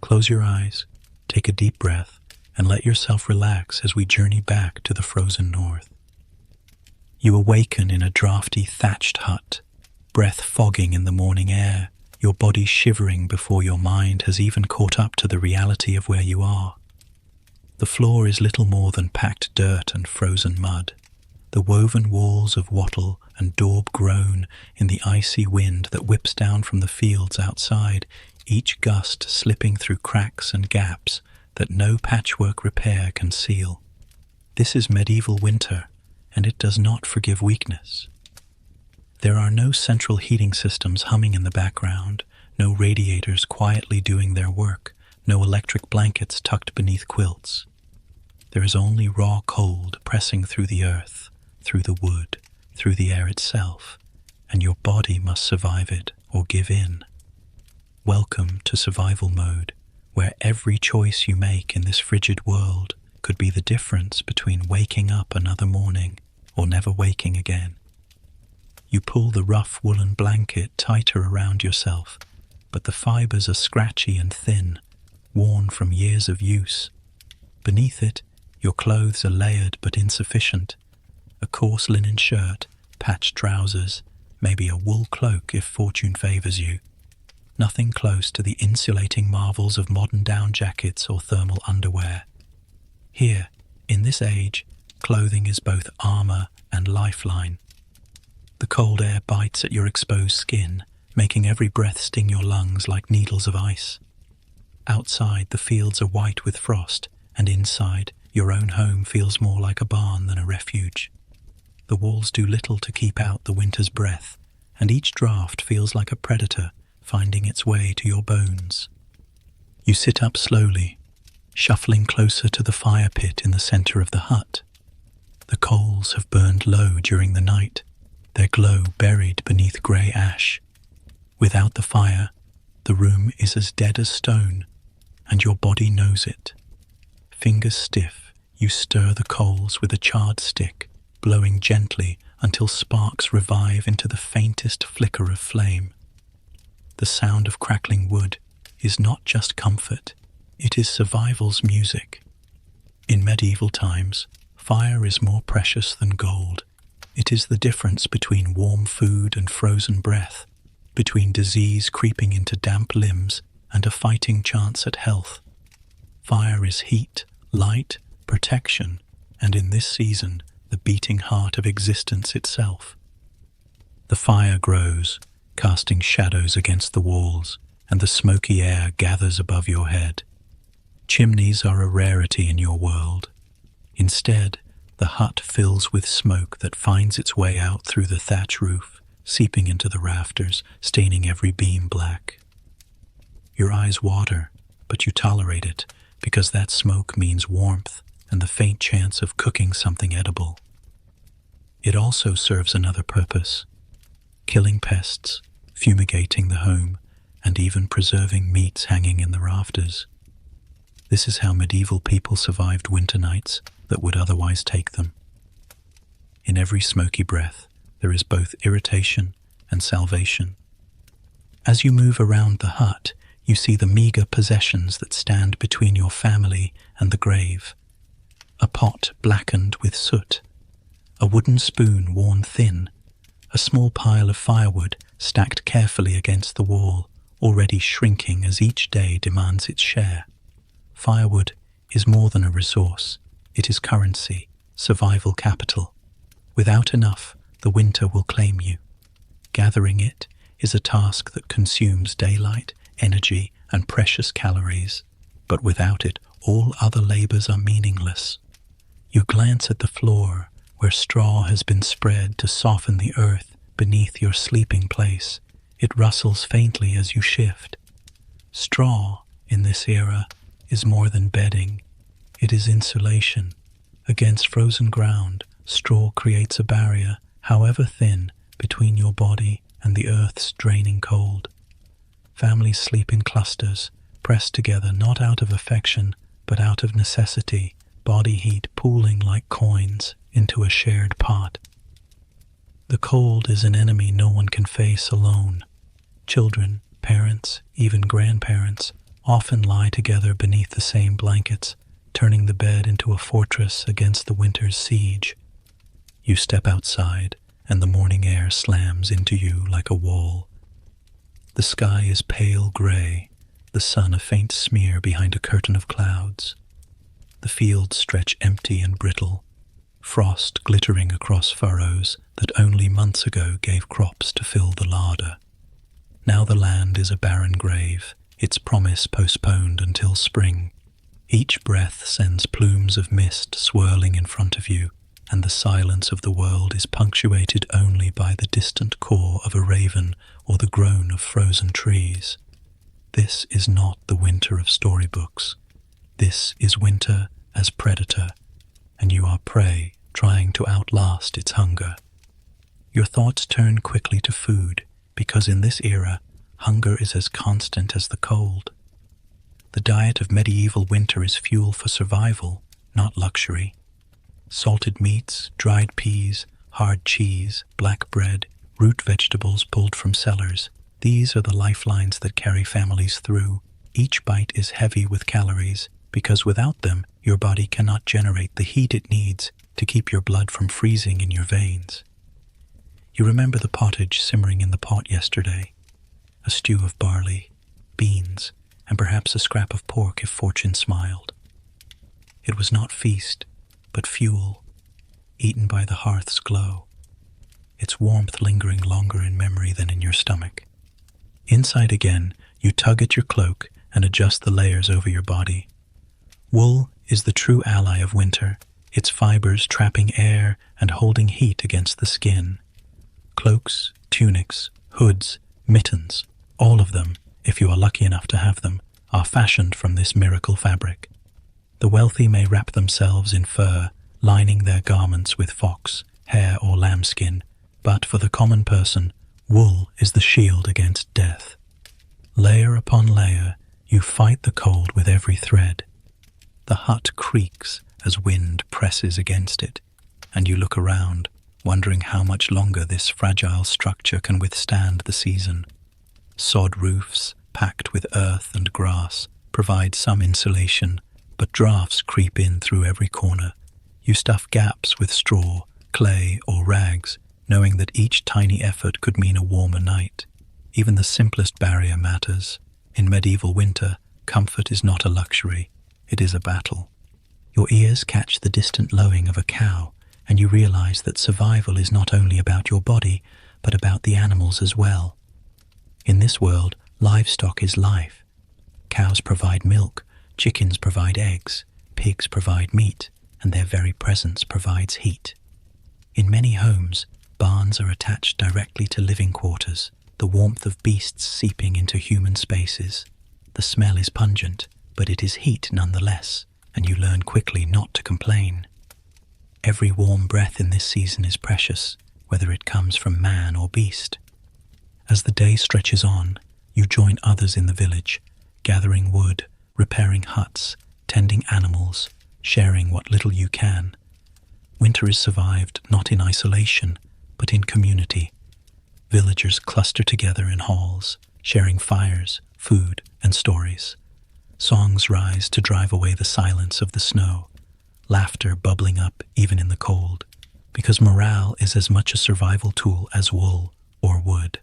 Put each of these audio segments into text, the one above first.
Close your eyes, take a deep breath, and let yourself relax as we journey back to the frozen north. You awaken in a drafty thatched hut, breath fogging in the morning air, your body shivering before your mind has even caught up to the reality of where you are. The floor is little more than packed dirt and frozen mud. The woven walls of wattle and daub groan in the icy wind that whips down from the fields outside, each gust slipping through cracks and gaps that no patchwork repair can seal. This is medieval winter, and it does not forgive weakness. There are no central heating systems humming in the background, no radiators quietly doing their work, no electric blankets tucked beneath quilts. There is only raw cold pressing through the earth, through the wood, through the air itself, and your body must survive it or give in. Welcome to survival mode, where every choice you make in this frigid world could be the difference between waking up another morning or never waking again. You pull the rough woolen blanket tighter around yourself, but the fibers are scratchy and thin, worn from years of use. Beneath it, your clothes are layered but insufficient. A coarse linen shirt, patched trousers, maybe a wool cloak if fortune favors you. Nothing close to the insulating marvels of modern down jackets or thermal underwear. Here, in this age, clothing is both armor and lifeline. The cold air bites at your exposed skin, making every breath sting your lungs like needles of ice. Outside, the fields are white with frost, and inside, your own home feels more like a barn than a refuge. The walls do little to keep out the winter's breath, and each draft feels like a predator finding its way to your bones. You sit up slowly, shuffling closer to the fire pit in the center of the hut. The coals have burned low during the night, their glow buried beneath grey ash. Without the fire, the room is as dead as stone, and your body knows it. Fingers stiff, you stir the coals with a charred stick, blowing gently until sparks revive into the faintest flicker of flame. The sound of crackling wood is not just comfort, it is survival's music. In medieval times, fire is more precious than gold. It is the difference between warm food and frozen breath, between disease creeping into damp limbs and a fighting chance at health. Fire is heat, light, protection, and in this season, the beating heart of existence itself. The fire grows, casting shadows against the walls, and the smoky air gathers above your head. Chimneys are a rarity in your world. Instead, the hut fills with smoke that finds its way out through the thatch roof, seeping into the rafters, staining every beam black. Your eyes water, but you tolerate it, because that smoke means warmth and the faint chance of cooking something edible. It also serves another purpose: killing pests, fumigating the home, and even preserving meats hanging in the rafters. This is how medieval people survived winter nights that would otherwise take them. In every smoky breath, there is both irritation and salvation. As you move around the hut, you see the meager possessions that stand between your family and the grave. A pot blackened with soot, a wooden spoon worn thin, a small pile of firewood stacked carefully against the wall, already shrinking as each day demands its share. Firewood is more than a resource. It is currency, survival capital. Without enough, the winter will claim you. Gathering it is a task that consumes daylight, energy, and precious calories, but without it, all other labors are meaningless. You glance at the floor, where straw has been spread to soften the earth beneath your sleeping place. It rustles faintly as you shift. Straw, in this era, is more than bedding. It is insulation. Against frozen ground, straw creates a barrier, however thin, between your body and the earth's draining cold. Families sleep in clusters, pressed together not out of affection, but out of necessity, body heat pooling like coins into a shared pot. The cold is an enemy no one can face alone. Children, parents, even grandparents often lie together beneath the same blankets, turning the bed into a fortress against the winter's siege. You step outside, and the morning air slams into you like a wall. The sky is pale grey, the sun a faint smear behind a curtain of clouds. The fields stretch empty and brittle, frost glittering across furrows that only months ago gave crops to fill the larder. Now the land is a barren grave, its promise postponed until spring. Each breath sends plumes of mist swirling in front of you, and the silence of the world is punctuated only by the distant caw of a raven or the groan of frozen trees. This is not the winter of storybooks. This is winter as predator, and you are prey trying to outlast its hunger. Your thoughts turn quickly to food, because in this era, hunger is as constant as the cold. The diet of medieval winter is fuel for survival, not luxury. Salted meats, dried peas, hard cheese, black bread, root vegetables pulled from cellars. These are the lifelines that carry families through. Each bite is heavy with calories, because without them, your body cannot generate the heat it needs to keep your blood from freezing in your veins. You remember the pottage simmering in the pot yesterday, a stew of barley, beans, and perhaps a scrap of pork if fortune smiled. It was not feast, but fuel, eaten by the hearth's glow, its warmth lingering longer in memory than in your stomach. Inside again, you tug at your cloak and adjust the layers over your body. Wool is the true ally of winter, its fibers trapping air and holding heat against the skin. Cloaks, tunics, hoods, mittens, all of them, if you are lucky enough to have them, are fashioned from this miracle fabric. The wealthy may wrap themselves in fur, lining their garments with fox, hare or lambskin, but for the common person, wool is the shield against death. Layer upon layer, you fight the cold with every thread. The hut creaks as wind presses against it, and you look around, wondering how much longer this fragile structure can withstand the season. Sod roofs, packed with earth and grass, provide some insulation, but drafts creep in through every corner. You stuff gaps with straw, clay, or rags, knowing that each tiny effort could mean a warmer night. Even the simplest barrier matters. In medieval winter, comfort is not a luxury, it is a battle. Your ears catch the distant lowing of a cow, and you realize that survival is not only about your body, but about the animals as well. In this world, livestock is life. Cows provide milk, chickens provide eggs, pigs provide meat, and their very presence provides heat. In many homes, barns are attached directly to living quarters, the warmth of beasts seeping into human spaces. The smell is pungent, but it is heat nonetheless, and you learn quickly not to complain. Every warm breath in this season is precious, whether it comes from man or beast. As the day stretches on, you join others in the village, gathering wood, repairing huts, tending animals, sharing what little you can. Winter is survived not in isolation, but in community. Villagers cluster together in halls, sharing fires, food, and stories. Songs rise to drive away the silence of the snow, laughter bubbling up even in the cold, because morale is as much a survival tool as wool or wood.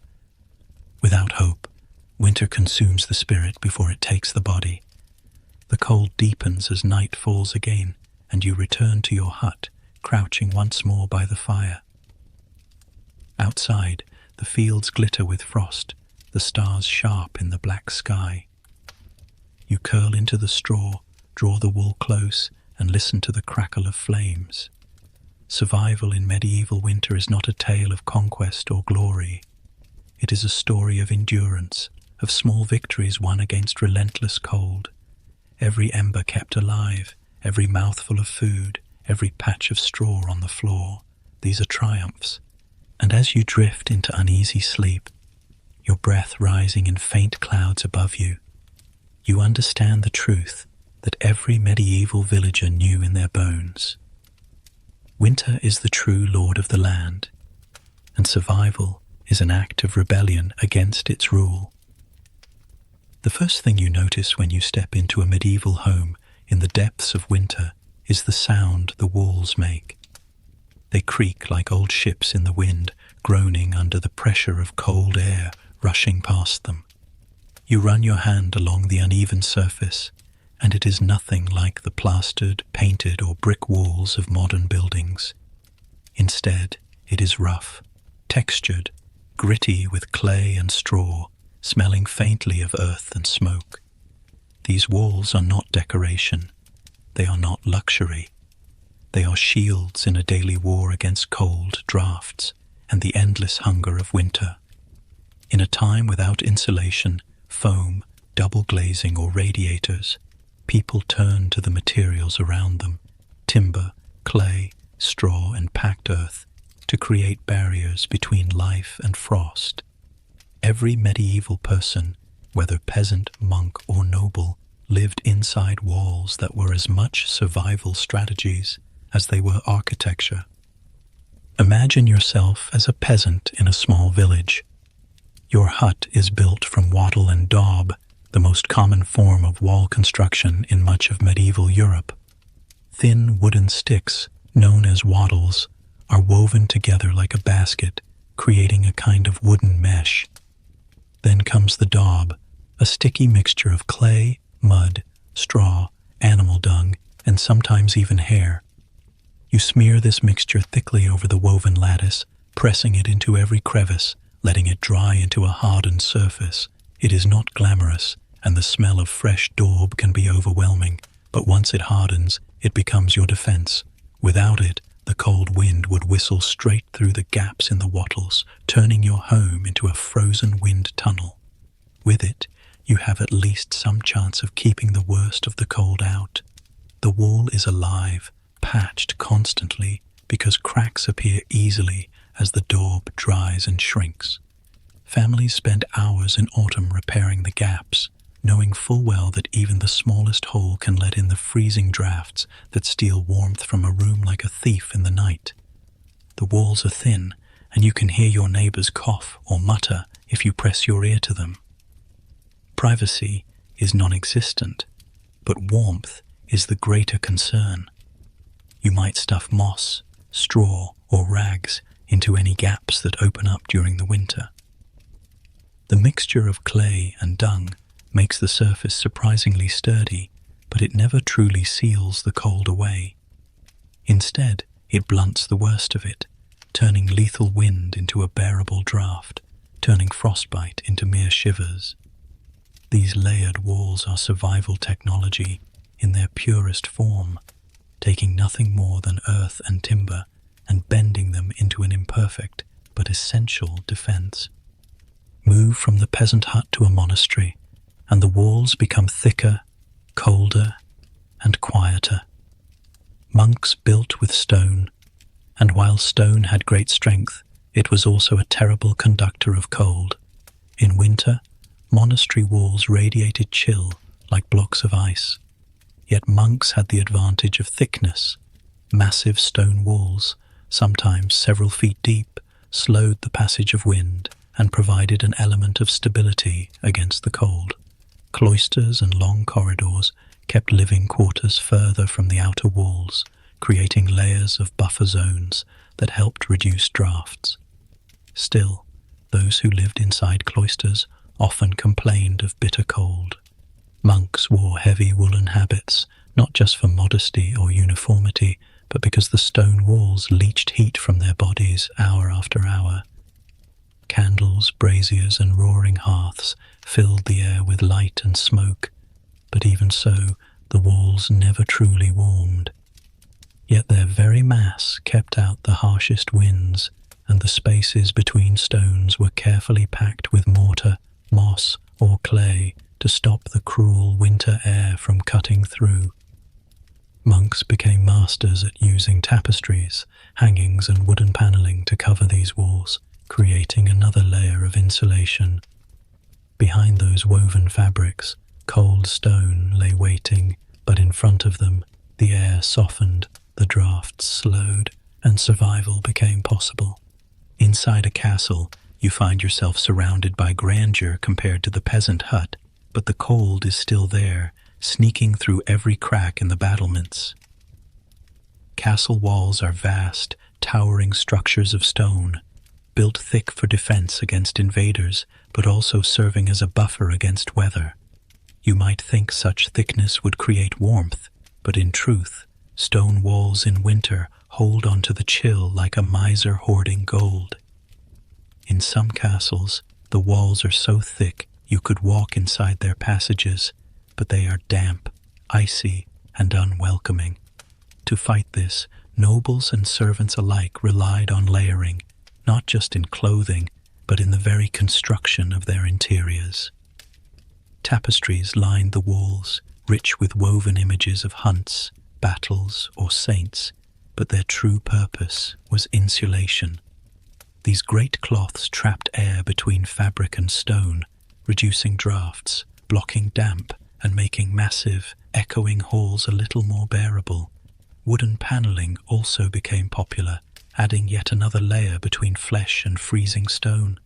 Without hope, winter consumes the spirit before it takes the body. The cold deepens as night falls again, and you return to your hut, crouching once more by the fire. Outside, the fields glitter with frost, the stars sharp in the black sky. You curl into the straw, draw the wool close, and listen to the crackle of flames. Survival in medieval winter is not a tale of conquest or glory. It is a story of endurance, of small victories won against relentless cold. Every ember kept alive, every mouthful of food, every patch of straw on the floor. These are triumphs. And as you drift into uneasy sleep, your breath rising in faint clouds above you, you understand the truth that every medieval villager knew in their bones. Winter is the true lord of the land, and survival is an act of rebellion against its rule. The first thing you notice when you step into a medieval home in the depths of winter is the sound the walls make. They creak like old ships in the wind, groaning under the pressure of cold air rushing past them. You run your hand along the uneven surface, and it is nothing like the plastered, painted, or brick walls of modern buildings. Instead, it is rough, textured, gritty with clay and straw, smelling faintly of earth and smoke. These walls are not decoration. They are not luxury. They are shields in a daily war against cold, drafts, and the endless hunger of winter. In a time without insulation, foam, double glazing, or radiators, people turn to the materials around them, timber, clay, straw, and packed earth, to create barriers between life and frost. Every medieval person, whether peasant, monk, or noble, lived inside walls that were as much survival strategies as they were architecture. Imagine yourself as a peasant in a small village. Your hut is built from wattle and daub, the most common form of wall construction in much of medieval Europe. Thin wooden sticks, known as wattles, are woven together like a basket, creating a kind of wooden mesh. Then comes the daub, a sticky mixture of clay, mud, straw, animal dung, and sometimes even hair. You smear this mixture thickly over the woven lattice, pressing it into every crevice, letting it dry into a hardened surface. It is not glamorous, and the smell of fresh daub can be overwhelming, but once it hardens, it becomes your defense. Without it, the cold wind would whistle straight through the gaps in the wattles, turning your home into a frozen wind tunnel. With it, you have at least some chance of keeping the worst of the cold out. The wall is alive, patched constantly, because cracks appear easily as the daub dries and shrinks. Families spend hours in autumn repairing the gaps, knowing full well that even the smallest hole can let in the freezing drafts that steal warmth from a room like a thief in the night. The walls are thin, and you can hear your neighbors cough or mutter if you press your ear to them. Privacy is non-existent, but warmth is the greater concern. You might stuff moss, straw, or rags into any gaps that open up during the winter. The mixture of clay and dung makes the surface surprisingly sturdy, but it never truly seals the cold away. Instead, it blunts the worst of it, turning lethal wind into a bearable draft, turning frostbite into mere shivers. These layered walls are survival technology in their purest form, taking nothing more than earth and timber and bending them into an imperfect but essential defense. Move from the peasant hut to a monastery, and the walls become thicker, colder, and quieter. Monks built with stone, and while stone had great strength, it was also a terrible conductor of cold. In winter, monastery walls radiated chill like blocks of ice. Yet monks had the advantage of thickness. Massive stone walls, sometimes several feet deep, slowed the passage of wind and provided an element of stability against the cold. Cloisters and long corridors kept living quarters further from the outer walls, creating layers of buffer zones that helped reduce drafts. Still, those who lived inside cloisters often complained of bitter cold. Monks wore heavy woolen habits, not just for modesty or uniformity, but because the stone walls leached heat from their bodies hour after hour. Candles, braziers, and roaring hearths filled the air with light and smoke, but even so, the walls never truly warmed. Yet their very mass kept out the harshest winds, and the spaces between stones were carefully packed with mortar, moss, or clay to stop the cruel winter air from cutting through. Monks became masters at using tapestries, hangings, and wooden paneling to cover these walls, creating another layer of insulation. Behind those woven fabrics, cold stone lay waiting, but in front of them, the air softened, the drafts slowed, and survival became possible. Inside a castle, you find yourself surrounded by grandeur compared to the peasant hut. but the cold is still there, sneaking through every crack in the battlements. Castle walls are vast, towering structures of stone, built thick for defense against invaders, but also serving as a buffer against weather. You might think such thickness would create warmth, but in truth, stone walls in winter hold onto the chill like a miser hoarding gold. In some castles, the walls are so thick you could walk inside their passages, but they are damp, icy, and unwelcoming. To fight this, nobles and servants alike relied on layering, not just in clothing, but in the very construction of their interiors. Tapestries lined the walls, rich with woven images of hunts, battles, or saints, but their true purpose was insulation. These great cloths trapped air between fabric and stone, reducing drafts, blocking damp, and making massive, echoing halls a little more bearable. Wooden paneling also became popular, adding yet another layer between flesh and freezing stone.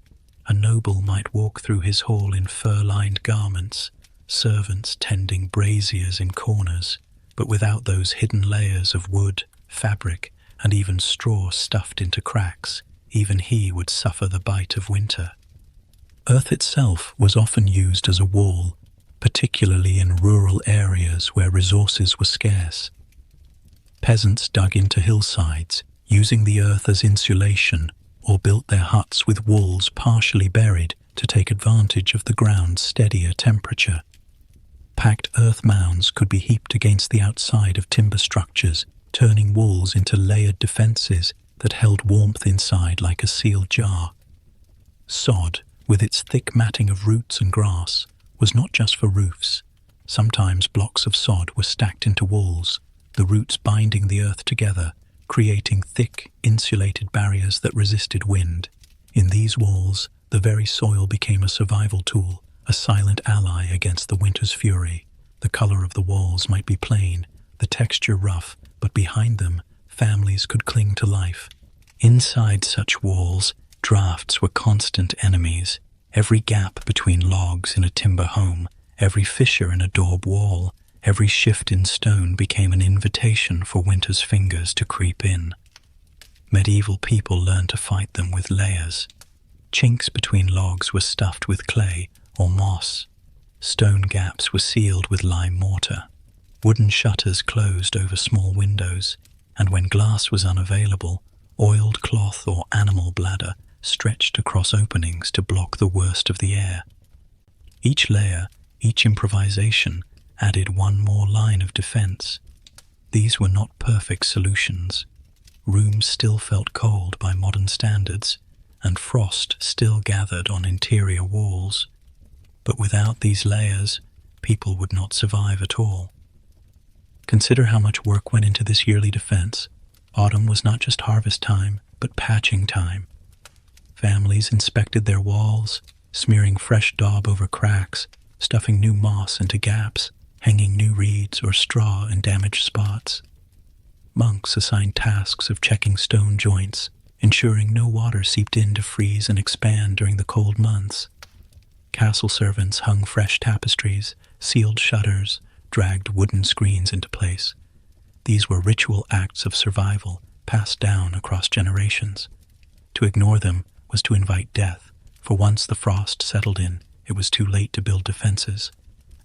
A noble might walk through his hall in fur-lined garments, servants tending braziers in corners, but without those hidden layers of wood, fabric, and even straw stuffed into cracks, even he would suffer the bite of winter. Earth itself was often used as a wall, particularly in rural areas where resources were scarce. Peasants dug into hillsides, using the earth as insulation, or built their huts with walls partially buried to take advantage of the ground's steadier temperature. Packed earth mounds could be heaped against the outside of timber structures, turning walls into layered defenses that held warmth inside like a sealed jar. Sod, with its thick matting of roots and grass, was not just for roofs. Sometimes blocks of sod were stacked into walls, the roots binding the earth together, creating thick, insulated barriers that resisted wind. In these walls, the very soil became a survival tool, a silent ally against the winter's fury. The color of the walls might be plain, the texture rough, but behind them, families could cling to life. Inside such walls, drafts were constant enemies. Every gap between logs in a timber home, every fissure in a daub wall, every shift in stone became an invitation for winter's fingers to creep in. Medieval people learned to fight them with layers. Chinks between logs were stuffed with clay or moss. Stone gaps were sealed with lime mortar. Wooden shutters closed over small windows, and when glass was unavailable, oiled cloth or animal bladder stretched across openings to block the worst of the air. Each layer, each improvisation, added one more line of defense. These were not perfect solutions. Rooms still felt cold by modern standards, and frost still gathered on interior walls. But without these layers, people would not survive at all. Consider how much work went into this yearly defense. Autumn was not just harvest time, but patching time. Families inspected their walls, smearing fresh daub over cracks, stuffing new moss into gaps, hanging new reeds or straw in damaged spots. Monks assigned tasks of checking stone joints, ensuring no water seeped in to freeze and expand during the cold months. Castle servants hung fresh tapestries, sealed shutters, dragged wooden screens into place. These were ritual acts of survival passed down across generations. To ignore them was to invite death, for once the frost settled in, it was too late to build defenses.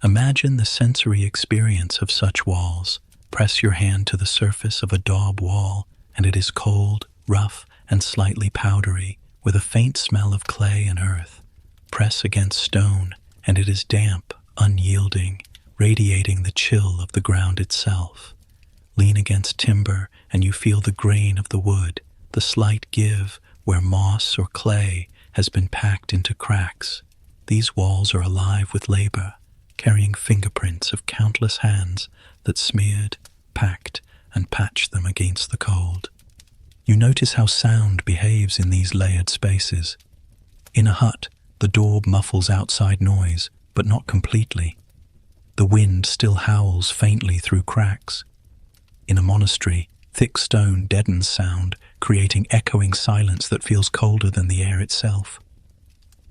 Imagine the sensory experience of such walls. Press your hand to the surface of a daub wall, and it is cold, rough, and slightly powdery, with a faint smell of clay and earth. Press against stone, and it is damp, unyielding, radiating the chill of the ground itself. Lean against timber, and you feel the grain of the wood, the slight give where moss or clay has been packed into cracks. These walls are alive with labor, carrying fingerprints of countless hands that smeared, packed, and patched them against the cold. You notice how sound behaves in these layered spaces. In a hut, the daub muffles outside noise, but not completely. The wind still howls faintly through cracks. In a monastery, thick stone deadens sound, creating echoing silence that feels colder than the air itself.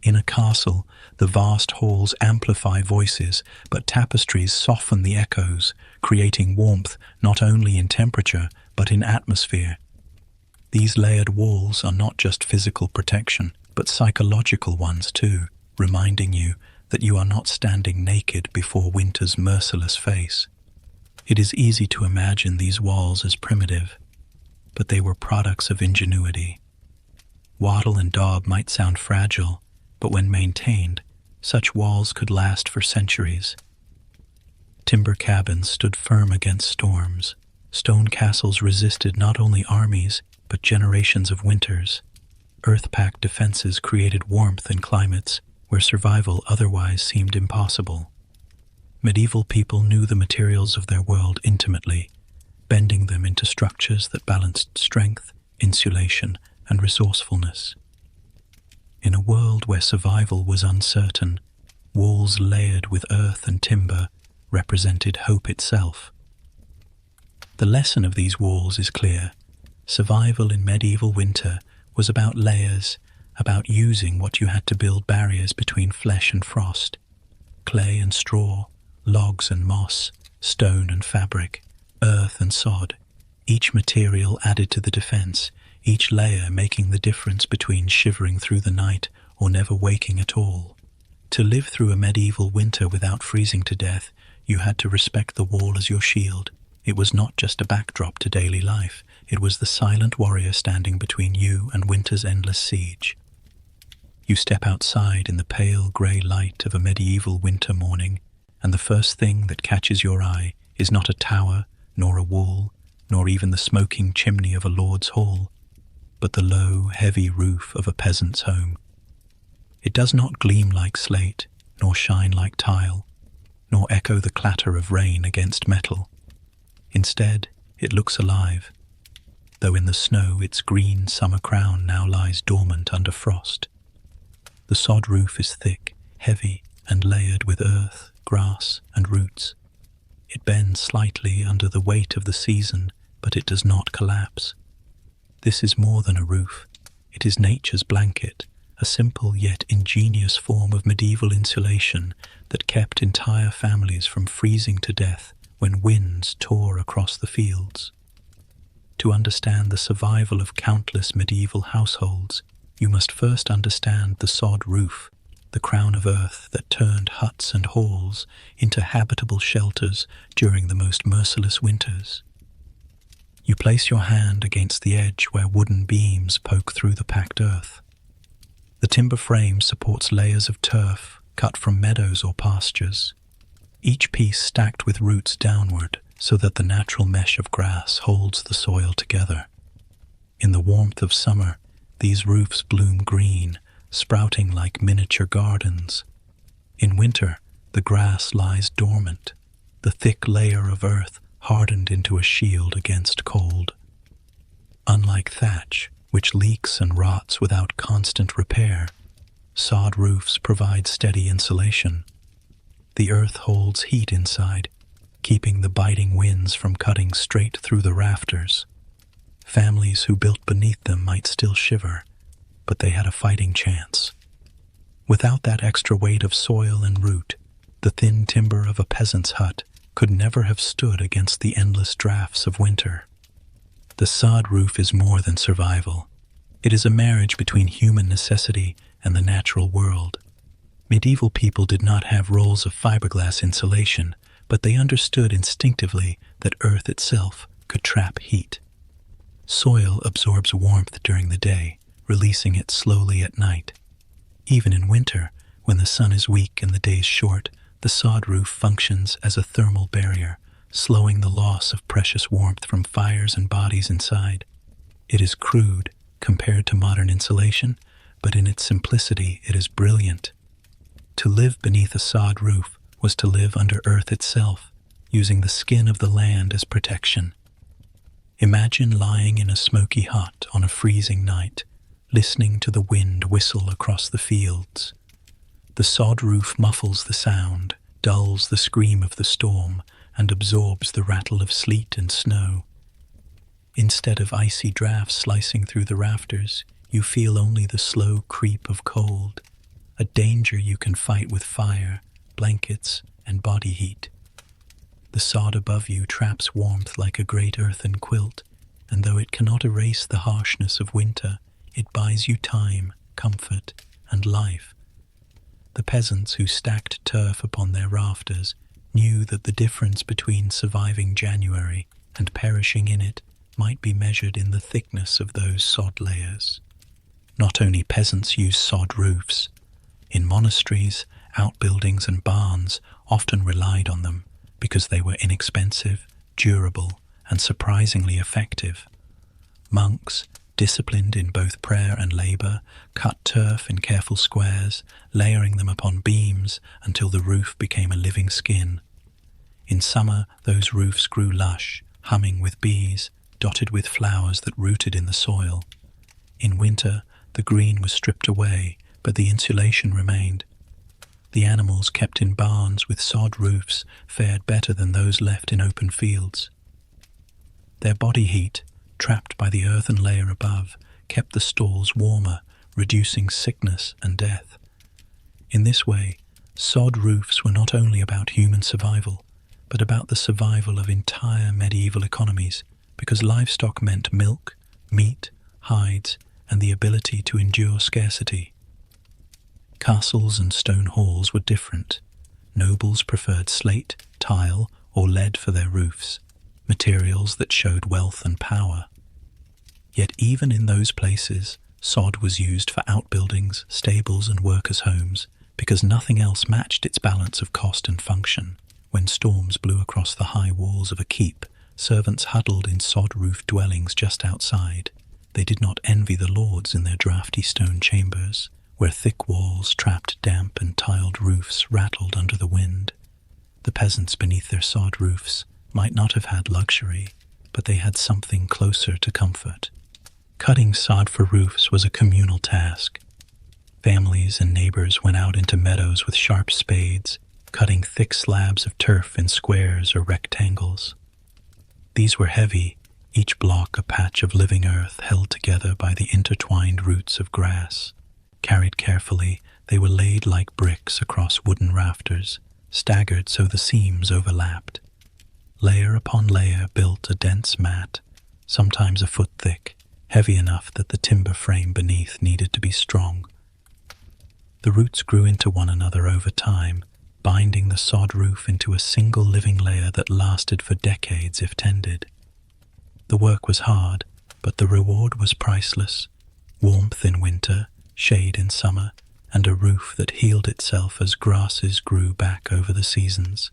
In a castle, the vast halls amplify voices, but tapestries soften the echoes, creating warmth not only in temperature but in atmosphere. These layered walls are not just physical protection, but psychological ones too, reminding you that you are not standing naked before winter's merciless face. It is easy to imagine these walls as primitive, but they were products of ingenuity. Wattle and daub might sound fragile, but when maintained, such walls could last for centuries. Timber cabins stood firm against storms. Stone castles resisted not only armies, but generations of winters. Earth-packed defenses created warmth in climates where survival otherwise seemed impossible. Medieval people knew the materials of their world intimately, bending them into structures that balanced strength, insulation, and resourcefulness. In a world where survival was uncertain, walls layered with earth and timber represented hope itself. The lesson of these walls is clear. Survival in medieval winter was about layers, about using what you had to build barriers between flesh and frost. Clay and straw, logs and moss, stone and fabric, earth and sod. Each material added to the defense, each layer making the difference between shivering through the night or never waking at all. To live through a medieval winter without freezing to death, you had to respect the wall as your shield. It was not just a backdrop to daily life, it was the silent warrior standing between you and winter's endless siege. You step outside in the pale grey light of a medieval winter morning, and the first thing that catches your eye is not a tower, nor a wall, nor even the smoking chimney of a lord's hall, but the low, heavy roof of a peasant's home. It does not gleam like slate, nor shine like tile, nor echo the clatter of rain against metal. Instead, it looks alive, though in the snow its green summer crown now lies dormant under frost. The sod roof is thick, heavy, and layered with earth, grass, and roots. It bends slightly under the weight of the season, but it does not collapse. This is more than a roof. It is nature's blanket, a simple yet ingenious form of medieval insulation that kept entire families from freezing to death when winds tore across the fields. To understand the survival of countless medieval households, you must first understand the sod roof, the crown of earth that turned huts and halls into habitable shelters during the most merciless winters. You place your hand against the edge where wooden beams poke through the packed earth. The timber frame supports layers of turf cut from meadows or pastures, each piece stacked with roots downward so that the natural mesh of grass holds the soil together. In the warmth of summer, these roofs bloom green, sprouting like miniature gardens. In winter, the grass lies dormant, the thick layer of earth hardened into a shield against cold. Unlike thatch, which leaks and rots without constant repair, sod roofs provide steady insulation. The earth holds heat inside, keeping the biting winds from cutting straight through the rafters. Families who built beneath them might still shiver, but they had a fighting chance. Without that extra weight of soil and root, the thin timber of a peasant's hut could never have stood against the endless drafts of winter. The sod roof is more than survival. It is a marriage between human necessity and the natural world. Medieval people did not have rolls of fiberglass insulation, but they understood instinctively that earth itself could trap heat. Soil absorbs warmth during the day, releasing it slowly at night. Even in winter, when the sun is weak and the days short, the sod roof functions as a thermal barrier, slowing the loss of precious warmth from fires and bodies inside. It is crude compared to modern insulation, but in its simplicity it is brilliant. To live beneath a sod roof was to live under earth itself, using the skin of the land as protection. Imagine lying in a smoky hut on a freezing night, listening to the wind whistle across the fields. The sod roof muffles the sound, dulls the scream of the storm, and absorbs the rattle of sleet and snow. Instead of icy drafts slicing through the rafters, you feel only the slow creep of cold. a danger you can fight with fire, blankets, and body heat. The sod above you traps warmth like a great earthen quilt, and though it cannot erase the harshness of winter, it buys you time, comfort, and life. The peasants who stacked turf upon their rafters knew that the difference between surviving January and perishing in it might be measured in the thickness of those sod layers. Not only peasants used sod roofs. In monasteries, outbuildings and barns often relied on them because they were inexpensive, durable, and surprisingly effective. Monks, disciplined in both prayer and labor, cut turf in careful squares, layering them upon beams until the roof became a living skin. In summer, those roofs grew lush, humming with bees, dotted with flowers that rooted in the soil. In winter, the green was stripped away, but the insulation remained. The animals kept in barns with sod roofs fared better than those left in open fields. Their body heat, trapped by the earthen layer above, kept the stalls warmer, reducing sickness and death. In this way, sod roofs were not only about human survival, but about the survival of entire medieval economies, because livestock meant milk, meat, hides, and the ability to endure scarcity. Castles and stone halls were different. Nobles preferred slate, tile, or lead for their roofs, materials that showed wealth and power. Yet even in those places, sod was used for outbuildings, stables, and workers' homes, because nothing else matched its balance of cost and function. When storms blew across the high walls of a keep, servants huddled in sod-roofed dwellings just outside. They did not envy the lords in their draughty stone chambers, where thick walls trapped damp and tiled roofs rattled under the wind. The peasants beneath their sod roofs might not have had luxury, but they had something closer to comfort. Cutting sod for roofs was a communal task. Families and neighbors went out into meadows with sharp spades, cutting thick slabs of turf in squares or rectangles. These were heavy, each block a patch of living earth held together by the intertwined roots of grass. Carried carefully, they were laid like bricks across wooden rafters, staggered so the seams overlapped. Layer upon layer built a dense mat, sometimes a foot thick, heavy enough that the timber frame beneath needed to be strong. The roots grew into one another over time, binding the sod roof into a single living layer that lasted for decades if tended. The work was hard, but the reward was priceless. Warmth in winter, shade in summer, and a roof that healed itself as grasses grew back over the seasons.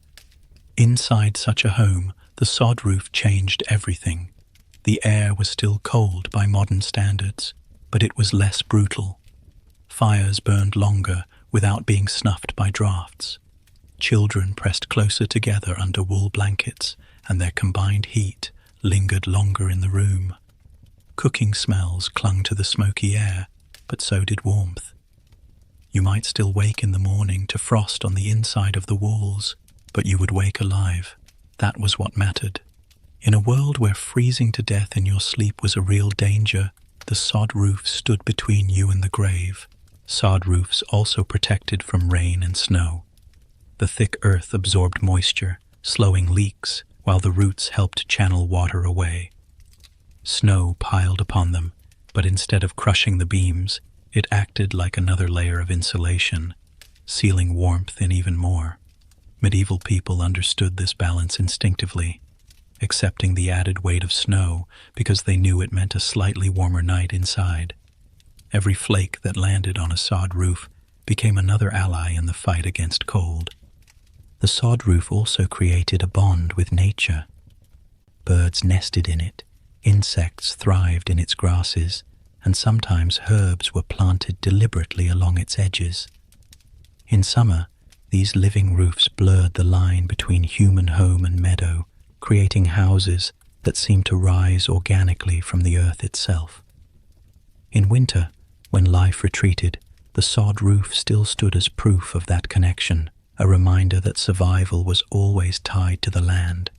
Inside such a home, the sod roof changed everything. The air was still cold by modern standards, but it was less brutal. Fires burned longer without being snuffed by drafts. Children pressed closer together under wool blankets, and their combined heat lingered longer in the room. Cooking smells clung to the smoky air, but so did warmth. You might still wake in the morning to frost on the inside of the walls, but you would wake alive. That was what mattered. In a world where freezing to death in your sleep was a real danger, the sod roof stood between you and the grave. Sod roofs also protected from rain and snow. The thick earth absorbed moisture, slowing leaks, while the roots helped channel water away. Snow piled upon them, but instead of crushing the beams, it acted like another layer of insulation, sealing warmth in even more. Medieval people understood this balance instinctively, accepting the added weight of snow because they knew it meant a slightly warmer night inside. Every flake that landed on a sod roof became another ally in the fight against cold. The sod roof also created a bond with nature. Birds nested in it, insects thrived in its grasses, and sometimes herbs were planted deliberately along its edges. In summer, these living roofs blurred the line between human home and meadow, creating houses that seemed to rise organically from the earth itself. In winter, when life retreated, the sod roof still stood as proof of that connection, a reminder that survival was always tied to the land.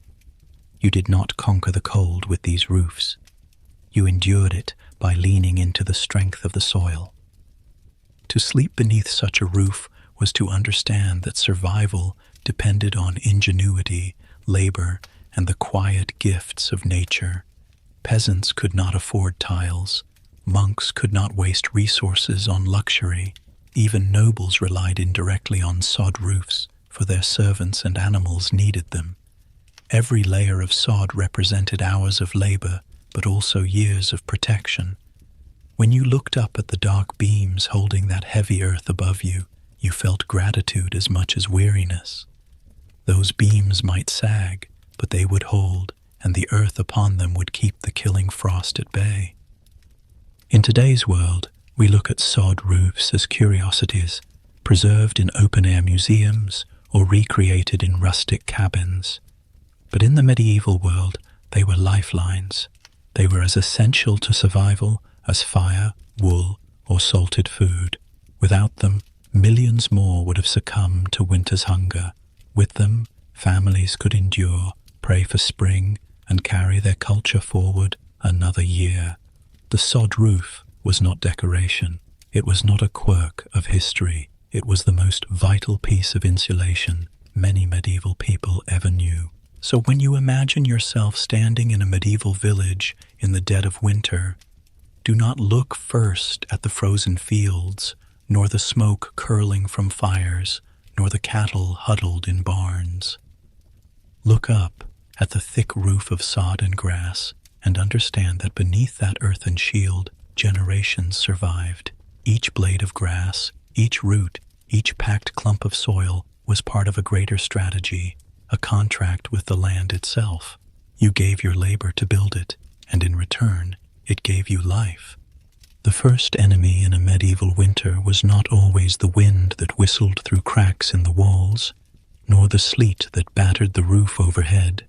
You did not conquer the cold with these roofs. You endured it by leaning into the strength of the soil. To sleep beneath such a roof was to understand that survival depended on ingenuity, labor, and the quiet gifts of nature. Peasants could not afford tiles. Monks could not waste resources on luxury. Even nobles relied indirectly on sod roofs, for their servants and animals needed them. Every layer of sod represented hours of labor, but also years of protection. When you looked up at the dark beams holding that heavy earth above you, you felt gratitude as much as weariness. Those beams might sag, but they would hold, and the earth upon them would keep the killing frost at bay. In today's world, we look at sod roofs as curiosities, preserved in open-air museums or recreated in rustic cabins. But in the medieval world, they were lifelines. They were as essential to survival as fire, wool, or salted food. Without them, millions more would have succumbed to winter's hunger. With them, families could endure, pray for spring, and carry their culture forward another year. The sod roof was not decoration. It was not a quirk of history. It was the most vital piece of insulation many medieval people ever knew. So when you imagine yourself standing in a medieval village in the dead of winter, do not look first at the frozen fields, nor the smoke curling from fires, nor the cattle huddled in barns. Look up at the thick roof of sod and grass, and understand that beneath that earthen shield, generations survived. Each blade of grass, each root, each packed clump of soil was part of a greater strategy, a contract with the land itself. You gave your labor to build it, and in return, it gave you life. The first enemy in a medieval winter was not always the wind that whistled through cracks in the walls, nor the sleet that battered the roof overhead,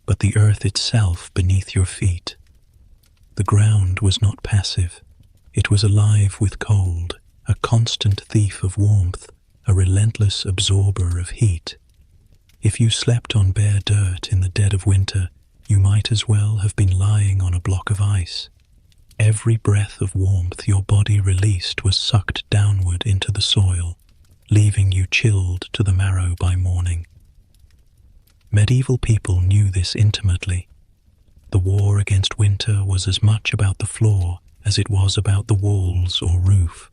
but the earth itself beneath your feet. The ground was not passive. It was alive with cold, a constant thief of warmth, a relentless absorber of heat. If you slept on bare dirt in the dead of winter, you might as well have been lying on a block of ice. Every breath of warmth your body released was sucked downward into the soil, leaving you chilled to the marrow by morning. Medieval people knew this intimately. The war against winter was as much about the floor as it was about the walls or roof,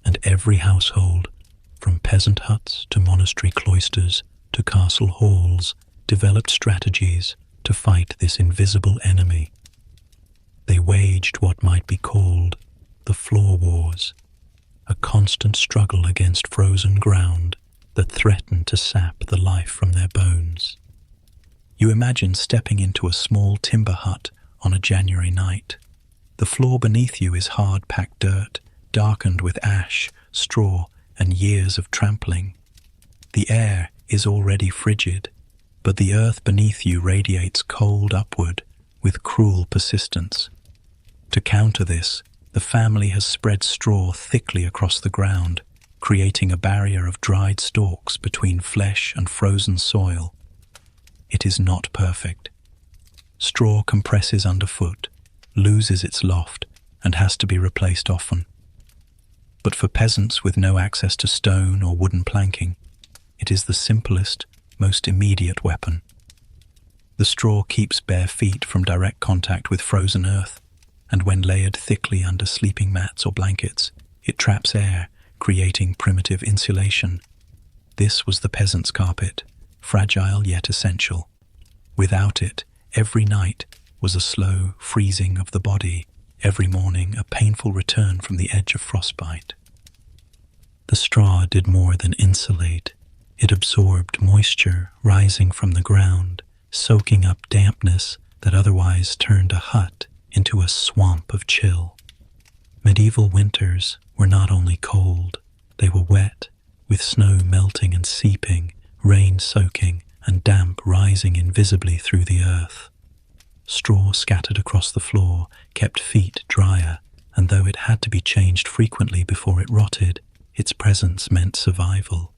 and every household, from peasant huts to monastery cloisters to castle halls, developed strategies to fight this invisible enemy. They waged what might be called the floor wars, a constant struggle against frozen ground that threatened to sap the life from their bones. You imagine stepping into a small timber hut on a January night. The floor beneath you is hard-packed dirt, darkened with ash, straw, and years of trampling. The air is already frigid, but the earth beneath you radiates cold upward with cruel persistence. To counter this, the family has spread straw thickly across the ground, creating a barrier of dried stalks between flesh and frozen soil. It is not perfect. Straw compresses underfoot, loses its loft, and has to be replaced often. But for peasants with no access to stone or wooden planking, it is the simplest, most immediate weapon. The straw keeps bare feet from direct contact with frozen earth, and when layered thickly under sleeping mats or blankets, it traps air, creating primitive insulation. This was the peasant's carpet, fragile yet essential. Without it, every night was a slow freezing of the body, every morning a painful return from the edge of frostbite. The straw did more than insulate. It absorbed moisture rising from the ground, soaking up dampness that otherwise turned a hut into a swamp of chill. Medieval winters were not only cold, they were wet, with snow melting and seeping, rain soaking, and damp rising invisibly through the earth. Straw scattered across the floor kept feet drier, and though it had to be changed frequently before it rotted, its presence meant survival.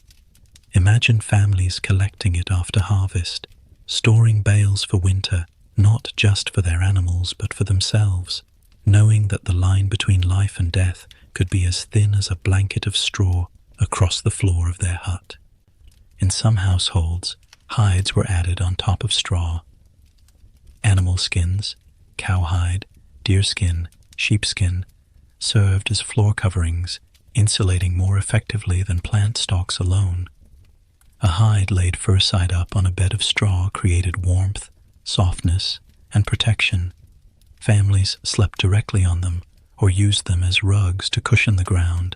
Imagine families collecting it after harvest, storing bales for winter, not just for their animals but for themselves, knowing that the line between life and death could be as thin as a blanket of straw across the floor of their hut. In some households, hides were added on top of straw. Animal skins, cowhide, deerskin, sheepskin, served as floor coverings, insulating more effectively than plant stalks alone. A hide laid fur side up on a bed of straw created warmth, softness, and protection. Families slept directly on them or used them as rugs to cushion the ground.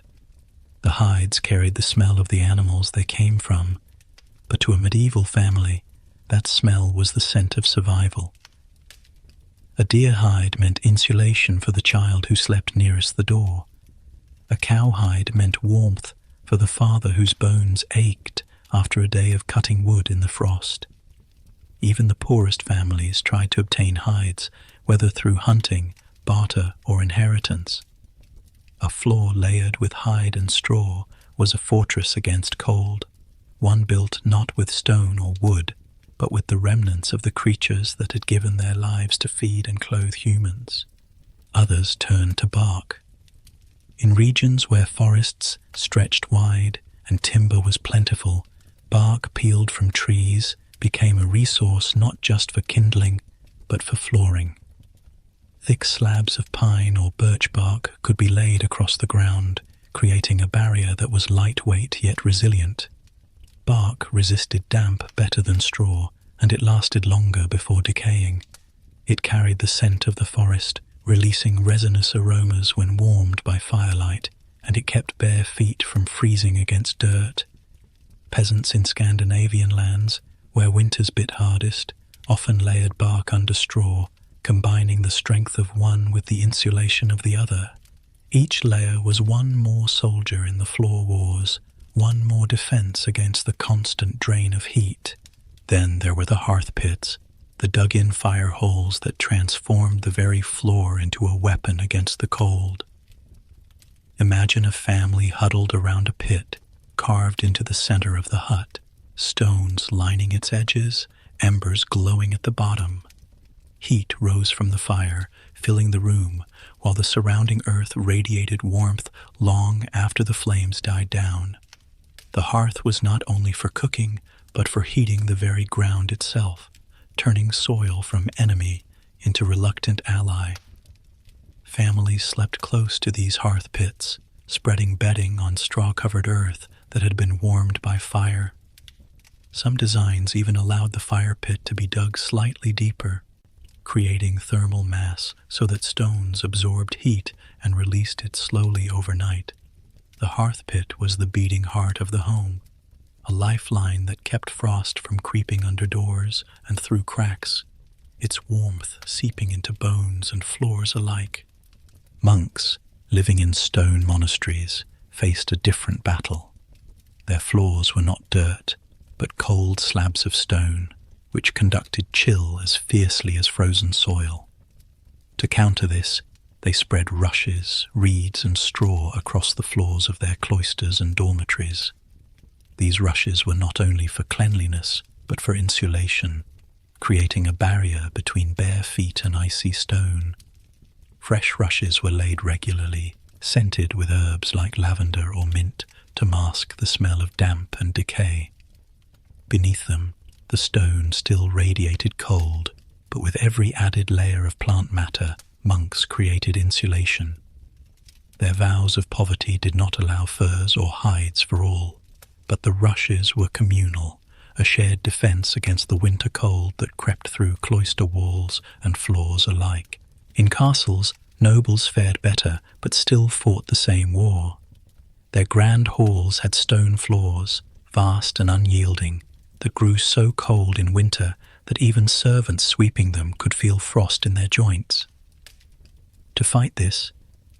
The hides carried the smell of the animals they came from, but to a medieval family, that smell was the scent of survival. A deer hide meant insulation for the child who slept nearest the door. A cowhide meant warmth for the father whose bones ached after a day of cutting wood in the frost. Even the poorest families tried to obtain hides, whether through hunting, barter, or inheritance. A floor layered with hide and straw was a fortress against cold, one built not with stone or wood, but with the remnants of the creatures that had given their lives to feed and clothe humans. Others turned to bark. In regions where forests stretched wide and timber was plentiful, bark peeled from trees became a resource not just for kindling, but for flooring. Thick slabs of pine or birch bark could be laid across the ground, creating a barrier that was lightweight yet resilient. Bark resisted damp better than straw, and it lasted longer before decaying. It carried the scent of the forest, releasing resinous aromas when warmed by firelight, and it kept bare feet from freezing against dirt. Peasants in Scandinavian lands, where winters bit hardest, often layered bark under straw, combining the strength of one with the insulation of the other. Each layer was one more soldier in the floor wars, one more defense against the constant drain of heat. Then there were the hearth pits, the dug-in fire holes that transformed the very floor into a weapon against the cold. Imagine a family huddled around a pit, carved into the center of the hut, stones lining its edges, embers glowing at the bottom. Heat rose from the fire, filling the room, while the surrounding earth radiated warmth long after the flames died down. The hearth was not only for cooking, but for heating the very ground itself, turning soil from enemy into reluctant ally. Families slept close to these hearth pits, spreading bedding on straw-covered earth that had been warmed by fire. Some designs even allowed the fire pit to be dug slightly deeper, creating thermal mass so that stones absorbed heat and released it slowly overnight. The hearth pit was the beating heart of the home, a lifeline that kept frost from creeping under doors and through cracks, its warmth seeping into bones and floors alike. Monks, living in stone monasteries, faced a different battle. Their floors were not dirt, but cold slabs of stone, which conducted chill as fiercely as frozen soil. To counter this, they spread rushes, reeds, and straw across the floors of their cloisters and dormitories. These rushes were not only for cleanliness, but for insulation, creating a barrier between bare feet and icy stone. Fresh rushes were laid regularly, scented with herbs like lavender or mint to mask the smell of damp and decay. Beneath them, the stone still radiated cold, but with every added layer of plant matter, monks created insulation. Their vows of poverty did not allow furs or hides for all, but the rushes were communal, a shared defense against the winter cold that crept through cloister walls and floors alike. In castles, nobles fared better, but still fought the same war. Their grand halls had stone floors, vast and unyielding, that grew so cold in winter that even servants sweeping them could feel frost in their joints. To fight this,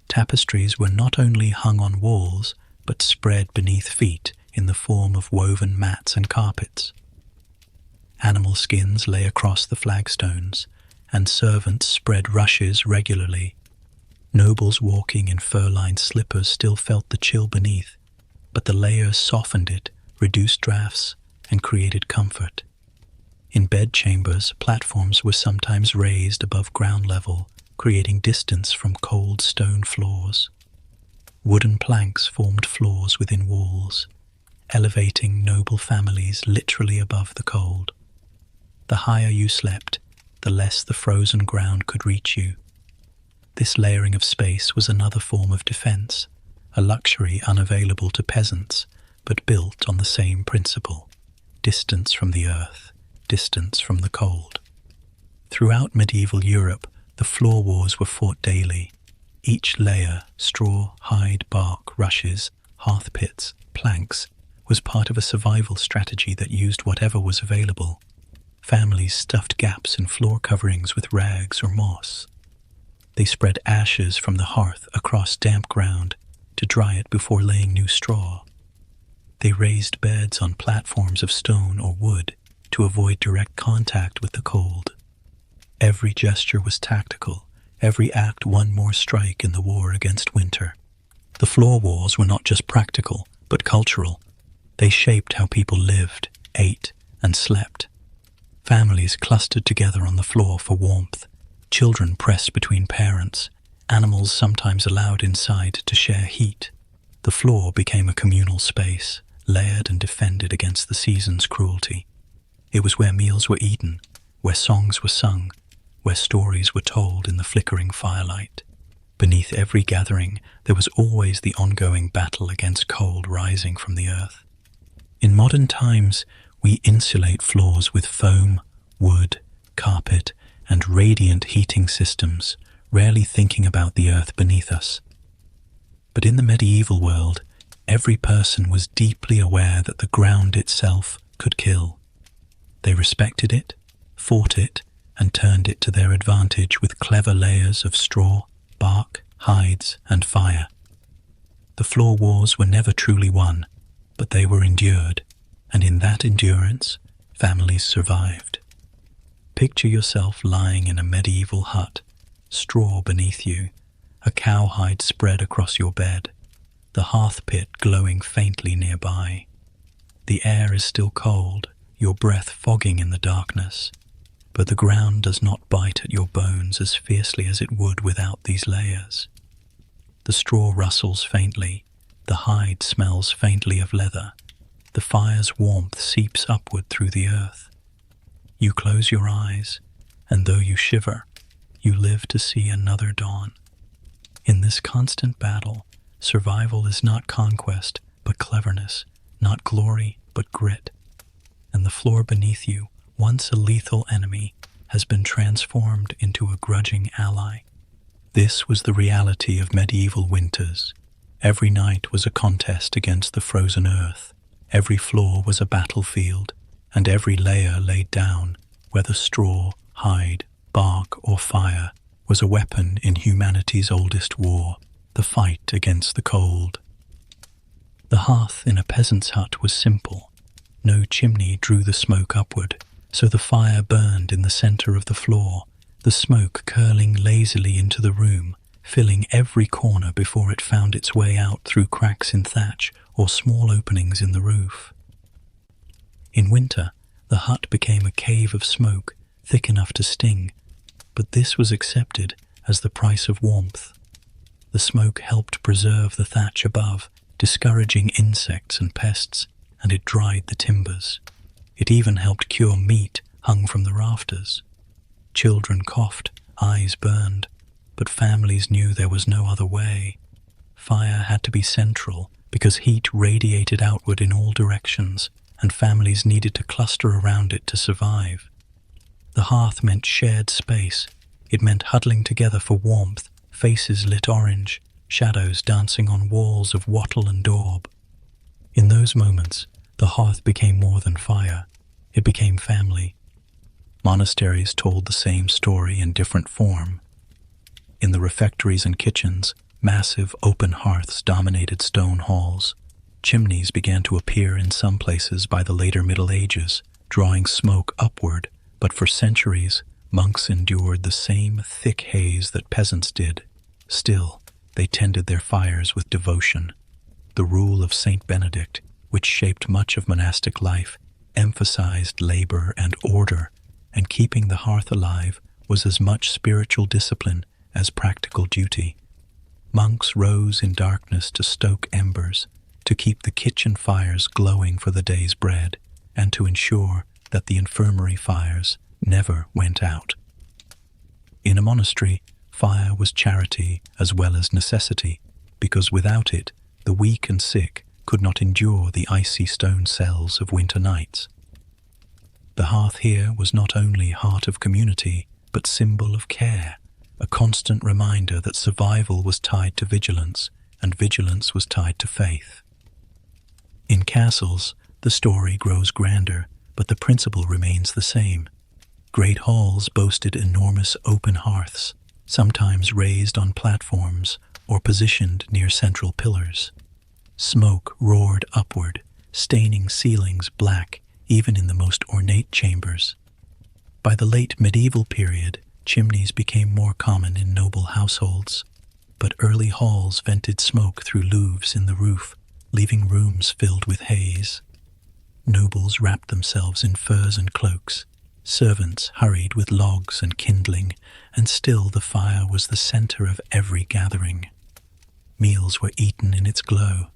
tapestries were not only hung on walls, but spread beneath feet in the form of woven mats and carpets. Animal skins lay across the flagstones, and servants spread rushes regularly. Nobles walking in fur-lined slippers still felt the chill beneath, but the layers softened it, reduced drafts, and created comfort. In bedchambers, platforms were sometimes raised above ground level, creating distance from cold stone floors. Wooden planks formed floors within walls, elevating noble families literally above the cold. The higher you slept, the less the frozen ground could reach you. This layering of space was another form of defense, a luxury unavailable to peasants, but built on the same principle: distance from the earth, distance from the cold. Throughout medieval Europe, the floor wars were fought daily. Each layer, straw, hide, bark, rushes, hearth pits, planks, was part of a survival strategy that used whatever was available. Families stuffed gaps in floor coverings with rags or moss. They spread ashes from the hearth across damp ground to dry it before laying new straw. They raised beds on platforms of stone or wood to avoid direct contact with the cold. Every gesture was tactical, every act one more strike in the war against winter. The floor wars were not just practical, but cultural. They shaped how people lived, ate, and slept. Families clustered together on the floor for warmth, children pressed between parents, animals sometimes allowed inside to share heat. The floor became a communal space, layered and defended against the season's cruelty. It was where meals were eaten, where songs were sung, where stories were told in the flickering firelight. Beneath every gathering, there was always the ongoing battle against cold rising from the earth. In modern times, we insulate floors with foam, wood, carpet, and radiant heating systems, rarely thinking about the earth beneath us. But in the medieval world, every person was deeply aware that the ground itself could kill. They respected it, fought it, and turned it to their advantage with clever layers of straw, bark, hides, and fire. The floor wars were never truly won, but they were endured, and in that endurance, families survived. Picture yourself lying in a medieval hut, straw beneath you, a cowhide spread across your bed, the hearth pit glowing faintly nearby. The air is still cold, your breath fogging in the darkness, but the ground does not bite at your bones as fiercely as it would without these layers. The straw rustles faintly, the hide smells faintly of leather, the fire's warmth seeps upward through the earth. You close your eyes, and though you shiver, you live to see another dawn. In this constant battle, survival is not conquest, but cleverness, not glory, but grit. And the floor beneath you, once a lethal enemy, has been transformed into a grudging ally. This was the reality of medieval winters. Every night was a contest against the frozen earth. Every floor was a battlefield, and every layer laid down, whether straw, hide, bark, or fire, was a weapon in humanity's oldest war, the fight against the cold. The hearth in a peasant's hut was simple. No chimney drew the smoke upward, so the fire burned in the center of the floor, the smoke curling lazily into the room, filling every corner before it found its way out through cracks in thatch or small openings in the roof. In winter, the hut became a cave of smoke, thick enough to sting, but this was accepted as the price of warmth. The smoke helped preserve the thatch above, discouraging insects and pests, and it dried the timbers. It even helped cure meat hung from the rafters. Children coughed, eyes burned, but families knew there was no other way. Fire had to be central because heat radiated outward in all directions, and families needed to cluster around it to survive. The hearth meant shared space. It meant huddling together for warmth, faces lit orange, shadows dancing on walls of wattle and daub. In those moments, the hearth became more than fire. It became family. Monasteries told the same story in different form. In the refectories and kitchens, massive open hearths dominated stone halls. Chimneys began to appear in some places by the later Middle Ages, drawing smoke upward, but for centuries, monks endured the same thick haze that peasants did. Still, they tended their fires with devotion. The rule of Saint Benedict, which shaped much of monastic life, emphasized labor and order, and keeping the hearth alive was as much spiritual discipline as practical duty. Monks rose in darkness to stoke embers, to keep the kitchen fires glowing for the day's bread, and to ensure that the infirmary fires never went out. In a monastery, fire was charity as well as necessity, because without it, the weak and sick could not endure the icy stone cells of winter nights. The hearth here was not only heart of community, but symbol of care, a constant reminder that survival was tied to vigilance, and vigilance was tied to faith. In castles, the story grows grander, but the principle remains the same. Great halls boasted enormous open hearths, sometimes raised on platforms or positioned near central pillars. Smoke roared upward, staining ceilings black even in the most ornate chambers. By the late medieval period, chimneys became more common in noble households, but early halls vented smoke through louvres in the roof, leaving rooms filled with haze. Nobles wrapped themselves in furs and cloaks. Servants hurried with logs and kindling, and still the fire was the center of every gathering. Meals were eaten in its glow.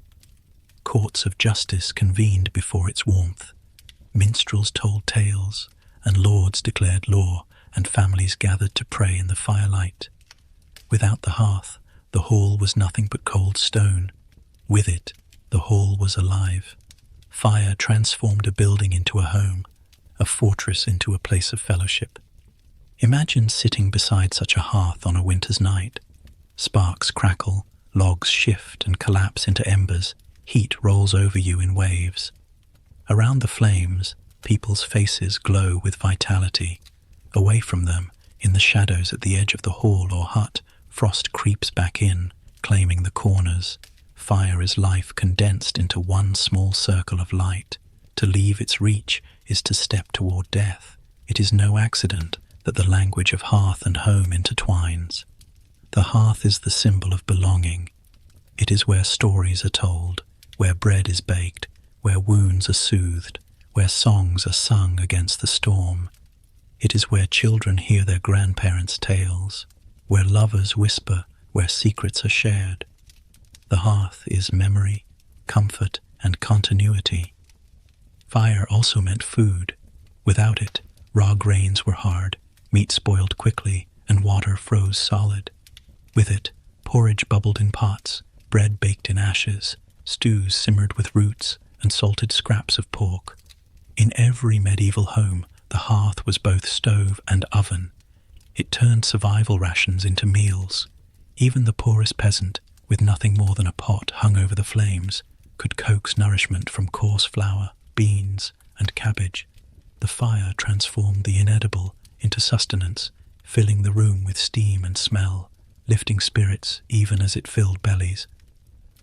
Courts of justice convened before its warmth. Minstrels told tales, and lords declared law, and families gathered to pray in the firelight. Without the hearth, the hall was nothing but cold stone. With it, the hall was alive. Fire transformed a building into a home, a fortress into a place of fellowship. Imagine sitting beside such a hearth on a winter's night. Sparks crackle, logs shift and collapse into embers, heat rolls over you in waves. Around the flames, people's faces glow with vitality. Away from them, in the shadows at the edge of the hall or hut, frost creeps back in, claiming the corners. Fire is life condensed into one small circle of light. To leave its reach is to step toward death. It is no accident that the language of hearth and home intertwines. The hearth is the symbol of belonging. It is where stories are told, where bread is baked, where wounds are soothed, where songs are sung against the storm. It is where children hear their grandparents' tales, where lovers whisper, where secrets are shared. The hearth is memory, comfort, and continuity. Fire also meant food. Without it, raw grains were hard, meat spoiled quickly, and water froze solid. With it, porridge bubbled in pots, bread baked in ashes, stews simmered with roots, and salted scraps of pork. In every medieval home, the hearth was both stove and oven. It turned survival rations into meals. Even the poorest peasant, with nothing more than a pot hung over the flames, could coax nourishment from coarse flour, beans, and cabbage. The fire transformed the inedible into sustenance, filling the room with steam and smell, lifting spirits even as it filled bellies.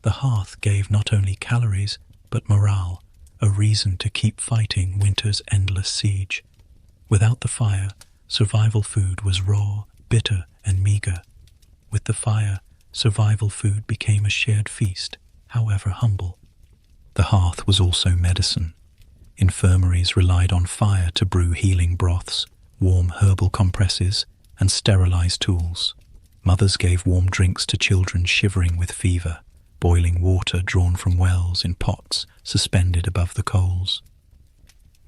The hearth gave not only calories, but morale, a reason to keep fighting winter's endless siege. Without the fire, survival food was raw, bitter, and meager. With the fire, survival food became a shared feast, however humble. The hearth was also medicine. Infirmaries relied on fire to brew healing broths, warm herbal compresses, and sterilized tools. Mothers gave warm drinks to children shivering with fever, boiling water drawn from wells in pots suspended above the coals.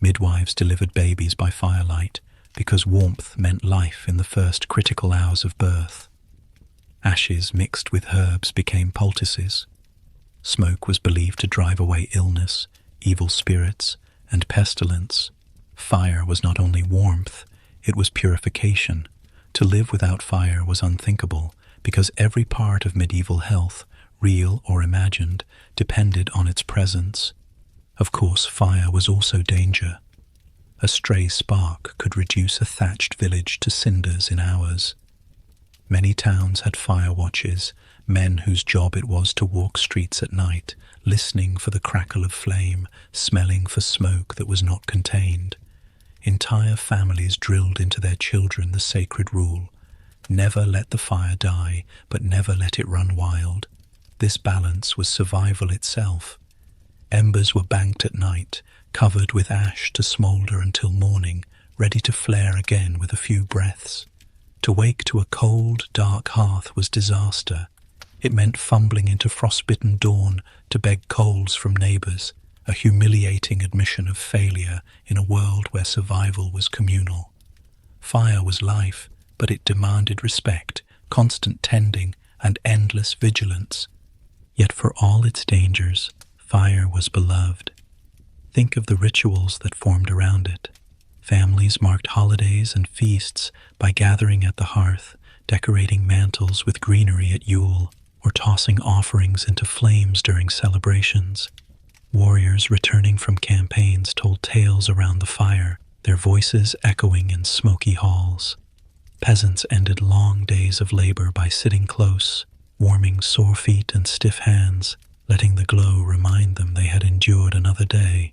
Midwives delivered babies by firelight because warmth meant life in the first critical hours of birth. Ashes mixed with herbs became poultices. Smoke was believed to drive away illness, evil spirits, and pestilence. Fire was not only warmth, it was purification. To live without fire was unthinkable, because every part of medieval health, real or imagined, depended on its presence. Of course, fire was also danger. A stray spark could reduce a thatched village to cinders in hours. Many towns had fire watches, men whose job it was to walk streets at night, listening for the crackle of flame, smelling for smoke that was not contained. Entire families drilled into their children the sacred rule: never let the fire die, but never let it run wild. This balance was survival itself. Embers were banked at night, covered with ash to smoulder until morning, ready to flare again with a few breaths. To wake to a cold, dark hearth was disaster. It meant fumbling into frostbitten dawn to beg coals from neighbors, a humiliating admission of failure in a world where survival was communal. Fire was life, but it demanded respect, constant tending, and endless vigilance. Yet for all its dangers, fire was beloved. Think of the rituals that formed around it. Families marked holidays and feasts by gathering at the hearth, decorating mantels with greenery at Yule, or tossing offerings into flames during celebrations. Warriors returning from campaigns told tales around the fire, their voices echoing in smoky halls. Peasants ended long days of labor by sitting close, warming sore feet and stiff hands, letting the glow remind them they had endured another day.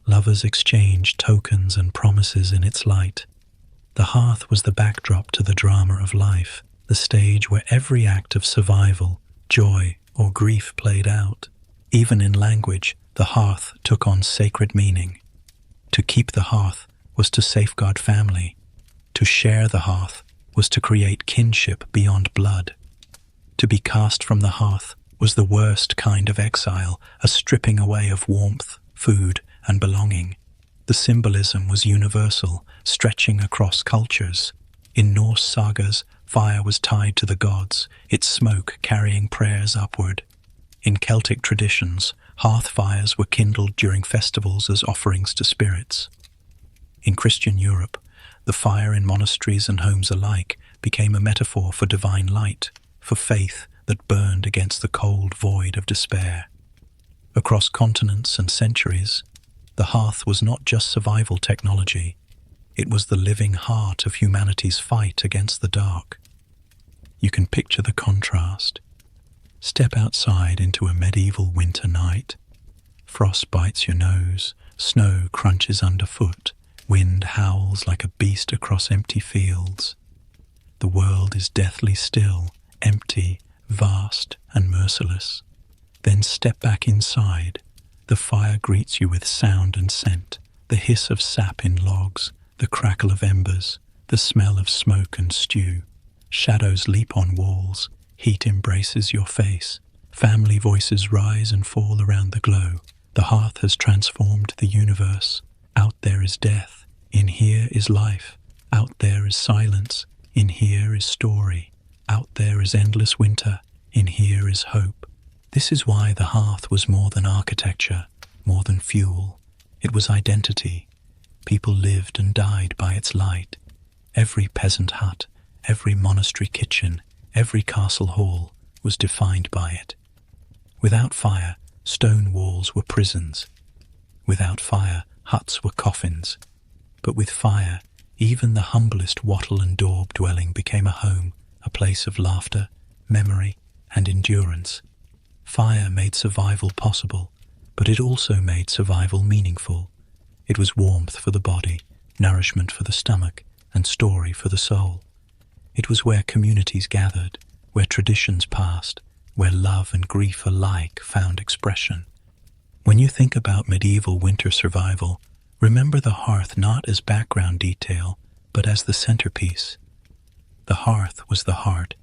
Lovers exchanged tokens and promises in its light. The hearth was the backdrop to the drama of life, the stage where every act of survival, joy, or grief played out. Even in language, the hearth took on sacred meaning. To keep the hearth was to safeguard family. To share the hearth was to create kinship beyond blood. To be cast from the hearth was the worst kind of exile, a stripping away of warmth, food, and belonging. The symbolism was universal, stretching across cultures. In Norse sagas, fire was tied to the gods, its smoke carrying prayers upward. In Celtic traditions, hearth fires were kindled during festivals as offerings to spirits. In Christian Europe, the fire in monasteries and homes alike became a metaphor for divine light, for faith that burned against the cold void of despair. Across continents and centuries, the hearth was not just survival technology, it was the living heart of humanity's fight against the dark. You can picture the contrast. Step outside into a medieval winter night. Frost bites your nose, snow crunches underfoot, wind howls like a beast across empty fields. The world is deathly still, empty, vast, and merciless. Then step back inside. The fire greets you with sound and scent, the hiss of sap in logs, the crackle of embers, the smell of smoke and stew. Shadows leap on walls, heat embraces your face. Family voices rise and fall around the glow. The hearth has transformed the universe. Out there is death, in here is life. Out there is silence, in here is story. Out there is endless winter, in here is hope. This is why the hearth was more than architecture, more than fuel. It was identity. People lived and died by its light. Every peasant hut, every monastery kitchen, every castle hall was defined by it. Without fire, stone walls were prisons. Without fire, huts were coffins. But with fire, even the humblest wattle and daub dwelling became a home, a place of laughter, memory, and endurance. Fire made survival possible, but it also made survival meaningful. It was warmth for the body, nourishment for the stomach, and story for the soul. It was where communities gathered, where traditions passed, where love and grief alike found expression. When you think about medieval winter survival, remember the hearth not as background detail, but as the centerpiece. The hearth was the heart.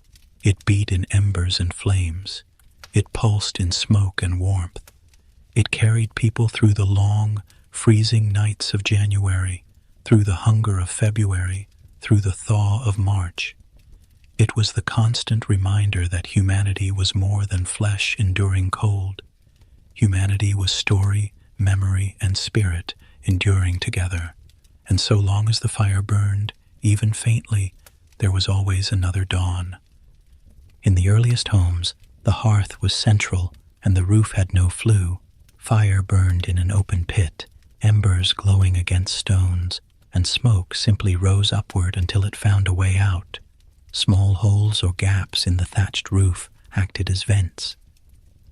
It beat in embers and flames. It pulsed in smoke and warmth. It carried people through the long, freezing nights of January, through the hunger of February, through the thaw of March. It was the constant reminder that humanity was more than flesh enduring cold. Humanity was story, memory, and spirit enduring together. And so long as the fire burned, even faintly, there was always another dawn. In the earliest homes, the hearth was central and the roof had no flue. Fire burned in an open pit, embers glowing against stones, and smoke simply rose upward until it found a way out. Small holes or gaps in the thatched roof acted as vents.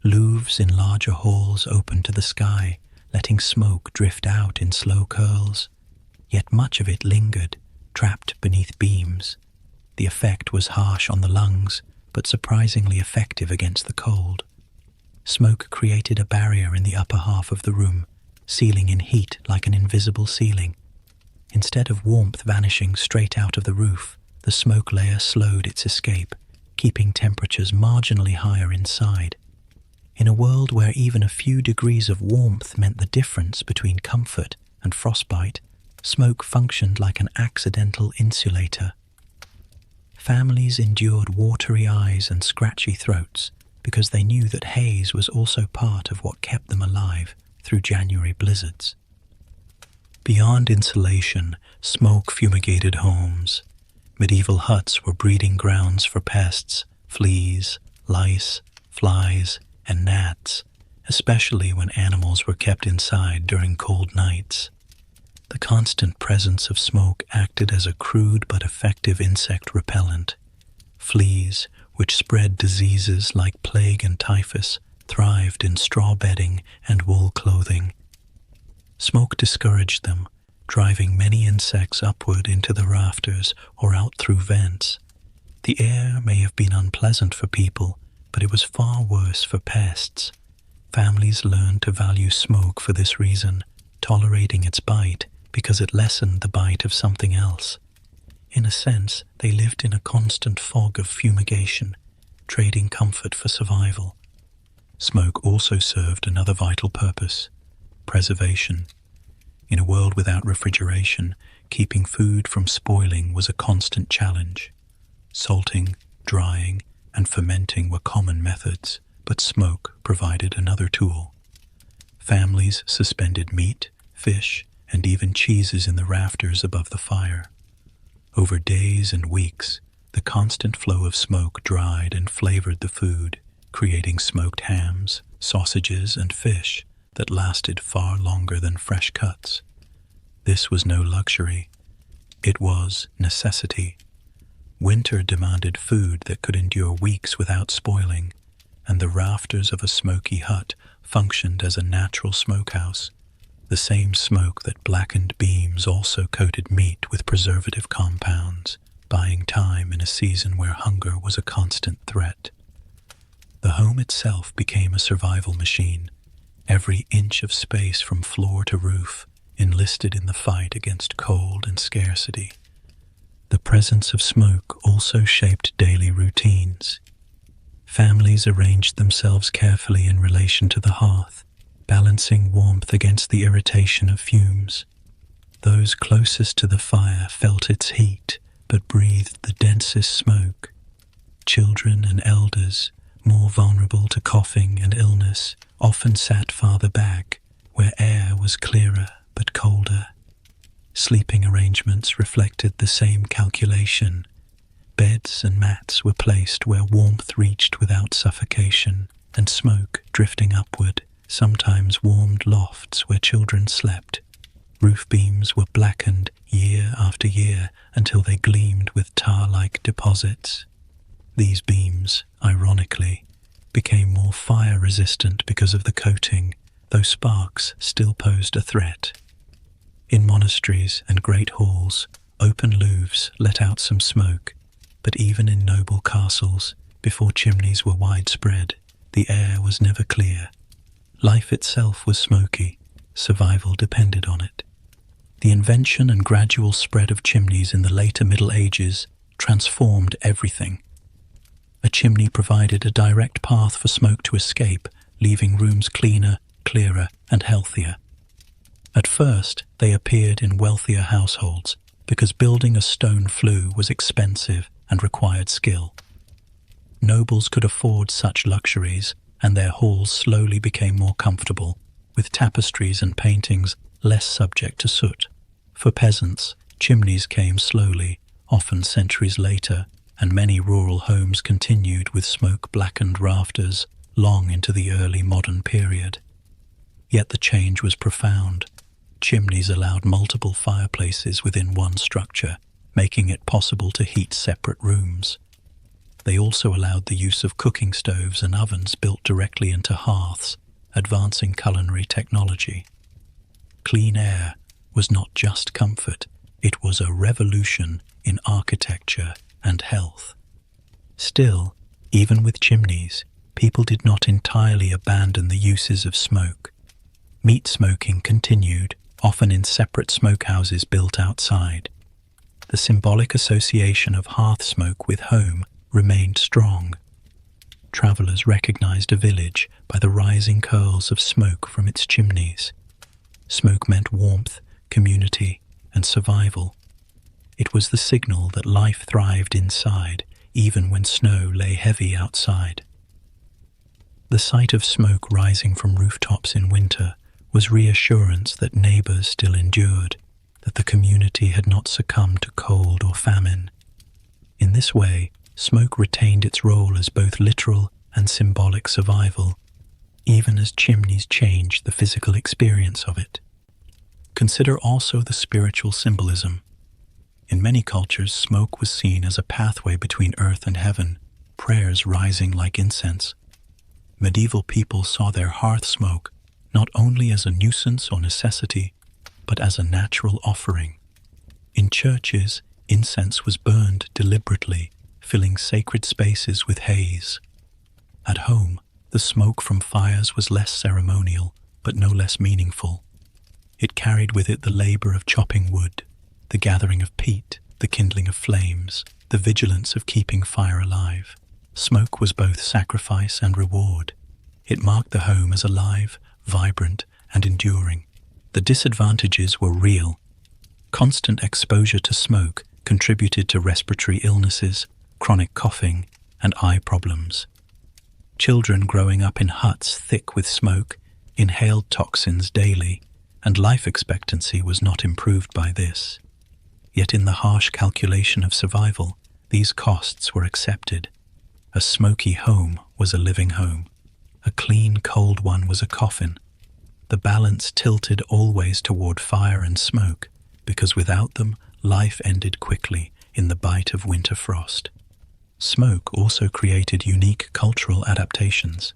Louvres in larger halls opened to the sky, letting smoke drift out in slow curls. Yet much of it lingered, trapped beneath beams. The effect was harsh on the lungs, but surprisingly effective against the cold. Smoke created a barrier in the upper half of the room, sealing in heat like an invisible ceiling. Instead of warmth vanishing straight out of the roof, the smoke layer slowed its escape. keeping temperatures marginally higher inside. In a world where even a few degrees of warmth meant the difference between comfort and frostbite, smoke functioned like an accidental insulator. Families endured watery eyes and scratchy throats because they knew that haze was also part of what kept them alive through January blizzards. Beyond insulation, smoke fumigated homes. Medieval huts were breeding grounds for pests, fleas, lice, flies, and gnats, especially when animals were kept inside during cold nights. The constant presence of smoke acted as a crude but effective insect repellent. Fleas, which spread diseases like plague and typhus, thrived in straw bedding and wool clothing. Smoke discouraged them, driving many insects upward into the rafters or out through vents. The air may have been unpleasant for people, but it was far worse for pests. Families learned to value smoke for this reason, tolerating its bite because it lessened the bite of something else. In a sense, they lived in a constant fog of fumigation, trading comfort for survival. Smoke also served another vital purpose: preservation. In a world without refrigeration, keeping food from spoiling was a constant challenge. Salting, drying, and fermenting were common methods, but smoke provided another tool. Families suspended meat, fish, and even cheeses in the rafters above the fire. Over days and weeks, the constant flow of smoke dried and flavored the food, creating smoked hams, sausages, and fish that lasted far longer than fresh cuts. This was no luxury. It was necessity. Winter demanded food that could endure weeks without spoiling, and the rafters of a smoky hut functioned as a natural smokehouse. The same smoke that blackened beams also coated meat with preservative compounds, buying time in a season where hunger was a constant threat. The home itself became a survival machine. Every inch of space from floor to roof enlisted in the fight against cold and scarcity. The presence of smoke also shaped daily routines. Families arranged themselves carefully in relation to the hearth, balancing warmth against the irritation of fumes. Those closest to the fire felt its heat, but breathed the densest smoke. Children and elders, more vulnerable to coughing and illness, often sat farther back, where air was clearer but colder. Sleeping arrangements reflected the same calculation. Beds and mats were placed where warmth reached without suffocation, and smoke, drifting upward, sometimes warmed lofts where children slept. Roof beams were blackened year after year until they gleamed with tar-like deposits. These beams, ironically, became more fire-resistant because of the coating, though sparks still posed a threat. In monasteries and great halls, open louvres let out some smoke, but even in noble castles, before chimneys were widespread, the air was never clear. Life itself was smoky. Survival depended on it. The invention and gradual spread of chimneys in the later Middle Ages transformed everything. A chimney provided a direct path for smoke to escape, leaving rooms cleaner, clearer, and healthier. At first, they appeared in wealthier households because building a stone flue was expensive and required skill. Nobles could afford such luxuries, and their halls slowly became more comfortable, with tapestries and paintings less subject to soot. For peasants, chimneys came slowly, often centuries later, and many rural homes continued with smoke-blackened rafters long into the early modern period. Yet the change was profound. Chimneys allowed multiple fireplaces within one structure, making it possible to heat separate rooms. They also allowed the use of cooking stoves and ovens built directly into hearths, advancing culinary technology. Clean air was not just comfort, it was a revolution in architecture and health. Still, even with chimneys, people did not entirely abandon the uses of smoke. Meat smoking continued, often in separate smokehouses built outside. The symbolic association of hearth smoke with home remained strong. Travelers recognized a village by the rising curls of smoke from its chimneys. Smoke meant warmth, community, and survival. It was the signal that life thrived inside, even when snow lay heavy outside. The sight of smoke rising from rooftops in winter was reassurance that neighbors still endured, that the community had not succumbed to cold or famine. In this way, smoke retained its role as both literal and symbolic survival, even as chimneys changed the physical experience of it. Consider also the spiritual symbolism. In many cultures, smoke was seen as a pathway between earth and heaven, prayers rising like incense. Medieval people saw their hearth smoke not only as a nuisance or necessity, but as a natural offering. In churches, incense was burned deliberately, filling sacred spaces with haze. At home, the smoke from fires was less ceremonial, but no less meaningful. It carried with it the labor of chopping wood, the gathering of peat, the kindling of flames, the vigilance of keeping fire alive. Smoke was both sacrifice and reward. It marked the home as alive, vibrant, and enduring. The disadvantages were real. Constant exposure to smoke contributed to respiratory illnesses, chronic coughing, and eye problems. Children growing up in huts thick with smoke inhaled toxins daily, and life expectancy was not improved by this. Yet in the harsh calculation of survival, these costs were accepted. A smoky home was a living home. A clean, cold one was a coffin. The balance tilted always toward fire and smoke, because without them, life ended quickly in the bite of winter frost. Smoke also created unique cultural adaptations.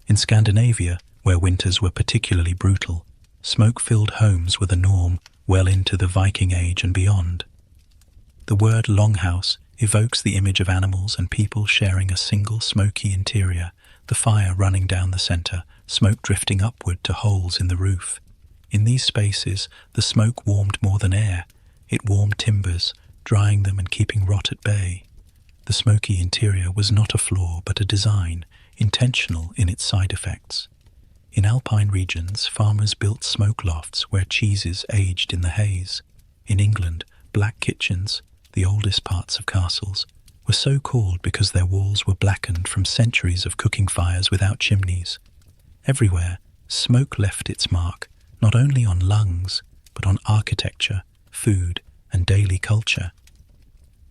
In Scandinavia, where winters were particularly brutal, smoke-filled homes were the norm well into the Viking Age and beyond. The word longhouse evokes the image of animals and people sharing a single smoky interior, the fire running down the center, smoke drifting upward to holes in the roof. In these spaces, the smoke warmed more than air. It warmed timbers, drying them and keeping rot at bay. The smoky interior was not a flaw but a design, intentional in its side effects. In alpine regions, farmers built smoke lofts where cheeses aged in the haze. In England, black kitchens, the oldest parts of castles, were so called because their walls were blackened from centuries of cooking fires without chimneys. Everywhere, smoke left its mark, not only on lungs, but on architecture, food, and daily culture.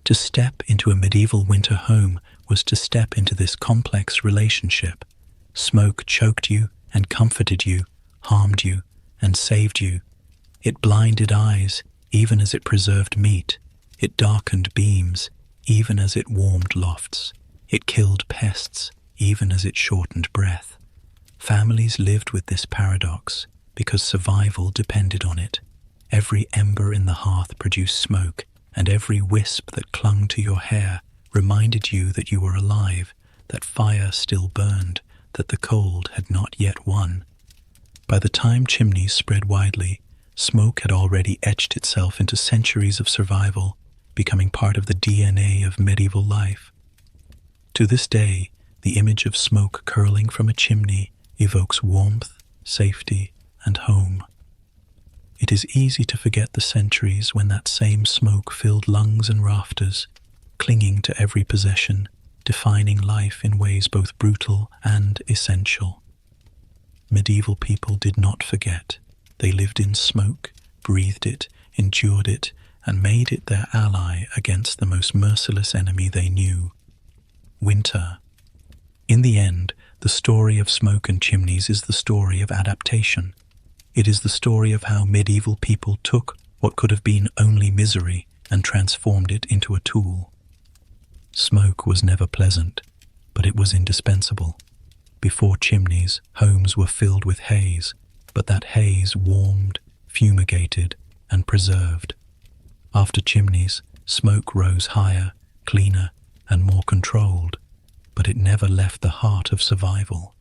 To step into a medieval winter home was to step into this complex relationship. Smoke choked you and comforted you, harmed you, and saved you. It blinded eyes, even as it preserved meat. It darkened beams, even as it warmed lofts. It killed pests, even as it shortened breath. Families lived with this paradox because survival depended on it. Every ember in the hearth produced smoke, and every wisp that clung to your hair reminded you that you were alive, that fire still burned, that the cold had not yet won. By the time chimneys spread widely, smoke had already etched itself into centuries of survival, becoming part of the DNA of medieval life. To this day, the image of smoke curling from a chimney evokes warmth, safety, and home. It is easy to forget the centuries when that same smoke filled lungs and rafters, clinging to every possession, defining life in ways both brutal and essential. Medieval people did not forget. They lived in smoke, breathed it, endured it, and made it their ally against the most merciless enemy they knew: winter. In the end, the story of smoke and chimneys is the story of adaptation. It is the story of how medieval people took what could have been only misery and transformed it into a tool. Smoke was never pleasant, but it was indispensable. Before chimneys, homes were filled with haze, but that haze warmed, fumigated, and preserved. After chimneys, smoke rose higher, cleaner, and more controlled, but it never left the heart of survival.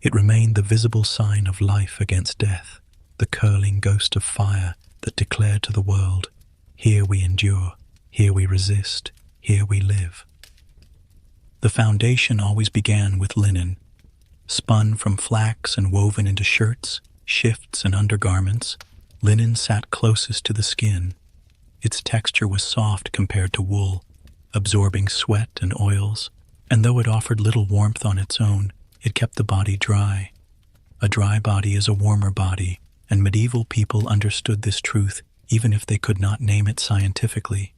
It remained the visible sign of life against death, the curling ghost of fire that declared to the world, "Here we endure, here we resist, here we live." The foundation always began with linen, spun from flax and woven into shirts, shifts, and undergarments. Linen sat closest to the skin. Its texture was soft compared to wool, absorbing sweat and oils, and though it offered little warmth on its own, it kept the body dry. A dry body is a warmer body, and medieval people understood this truth even if they could not name it scientifically.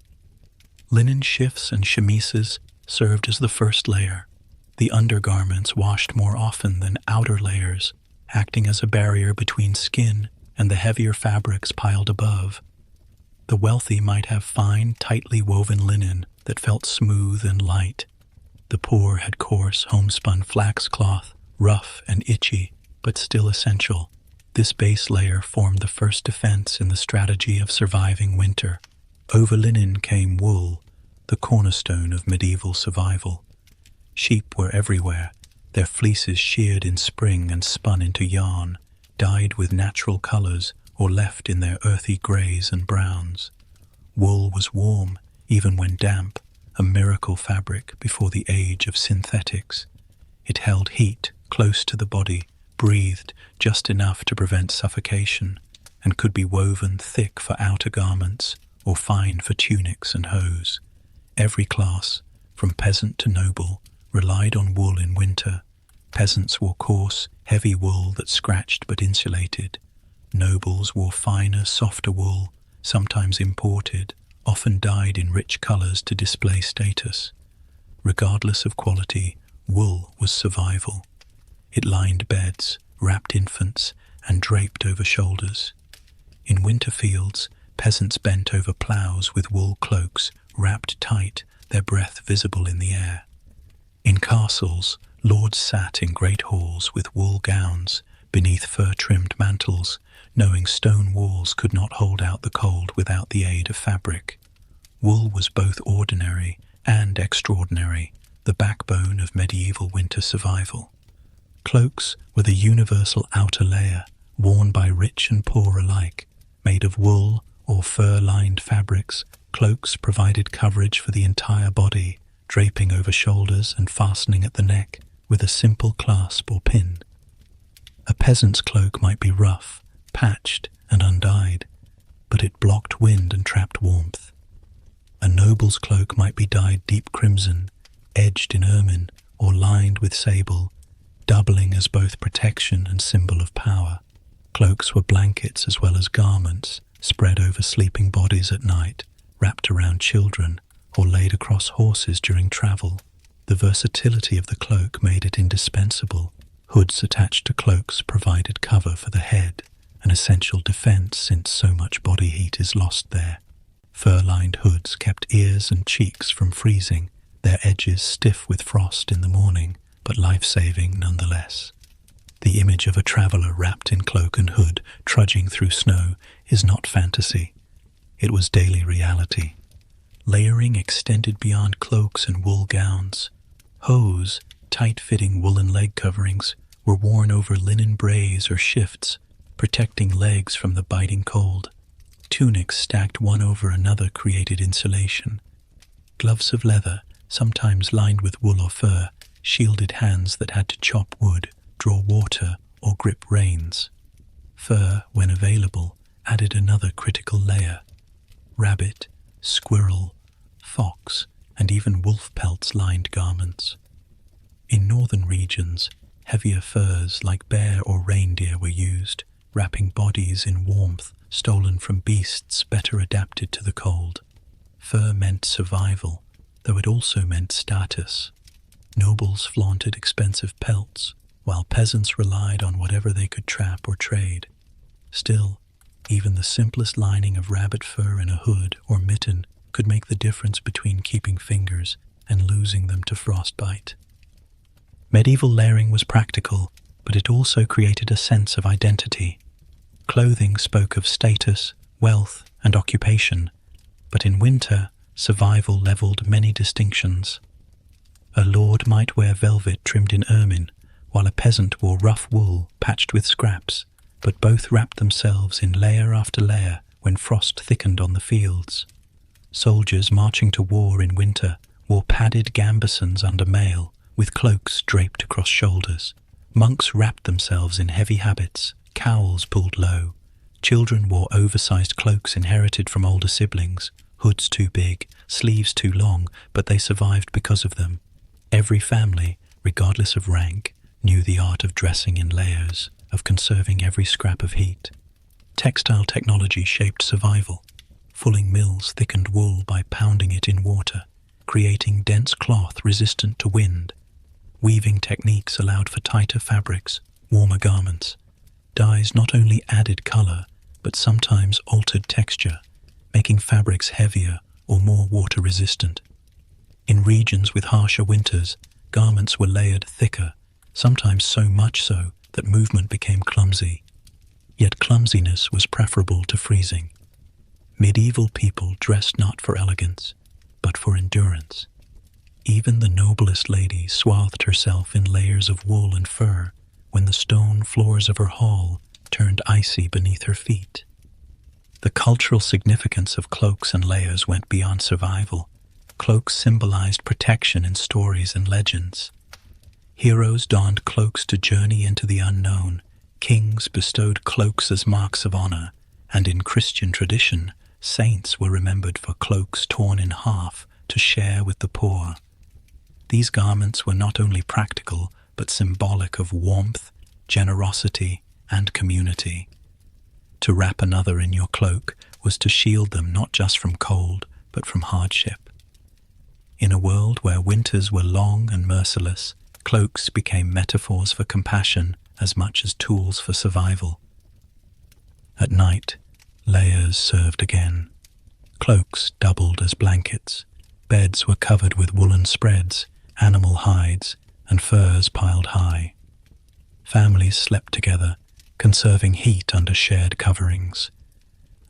Linen shifts and chemises served as the first layer. The undergarments washed more often than outer layers, acting as a barrier between skin and the heavier fabrics piled above. The wealthy might have fine, tightly woven linen that felt smooth and light. The poor had coarse, homespun flax cloth, rough and itchy, but still essential. This base layer formed the first defense in the strategy of surviving winter. Over linen came wool, the cornerstone of medieval survival. Sheep were everywhere, their fleeces sheared in spring and spun into yarn, dyed with natural colors or left in their earthy grays and browns. Wool was warm, even when damp, a miracle fabric before the age of synthetics. It held heat close to the body, breathed just enough to prevent suffocation, and could be woven thick for outer garments or fine for tunics and hose. Every class, from peasant to noble, relied on wool in winter. Peasants wore coarse, heavy wool that scratched but insulated. Nobles wore finer, softer wool, sometimes imported, often dyed in rich colors to display status. Regardless of quality, wool was survival. It lined beds, wrapped infants, and draped over shoulders. In winter fields, peasants bent over ploughs with wool cloaks wrapped tight, their breath visible in the air. In castles, lords sat in great halls with wool gowns beneath fur-trimmed mantles, knowing stone walls could not hold out the cold without the aid of fabric. Wool was both ordinary and extraordinary, the backbone of medieval winter survival. Cloaks were the universal outer layer, worn by rich and poor alike. Made of wool or fur-lined fabrics, cloaks provided coverage for the entire body, draping over shoulders and fastening at the neck with a simple clasp or pin. A peasant's cloak might be rough, patched, and undyed, but it blocked wind and trapped warmth. A noble's cloak might be dyed deep crimson, edged in ermine, or lined with sable, doubling as both protection and symbol of power. Cloaks were blankets as well as garments, spread over sleeping bodies at night, wrapped around children, or laid across horses during travel. The versatility of the cloak made it indispensable. Hoods attached to cloaks provided cover for the head, an essential defense since so much body heat is lost there. Fur-lined hoods kept ears and cheeks from freezing, their edges stiff with frost in the morning, but life-saving nonetheless. The image of a traveller wrapped in cloak and hood, trudging through snow, is not fantasy. It was daily reality. Layering extended beyond cloaks and wool gowns. Hose, tight-fitting woolen leg coverings, were worn over linen brays or shifts, protecting legs from the biting cold. Tunics stacked one over another created insulation. Gloves of leather, sometimes lined with wool or fur, shielded hands that had to chop wood, draw water, or grip reins. Fur, when available, added another critical layer. Rabbit, squirrel, fox, and even wolf pelts lined garments. In northern regions, heavier furs like bear or reindeer were used, wrapping bodies in warmth stolen from beasts better adapted to the cold. Fur meant survival, though it also meant status. Nobles flaunted expensive pelts, while peasants relied on whatever they could trap or trade. Still, even the simplest lining of rabbit fur in a hood or mitten could make the difference between keeping fingers and losing them to frostbite. Medieval layering was practical, but it also created a sense of identity. Clothing spoke of status, wealth, and occupation, but in winter, survival leveled many distinctions. A lord might wear velvet trimmed in ermine, while a peasant wore rough wool patched with scraps, but both wrapped themselves in layer after layer when frost thickened on the fields. Soldiers marching to war in winter wore padded gambesons under mail, with cloaks draped across shoulders. Monks wrapped themselves in heavy habits, cowls pulled low. Children wore oversized cloaks inherited from older siblings, hoods too big, sleeves too long, but they survived because of them. Every family, regardless of rank, knew the art of dressing in layers, of conserving every scrap of heat. Textile technology shaped survival. Fulling mills thickened wool by pounding it in water, creating dense cloth resistant to wind. Weaving techniques allowed for tighter fabrics, warmer garments. Dyes not only added color, but sometimes altered texture, making fabrics heavier or more water-resistant. In regions with harsher winters, garments were layered thicker, sometimes so much so that movement became clumsy. Yet clumsiness was preferable to freezing. Medieval people dressed not for elegance, but for endurance. Even the noblest lady swathed herself in layers of wool and fur when the stone floors of her hall turned icy beneath her feet. The cultural significance of cloaks and layers went beyond survival. Cloaks symbolized protection in stories and legends. Heroes donned cloaks to journey into the unknown. Kings bestowed cloaks as marks of honor, and in Christian tradition, saints were remembered for cloaks torn in half to share with the poor. These garments were not only practical, but symbolic of warmth, generosity, and community. To wrap another in your cloak was to shield them not just from cold, but from hardship. In a world where winters were long and merciless, cloaks became metaphors for compassion as much as tools for survival. At night, layers served again. Cloaks doubled as blankets. Beds were covered with woolen spreads, animal hides, and furs piled high. Families slept together, conserving heat under shared coverings.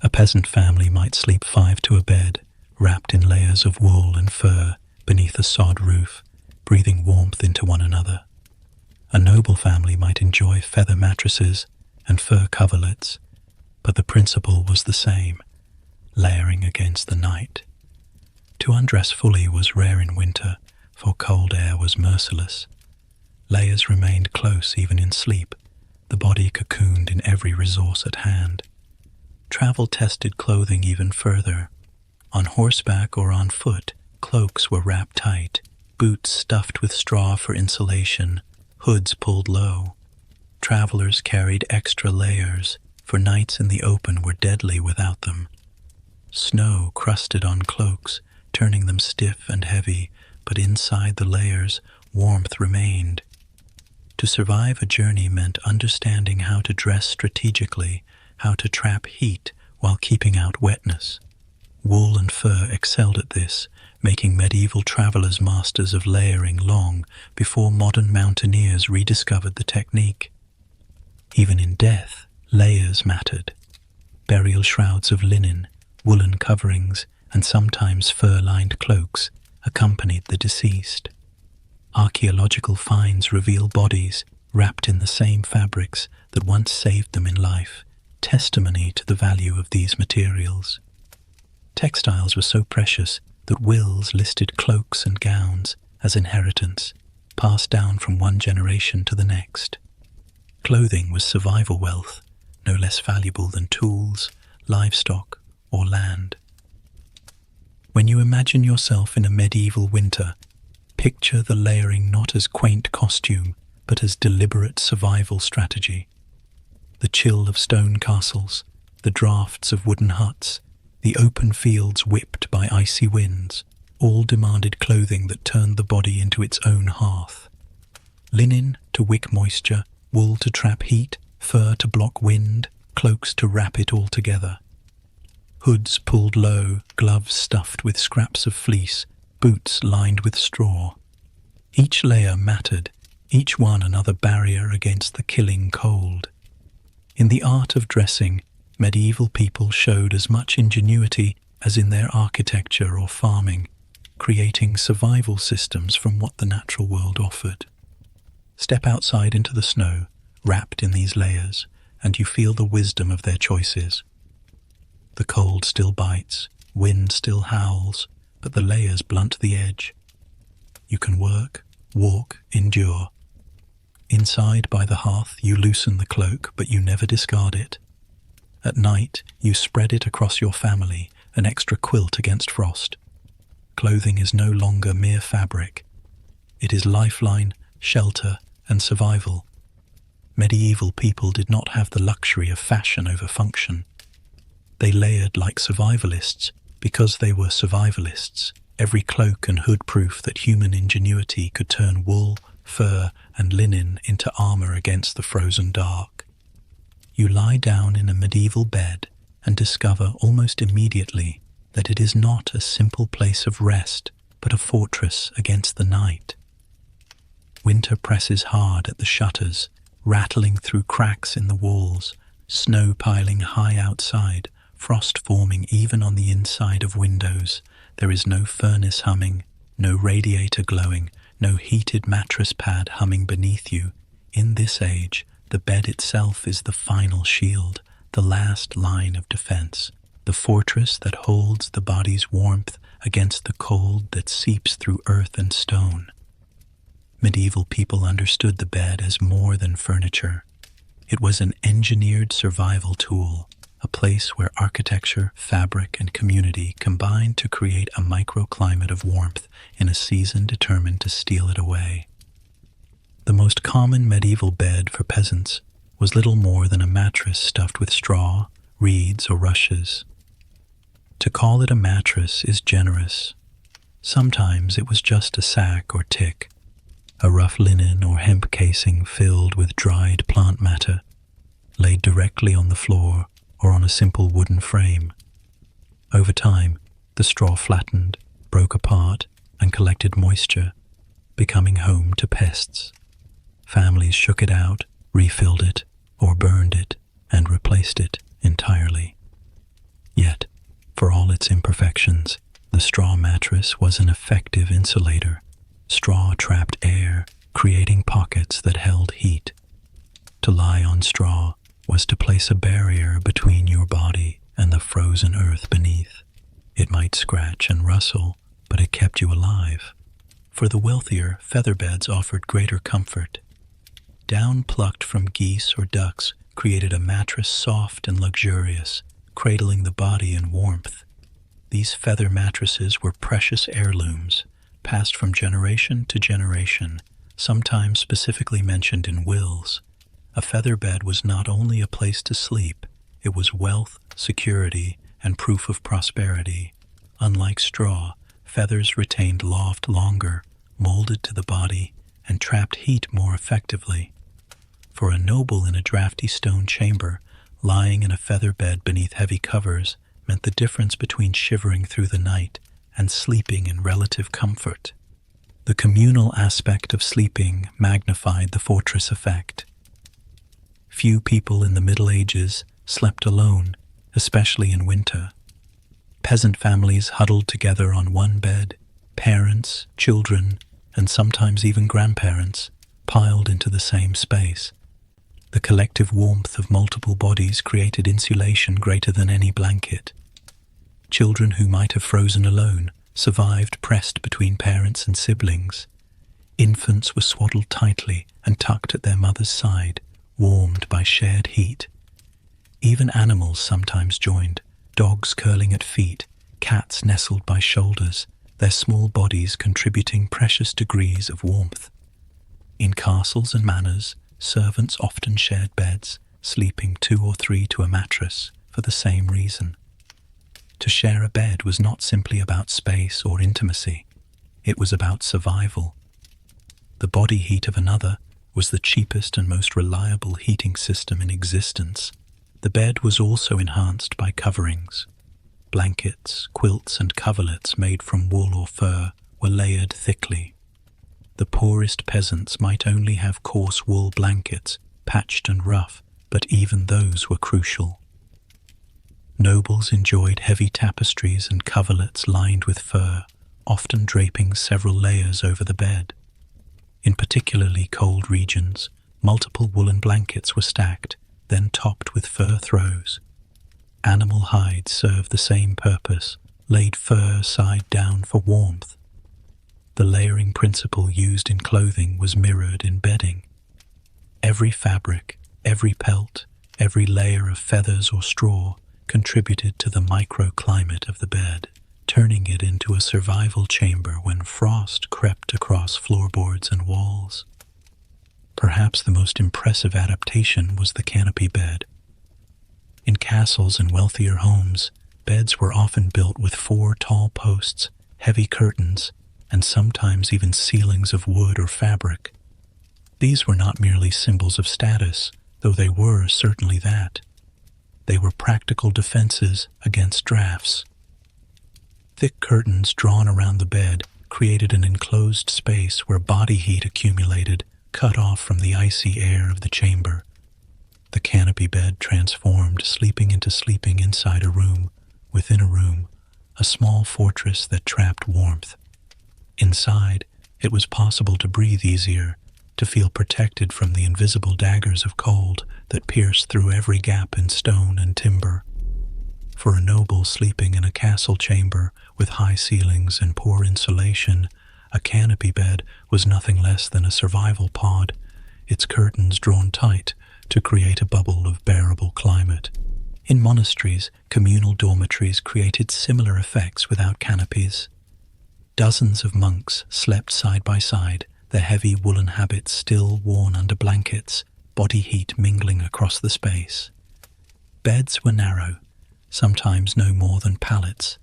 A peasant family might sleep 5 to a bed, wrapped in layers of wool and fur beneath a sod roof, breathing warmth into one another. A noble family might enjoy feather mattresses and fur coverlets, but the principle was the same, layering against the night. To undress fully was rare in winter, for cold air was merciless. Layers remained close even in sleep, the body cocooned in every resource at hand. Travel tested clothing even further. On horseback or on foot, cloaks were wrapped tight, boots stuffed with straw for insulation, hoods pulled low. Travelers carried extra layers, for nights in the open were deadly without them. Snow crusted on cloaks, turning them stiff and heavy, but inside the layers, warmth remained. To survive a journey meant understanding how to dress strategically, how to trap heat while keeping out wetness. Wool and fur excelled at this, making medieval travelers masters of layering long before modern mountaineers rediscovered the technique. Even in death, layers mattered. Burial shrouds of linen, woolen coverings, and sometimes fur-lined cloaks accompanied the deceased. Archaeological finds reveal bodies wrapped in the same fabrics that once saved them in life, testimony to the value of these materials. Textiles were so precious that wills listed cloaks and gowns as inheritance, passed down from one generation to the next. Clothing was survival wealth, no less valuable than tools, livestock, or land. When you imagine yourself in a medieval winter, picture the layering not as quaint costume, but as deliberate survival strategy. The chill of stone castles, the drafts of wooden huts, the open fields whipped by icy winds, all demanded clothing that turned the body into its own hearth. Linen to wick moisture, wool to trap heat, fur to block wind, cloaks to wrap it all together. Hoods pulled low, gloves stuffed with scraps of fleece, boots lined with straw. Each layer mattered, each one another barrier against the killing cold. In the art of dressing, medieval people showed as much ingenuity as in their architecture or farming, creating survival systems from what the natural world offered. Step outside into the snow, wrapped in these layers, and you feel the wisdom of their choices. The cold still bites, wind still howls, but the layers blunt the edge, You can work, walk, endure. Inside by the hearth, you loosen the cloak, but you never discard it. At night, you spread it across your family, an extra quilt against frost. Clothing is no longer mere fabric. It is lifeline, shelter, and survival. Medieval people did not have the luxury of fashion over function. They layered like survivalists because they were survivalists, every cloak and hood proof that human ingenuity could turn wool, fur, and linen into armor against the frozen dark. You lie down in a medieval bed and discover almost immediately that it is not a simple place of rest, but a fortress against the night. Winter presses hard at the shutters, rattling through cracks in the walls, snow piling high outside, frost forming even on the inside of windows. There is no furnace humming, no radiator glowing, no heated mattress pad humming beneath you. In this age, the bed itself is the final shield, the last line of defense, the fortress that holds the body's warmth against the cold that seeps through earth and stone. Medieval people understood the bed as more than furniture. It was an engineered survival tool, a place where architecture, fabric, and community combined to create a microclimate of warmth in a season determined to steal it away. The most common medieval bed for peasants was little more than a mattress stuffed with straw, reeds, or rushes. To call it a mattress is generous. Sometimes it was just a sack or tick, a rough linen or hemp casing filled with dried plant matter, laid directly on the floor or on a simple wooden frame. Over time, the straw flattened, broke apart, and collected moisture, becoming home to pests. Families shook it out, refilled it, or burned it, and replaced it entirely. Yet, for all its imperfections, the straw mattress was an effective insulator. Straw trapped air, creating pockets that held heat. To lie on straw was to place a barrier between your body and the frozen earth beneath. It might scratch and rustle, but it kept you alive. For the wealthier, feather beds offered greater comfort. Down plucked from geese or ducks created a mattress soft and luxurious, cradling the body in warmth. These feather mattresses were precious heirlooms, passed from generation to generation, sometimes specifically mentioned in wills. A feather bed was not only a place to sleep, it was wealth, security, and proof of prosperity. Unlike straw, feathers retained loft longer, molded to the body, and trapped heat more effectively. For a noble in a drafty stone chamber, lying in a feather bed beneath heavy covers meant the difference between shivering through the night and sleeping in relative comfort. The communal aspect of sleeping magnified the fortress effect. Few people in the Middle Ages slept alone, especially in winter. Peasant families huddled together on one bed, parents, children, and sometimes even grandparents piled into the same space. The collective warmth of multiple bodies created insulation greater than any blanket. Children who might have frozen alone survived pressed between parents and siblings. Infants were swaddled tightly and tucked at their mother's side, warmed by shared heat. Even animals sometimes joined, dogs curling at feet, cats nestled by shoulders, their small bodies contributing precious degrees of warmth. In castles and manors, servants often shared beds, sleeping 2 or 3 to a mattress for the same reason. To share a bed was not simply about space or intimacy. It was about survival. The body heat of another was the cheapest and most reliable heating system in existence. The bed was also enhanced by coverings. Blankets, quilts, and coverlets made from wool or fur were layered thickly. The poorest peasants might only have coarse wool blankets, patched and rough, but even those were crucial. Nobles enjoyed heavy tapestries and coverlets lined with fur, often draping several layers over the bed. In particularly cold regions, multiple woolen blankets were stacked, then topped with fur throws. Animal hides served the same purpose, laid fur side down for warmth. The The layering principle used in clothing was mirrored in bedding. Every fabric, every pelt, every layer of feathers or straw contributed to the microclimate of the bed, turning it into a survival chamber when frost crept across floorboards and walls. Perhaps the most impressive adaptation was the canopy bed. In castles and wealthier homes, beds were often built with 4 tall posts, heavy curtains, and sometimes even ceilings of wood or fabric. These were not merely symbols of status, though they were certainly that. They were practical defenses against drafts. Thick curtains drawn around the bed created an enclosed space where body heat accumulated, cut off from the icy air of the chamber. The canopy bed transformed sleeping into sleeping inside a room, within a room, a small fortress that trapped warmth. Inside, it was possible to breathe easier, to feel protected from the invisible daggers of cold that pierced through every gap in stone and timber. For a noble sleeping in a castle chamber with high ceilings and poor insulation, a canopy bed was nothing less than a survival pod, its curtains drawn tight to create a bubble of bearable climate. In monasteries, communal dormitories created similar effects without canopies. Dozens of monks slept side by side, their heavy woolen habits still worn under blankets, body heat mingling across the space. Beds were narrow, sometimes no more than pallets,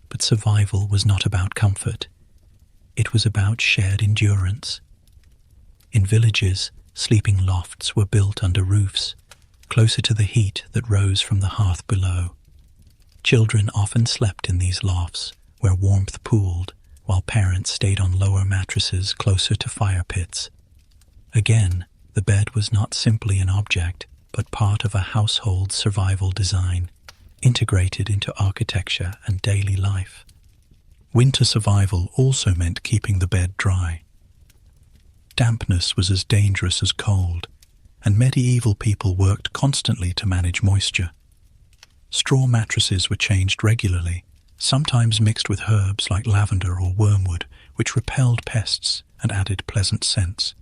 but survival was not about comfort. It was about shared endurance. In villages, sleeping lofts were built under roofs, closer to the heat that rose from the hearth below. Children often slept in these lofts, where warmth pooled, while parents stayed on lower mattresses closer to fire pits. Again, the bed was not simply an object, but part of a household's survival design, integrated into architecture and daily life. Winter survival also meant keeping the bed dry. Dampness was as dangerous as cold, and medieval people worked constantly to manage moisture. Straw mattresses were changed regularly, sometimes mixed with herbs like lavender or wormwood, which repelled pests and added pleasant scents.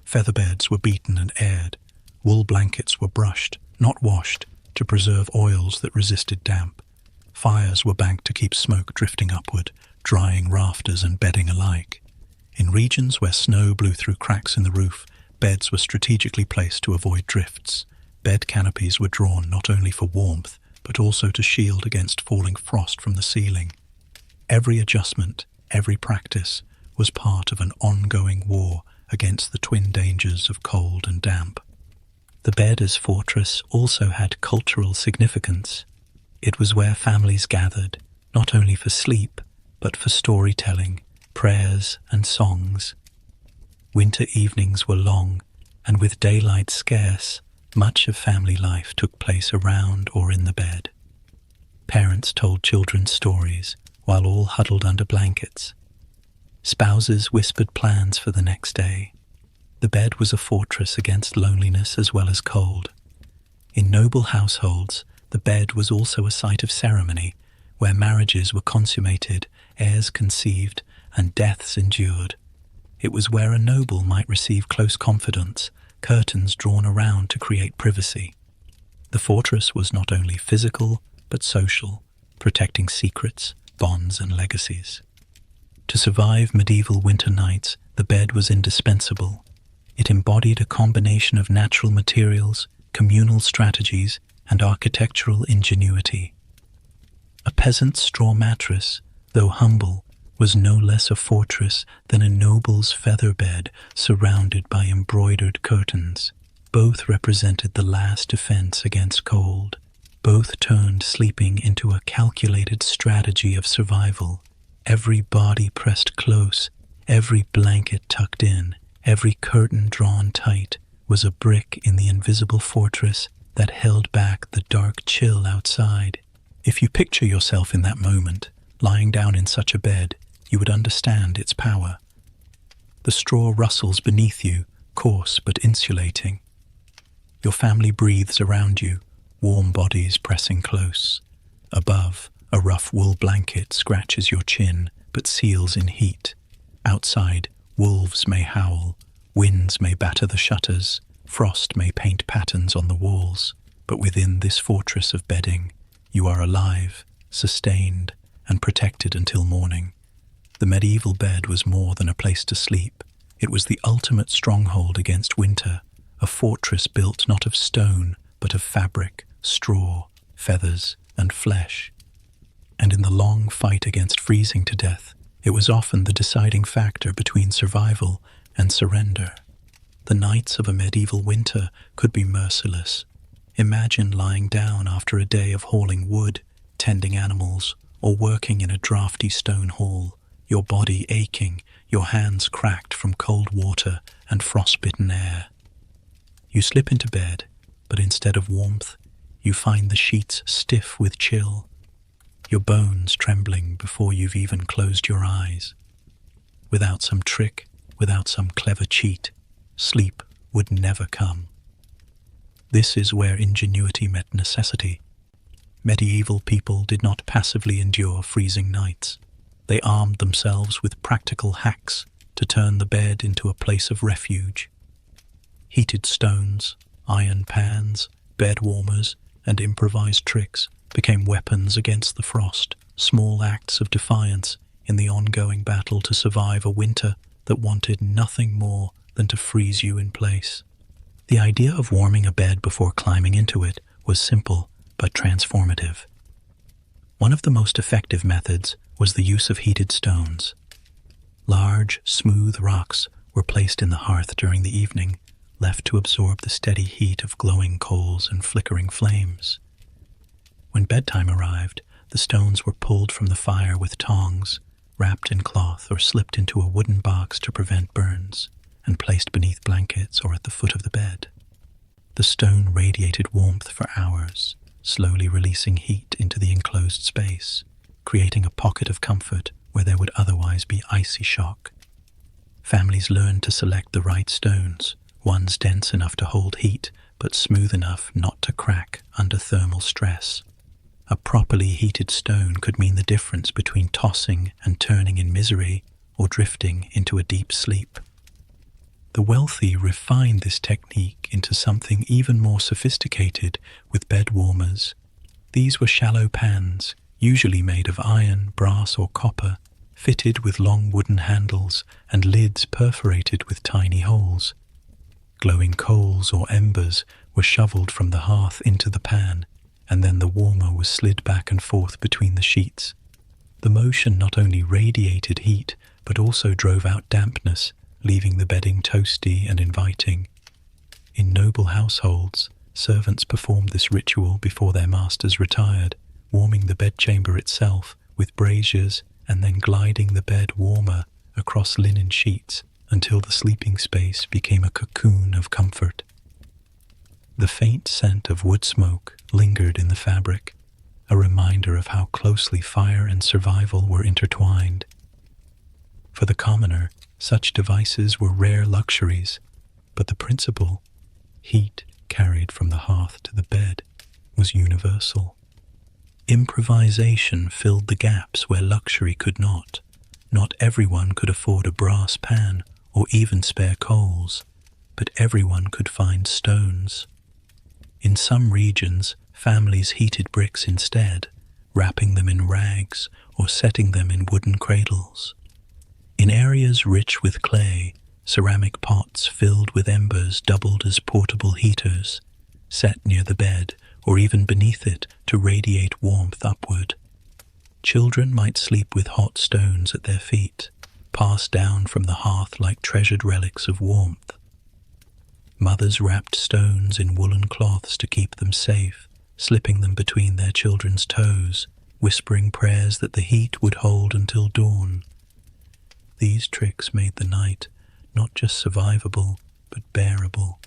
Feather beds were beaten and aired. Wool blankets were brushed, not washed, to preserve oils that resisted damp. Fires were banked to keep smoke drifting upward, drying rafters and bedding alike. In regions where snow blew through cracks in the roof, beds were strategically placed to avoid drifts. Bed canopies were drawn not only for warmth, but also to shield against falling frost from the ceiling. Every adjustment, every practice, was part of an ongoing war against the twin dangers of cold and damp. The bed as fortress also had cultural significance. It was where families gathered, not only for sleep, but for storytelling, prayers, and songs. Winter evenings were long, and with daylight scarce, much of family life took place around or in the bed. Parents told children stories while all huddled under blankets. Spouses whispered plans for the next day. The bed was a fortress against loneliness as well as cold. In noble households, the bed was also a site of ceremony, where marriages were consummated, heirs conceived, and deaths endured. It was where a noble might receive close confidence, curtains drawn around to create privacy. The fortress was not only physical, but social, protecting secrets, bonds, and legacies. To survive medieval winter nights, the bed was indispensable. It embodied a combination of natural materials, communal strategies, and architectural ingenuity. A peasant's straw mattress, though humble, was no less a fortress than a noble's feather bed surrounded by embroidered curtains. Both represented the last defense against cold. Both turned sleeping into a calculated strategy of survival. Every body pressed close, every blanket tucked in, every curtain drawn tight was a brick in the invisible fortress that held back the dark chill outside. If you picture yourself in that moment, lying down in such a bed, you would understand its power. The straw rustles beneath you, coarse but insulating. Your family breathes around you, warm bodies pressing close. Above, a rough wool blanket scratches your chin but seals in heat. Outside, wolves may howl, winds may batter the shutters, frost may paint patterns on the walls, but within this fortress of bedding, you are alive, sustained, and protected until morning. The medieval bed was more than a place to sleep. It was the ultimate stronghold against winter, a fortress built not of stone, but of fabric, straw, feathers, and flesh. And in the long fight against freezing to death, it was often the deciding factor between survival and surrender. The nights of a medieval winter could be merciless. Imagine lying down after a day of hauling wood, tending animals, or working in a drafty stone hall, your body aching, your hands cracked from cold water and frostbitten air. You slip into bed, but instead of warmth, you find the sheets stiff with chill, your bones trembling before you've even closed your eyes. Without some trick, without some clever cheat, sleep would never come. This is where ingenuity met necessity. Medieval people did not passively endure freezing nights. They armed themselves with practical hacks to turn the bed into a place of refuge. Heated stones, iron pans, bed warmers, and improvised tricks became weapons against the frost, small acts of defiance in the ongoing battle to survive a winter that wanted nothing more than to freeze you in place. The idea of warming a bed before climbing into it was simple but transformative. One of the most effective methods was the use of heated stones. Large, smooth rocks were placed in the hearth during the evening, left to absorb the steady heat of glowing coals and flickering flames. When bedtime arrived, the stones were pulled from the fire with tongs, wrapped in cloth or slipped into a wooden box to prevent burns, and placed beneath blankets or at the foot of the bed. The stone radiated warmth for hours, slowly releasing heat into the enclosed space, creating a pocket of comfort where there would otherwise be icy shock. Families learned to select the right stones, ones dense enough to hold heat, but smooth enough not to crack under thermal stress. A properly heated stone could mean the difference between tossing and turning in misery or drifting into a deep sleep. The wealthy refined this technique into something even more sophisticated with bed warmers. These were shallow pans, usually made of iron, brass, or copper, fitted with long wooden handles and lids perforated with tiny holes. Glowing coals or embers were shoveled from the hearth into the pan, and then the warmer was slid back and forth between the sheets. The motion not only radiated heat, but also drove out dampness, leaving the bedding toasty and inviting. In noble households, servants performed this ritual before their masters retired, warming the bedchamber itself with braziers and then gliding the bed warmer across linen sheets until the sleeping space became a cocoon of comfort. The faint scent of wood smoke lingered in the fabric, a reminder of how closely fire and survival were intertwined. For the commoner, such devices were rare luxuries, but the principle, heat carried from the hearth to the bed, was universal. Improvisation filled the gaps where luxury could not. Not everyone could afford a brass pan or even spare coals, but everyone could find stones. In some regions, families heated bricks instead, wrapping them in rags or setting them in wooden cradles. In areas rich with clay, ceramic pots filled with embers doubled as portable heaters, set near the bed or even beneath it to radiate warmth upward. Children might sleep with hot stones at their feet, passed down from the hearth like treasured relics of warmth. Mothers wrapped stones in woolen cloths to keep them safe, slipping them between their children's toes, whispering prayers that the heat would hold until dawn. These tricks made the night not just survivable, but bearable.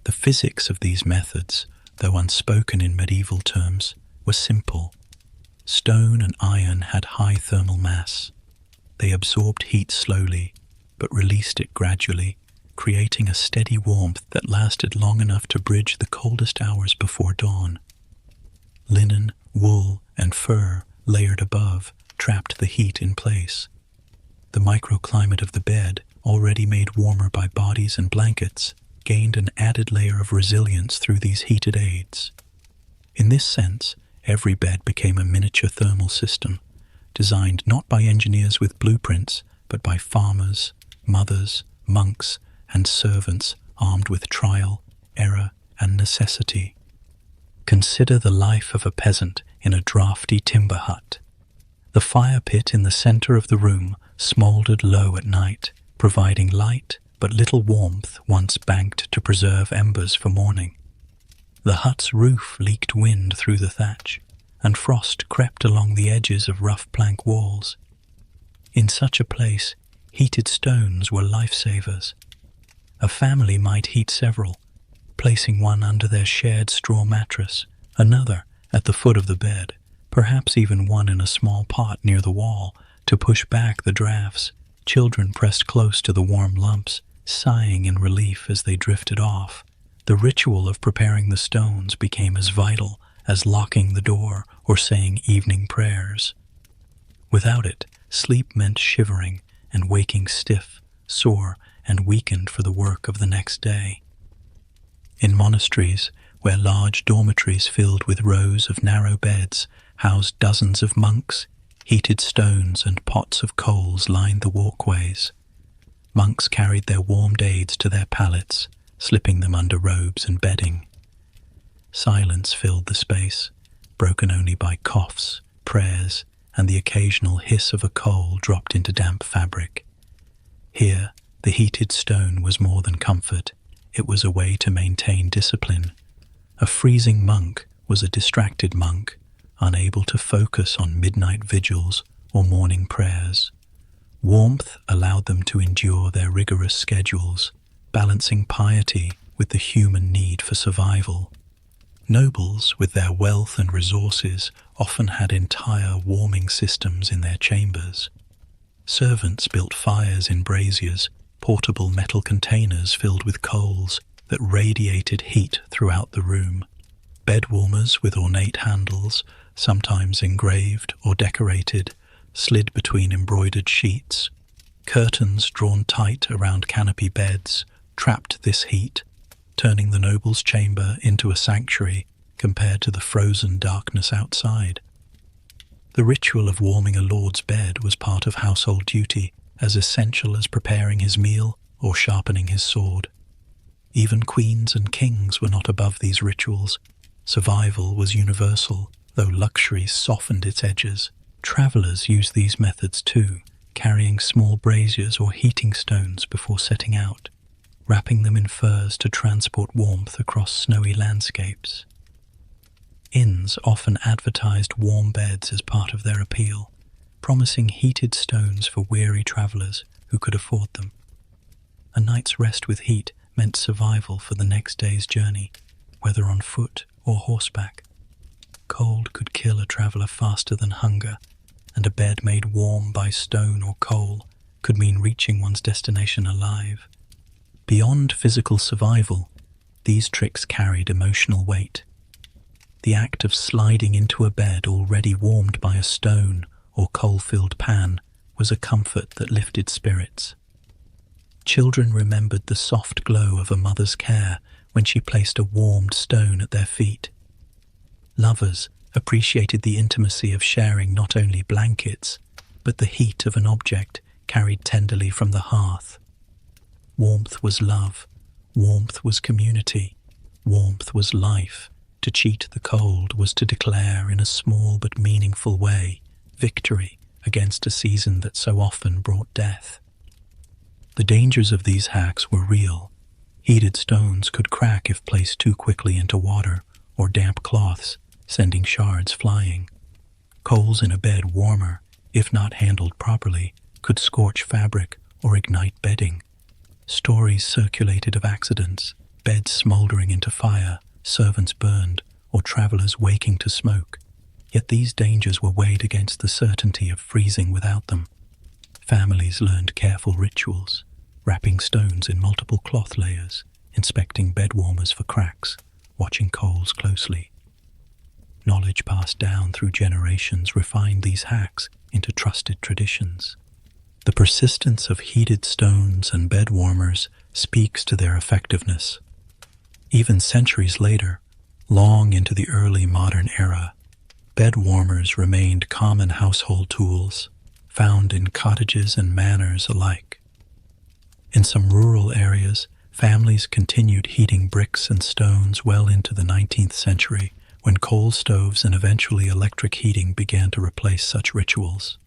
The physics of these methods, though unspoken in medieval terms, were simple. Stone and iron had high thermal mass. They absorbed heat slowly, but released it gradually, creating a steady warmth that lasted long enough to bridge the coldest hours before dawn. Linen, wool, and fur, layered above, trapped the heat in place. The microclimate of the bed, already made warmer by bodies and blankets, gained an added layer of resilience through these heated aids. In this sense, every bed became a miniature thermal system, designed not by engineers with blueprints, but by farmers, mothers, monks, and servants armed with trial, error, and necessity. Consider the life of a peasant in a draughty timber hut. The fire pit in the center of the room smouldered low at night, providing light but little warmth once banked to preserve embers for morning. The hut's roof leaked wind through the thatch, and frost crept along the edges of rough plank walls. In such a place, heated stones were lifesavers. A family might heat several, placing one under their shared straw mattress, another at the foot of the bed, perhaps even one in a small pot near the wall to push back the drafts. Children pressed close to the warm lumps, sighing in relief as they drifted off. The ritual of preparing the stones became as vital as locking the door or saying evening prayers. Without it, sleep meant shivering and waking stiff, sore, and weakened for the work of the next day. In monasteries, where large dormitories filled with rows of narrow beds housed dozens of monks, heated stones and pots of coals lined the walkways. Monks carried their warmed aids to their pallets, slipping them under robes and bedding. Silence filled the space, broken only by coughs, prayers, and the occasional hiss of a coal dropped into damp fabric. Here, the heated stone was more than comfort. It was a way to maintain discipline. A freezing monk was a distracted monk, unable to focus on midnight vigils or morning prayers. Warmth allowed them to endure their rigorous schedules, balancing piety with the human need for survival. Nobles, with their wealth and resources, often had entire warming systems in their chambers. Servants built fires in braziers, portable metal containers filled with coals that radiated heat throughout the room. Bed warmers with ornate handles, sometimes engraved or decorated, slid between embroidered sheets. Curtains drawn tight around canopy beds trapped this heat, turning the noble's chamber into a sanctuary compared to the frozen darkness outside. The ritual of warming a lord's bed was part of household duty, as essential as preparing his meal or sharpening his sword. Even queens and kings were not above these rituals. Survival was universal, though luxuries softened its edges. Travelers used these methods too, carrying small braziers or heating stones before setting out, wrapping them in furs to transport warmth across snowy landscapes. Inns often advertised warm beds as part of their appeal, promising heated stones for weary travelers who could afford them. A night's rest with heat meant survival for the next day's journey, whether on foot or horseback. Cold could kill a traveler faster than hunger, and a bed made warm by stone or coal could mean reaching one's destination alive. Beyond physical survival, these tricks carried emotional weight. The act of sliding into a bed already warmed by a stone or coal-filled pan was a comfort that lifted spirits. Children remembered the soft glow of a mother's care when she placed a warmed stone at their feet. Lovers appreciated the intimacy of sharing not only blankets, but the heat of an object carried tenderly from the hearth. Warmth was love, warmth was community, warmth was life. To cheat the cold was to declare in a small but meaningful way victory against a season that so often brought death. The dangers of these hacks were real. Heated stones could crack if placed too quickly into water, or damp cloths, sending shards flying. Coals in a bed warmer, if not handled properly, could scorch fabric or ignite bedding. Stories circulated of accidents, beds smoldering into fire, servants burned, or travelers waking to smoke. Yet these dangers were weighed against the certainty of freezing without them. Families learned careful rituals, wrapping stones in multiple cloth layers, inspecting bed warmers for cracks, watching coals closely. Knowledge passed down through generations refined these hacks into trusted traditions. The persistence of heated stones and bed warmers speaks to their effectiveness. Even centuries later, long into the early modern era, bed warmers remained common household tools, found in cottages and manors alike. In some rural areas, families continued heating bricks and stones well into the 19th century, when coal stoves and eventually electric heating began to replace such rituals.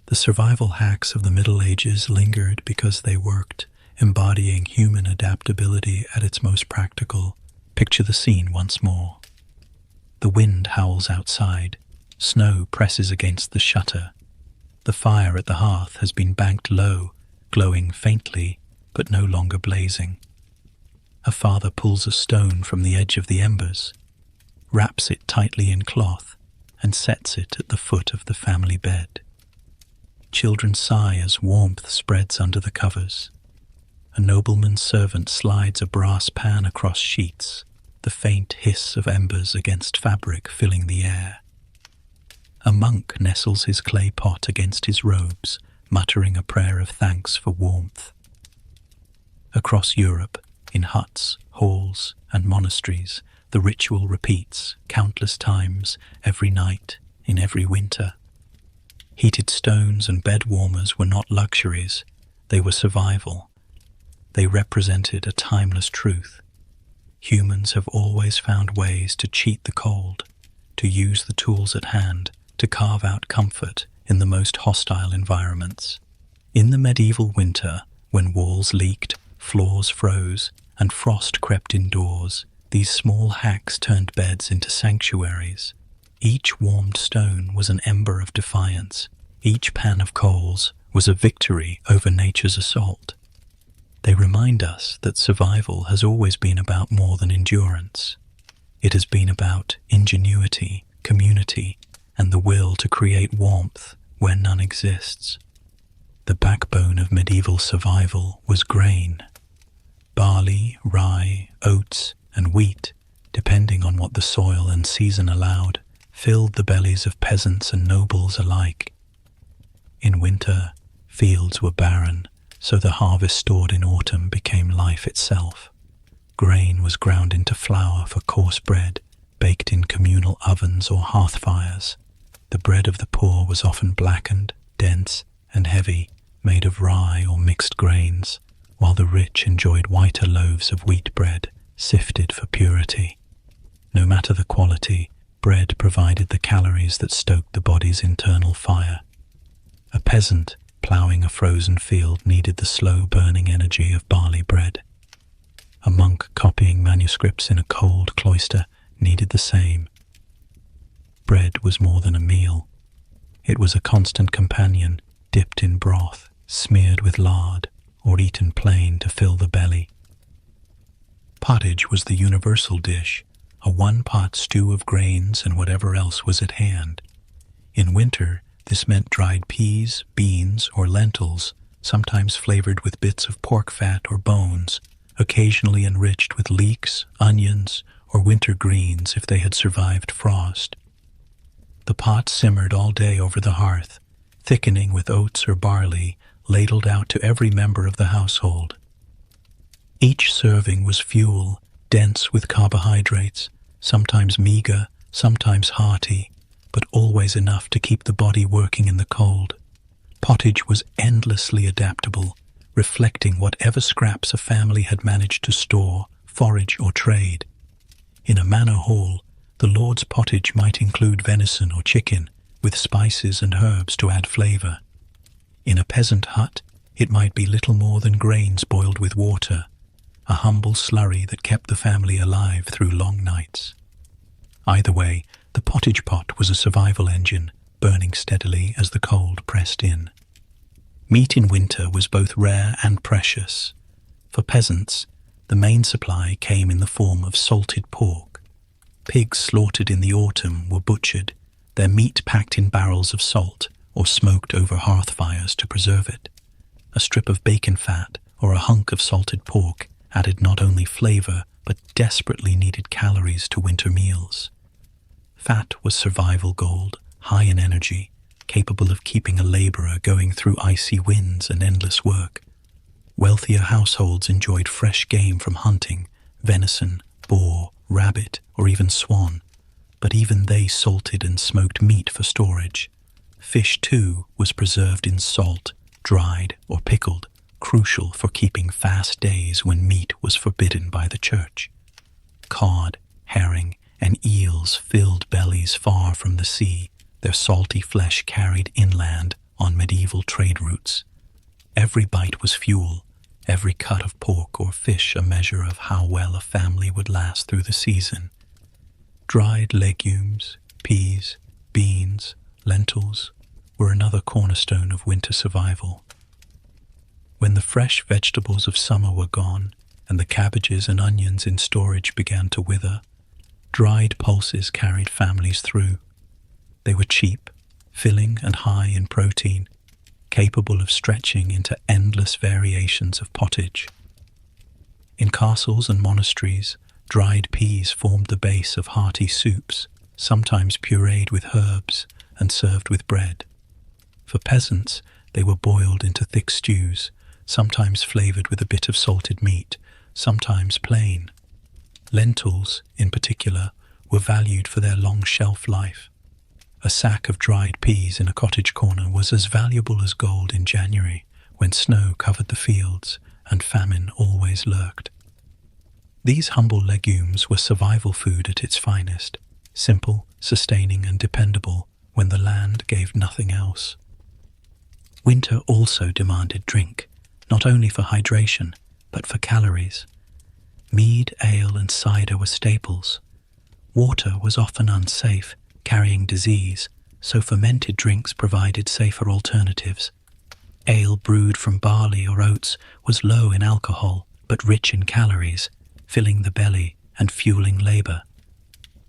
The survival hacks of the Middle Ages lingered because they worked, embodying human adaptability at its most practical. Picture the scene once more. The wind howls outside, snow presses against the shutter. The fire at the hearth has been banked low, glowing faintly, but no longer blazing. A father pulls a stone from the edge of the embers, wraps it tightly in cloth, and sets it at the foot of the family bed. Children sigh as warmth spreads under the covers. A nobleman's servant slides a brass pan across sheets, the faint hiss of embers against fabric filling the air. A monk nestles his clay pot against his robes, muttering a prayer of thanks for warmth. Across Europe, in huts, halls, and monasteries, the ritual repeats countless times, every night, in every winter. Heated stones and bed warmers were not luxuries, they were survival. They represented a timeless truth. Humans have always found ways to cheat the cold, to use the tools at hand, to carve out comfort in the most hostile environments. In the medieval winter, when walls leaked, floors froze, and frost crept indoors, these small hacks turned beds into sanctuaries. Each warmed stone was an ember of defiance. Each pan of coals was a victory over nature's assault. They remind us that survival has always been about more than endurance. It has been about ingenuity, community, and the will to create warmth where none exists. The backbone of medieval survival was grain. Barley, rye, oats, and wheat, depending on what the soil and season allowed, filled the bellies of peasants and nobles alike. In winter, fields were barren, so the harvest stored in autumn became life itself. Grain was ground into flour for coarse bread, baked in communal ovens or hearth fires. The bread of the poor was often blackened, dense, and heavy, made of rye or mixed grains, while the rich enjoyed whiter loaves of wheat bread, sifted for purity. No matter the quality, bread provided the calories that stoked the body's internal fire. A peasant ploughing a frozen field needed the slow-burning energy of barley bread. A monk copying manuscripts in a cold cloister needed the same. Bread was more than a meal. It was a constant companion, dipped in broth, smeared with lard, or eaten plain to fill the belly. Pottage was the universal dish, a one-pot stew of grains and whatever else was at hand. In winter, this meant dried peas, beans, or lentils, sometimes flavored with bits of pork fat or bones, occasionally enriched with leeks, onions, or winter greens if they had survived frost. The pot simmered all day over the hearth, thickening with oats or barley, ladled out to every member of the household. Each serving was fuel, dense with carbohydrates, sometimes meager, sometimes hearty, but always enough to keep the body working in the cold. Pottage was endlessly adaptable, reflecting whatever scraps a family had managed to store, forage, or trade. In a manor hall, the lord's pottage might include venison or chicken, with spices and herbs to add flavor. In a peasant hut, it might be little more than grains boiled with water, a humble slurry that kept the family alive through long nights. Either way, the pottage pot was a survival engine, burning steadily as the cold pressed in. Meat in winter was both rare and precious. For peasants, the main supply came in the form of salted pork. Pigs slaughtered in the autumn were butchered, their meat packed in barrels of salt or smoked over hearth fires to preserve it. A strip of bacon fat or a hunk of salted pork added not only flavor but desperately needed calories to winter meals. Fat was survival gold, high in energy, capable of keeping a laborer going through icy winds and endless work. Wealthier households enjoyed fresh game from hunting, venison, boar, rabbit, or even swan, but even they salted and smoked meat for storage. Fish, too, was preserved in salt, dried, or pickled, crucial for keeping fast days when meat was forbidden by the church. Cod, herring, and eels filled bellies far from the sea, their salty flesh carried inland on medieval trade routes. Every bite was fuel, every cut of pork or fish a measure of how well a family would last through the season. Dried legumes, peas, beans, lentils were another cornerstone of winter survival. When the fresh vegetables of summer were gone and the cabbages and onions in storage began to wither, dried pulses carried families through. They were cheap, filling and high in protein, capable of stretching into endless variations of pottage. In castles and monasteries, dried peas formed the base of hearty soups, sometimes pureed with herbs and served with bread. For peasants, they were boiled into thick stews, sometimes flavored with a bit of salted meat, sometimes plain. Lentils, in particular, were valued for their long shelf life. A sack of dried peas in a cottage corner was as valuable as gold in January, when snow covered the fields and famine always lurked. These humble legumes were survival food at its finest, simple, sustaining, and dependable when the land gave nothing else. Winter also demanded drink, not only for hydration, but for calories. Mead, ale, and cider were staples. Water was often unsafe, carrying disease, so fermented drinks provided safer alternatives. Ale brewed from barley or oats was low in alcohol, but rich in calories, filling the belly and fueling labor.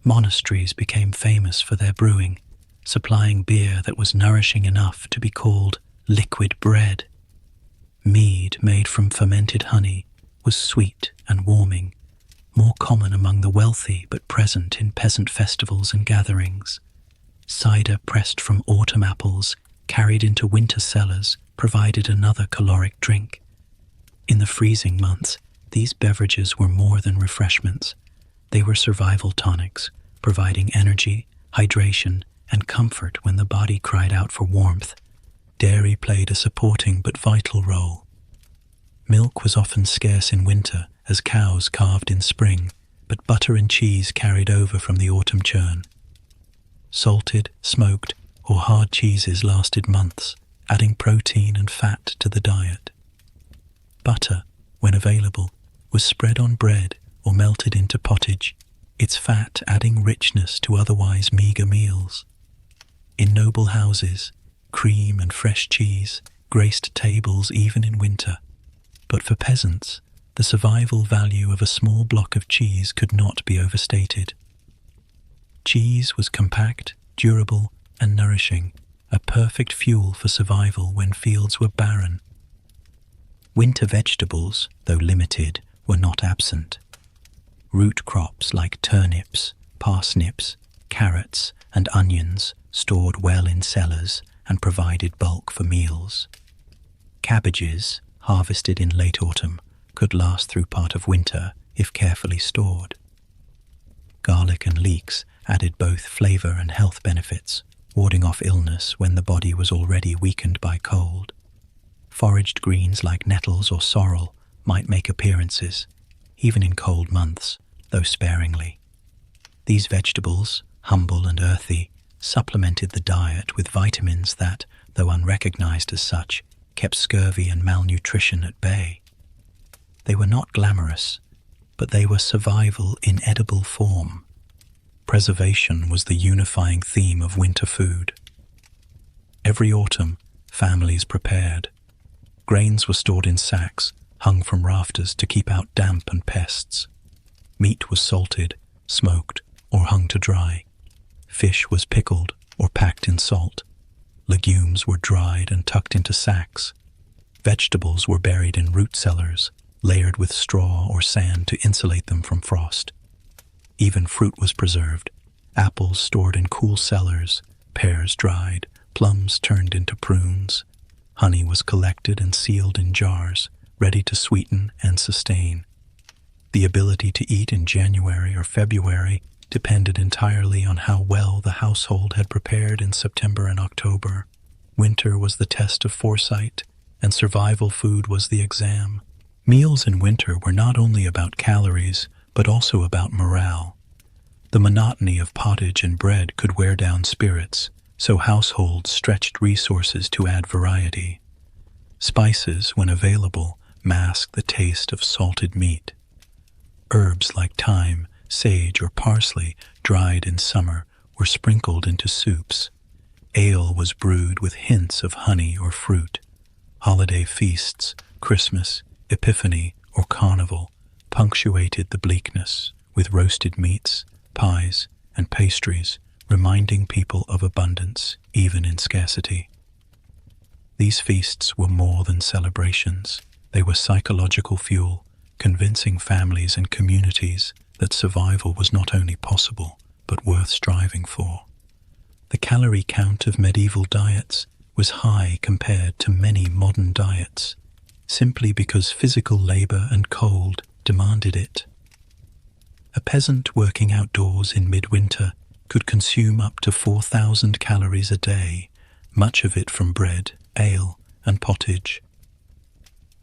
Monasteries became famous for their brewing, supplying beer that was nourishing enough to be called liquid bread. Mead made from fermented honey was sweet and warming, more common among the wealthy but present in peasant festivals and gatherings. Cider pressed from autumn apples, carried into winter cellars, provided another caloric drink. In the freezing months, these beverages were more than refreshments. They were survival tonics, providing energy, hydration, and comfort when the body cried out for warmth. Dairy played a supporting but vital role. Milk was often scarce in winter, as cows calved in spring, but butter and cheese carried over from the autumn churn. Salted, smoked, or hard cheeses lasted months, adding protein and fat to the diet. Butter, when available, was spread on bread or melted into pottage, its fat adding richness to otherwise meager meals. In noble houses, cream and fresh cheese graced tables even in winter, but for peasants, the survival value of a small block of cheese could not be overstated. Cheese was compact, durable, and nourishing, a perfect fuel for survival when fields were barren. Winter vegetables, though limited, were not absent. Root crops like turnips, parsnips, carrots, and onions stored well in cellars and provided bulk for meals. Cabbages, harvested in late autumn, could last through part of winter if carefully stored. Garlic and leeks added both flavor and health benefits, warding off illness when the body was already weakened by cold. Foraged greens like nettles or sorrel might make appearances, even in cold months, though sparingly. These vegetables, humble and earthy, supplemented the diet with vitamins that, though unrecognized as such, kept scurvy and malnutrition at bay. They were not glamorous, but they were survival in edible form. Preservation was the unifying theme of winter food. Every autumn, families prepared. Grains were stored in sacks, hung from rafters to keep out damp and pests. Meat was salted, smoked, or hung to dry. Fish was pickled or packed in salt. Legumes were dried and tucked into sacks. Vegetables were buried in root cellars, layered with straw or sand to insulate them from frost. Even fruit was preserved, apples stored in cool cellars, pears dried, plums turned into prunes, honey was collected and sealed in jars, ready to sweeten and sustain. The ability to eat in January or February depended entirely on how well the household had prepared in September and October. Winter was the test of foresight, and survival food was the exam. Meals in winter were not only about calories, but also about morale. The monotony of pottage and bread could wear down spirits, so households stretched resources to add variety. Spices, when available, masked the taste of salted meat. Herbs like thyme, sage, or parsley, dried in summer, were sprinkled into soups. Ale was brewed with hints of honey or fruit. Holiday feasts, Christmas, Epiphany, or Carnival, punctuated the bleakness with roasted meats, pies, and pastries, reminding people of abundance even in scarcity. These feasts were more than celebrations. They were psychological fuel, convincing families and communities that survival was not only possible, but worth striving for. The calorie count of medieval diets was high compared to many modern diets, simply because physical labor and cold demanded it. A peasant working outdoors in midwinter could consume up to 4,000 calories a day, much of it from bread, ale, and pottage.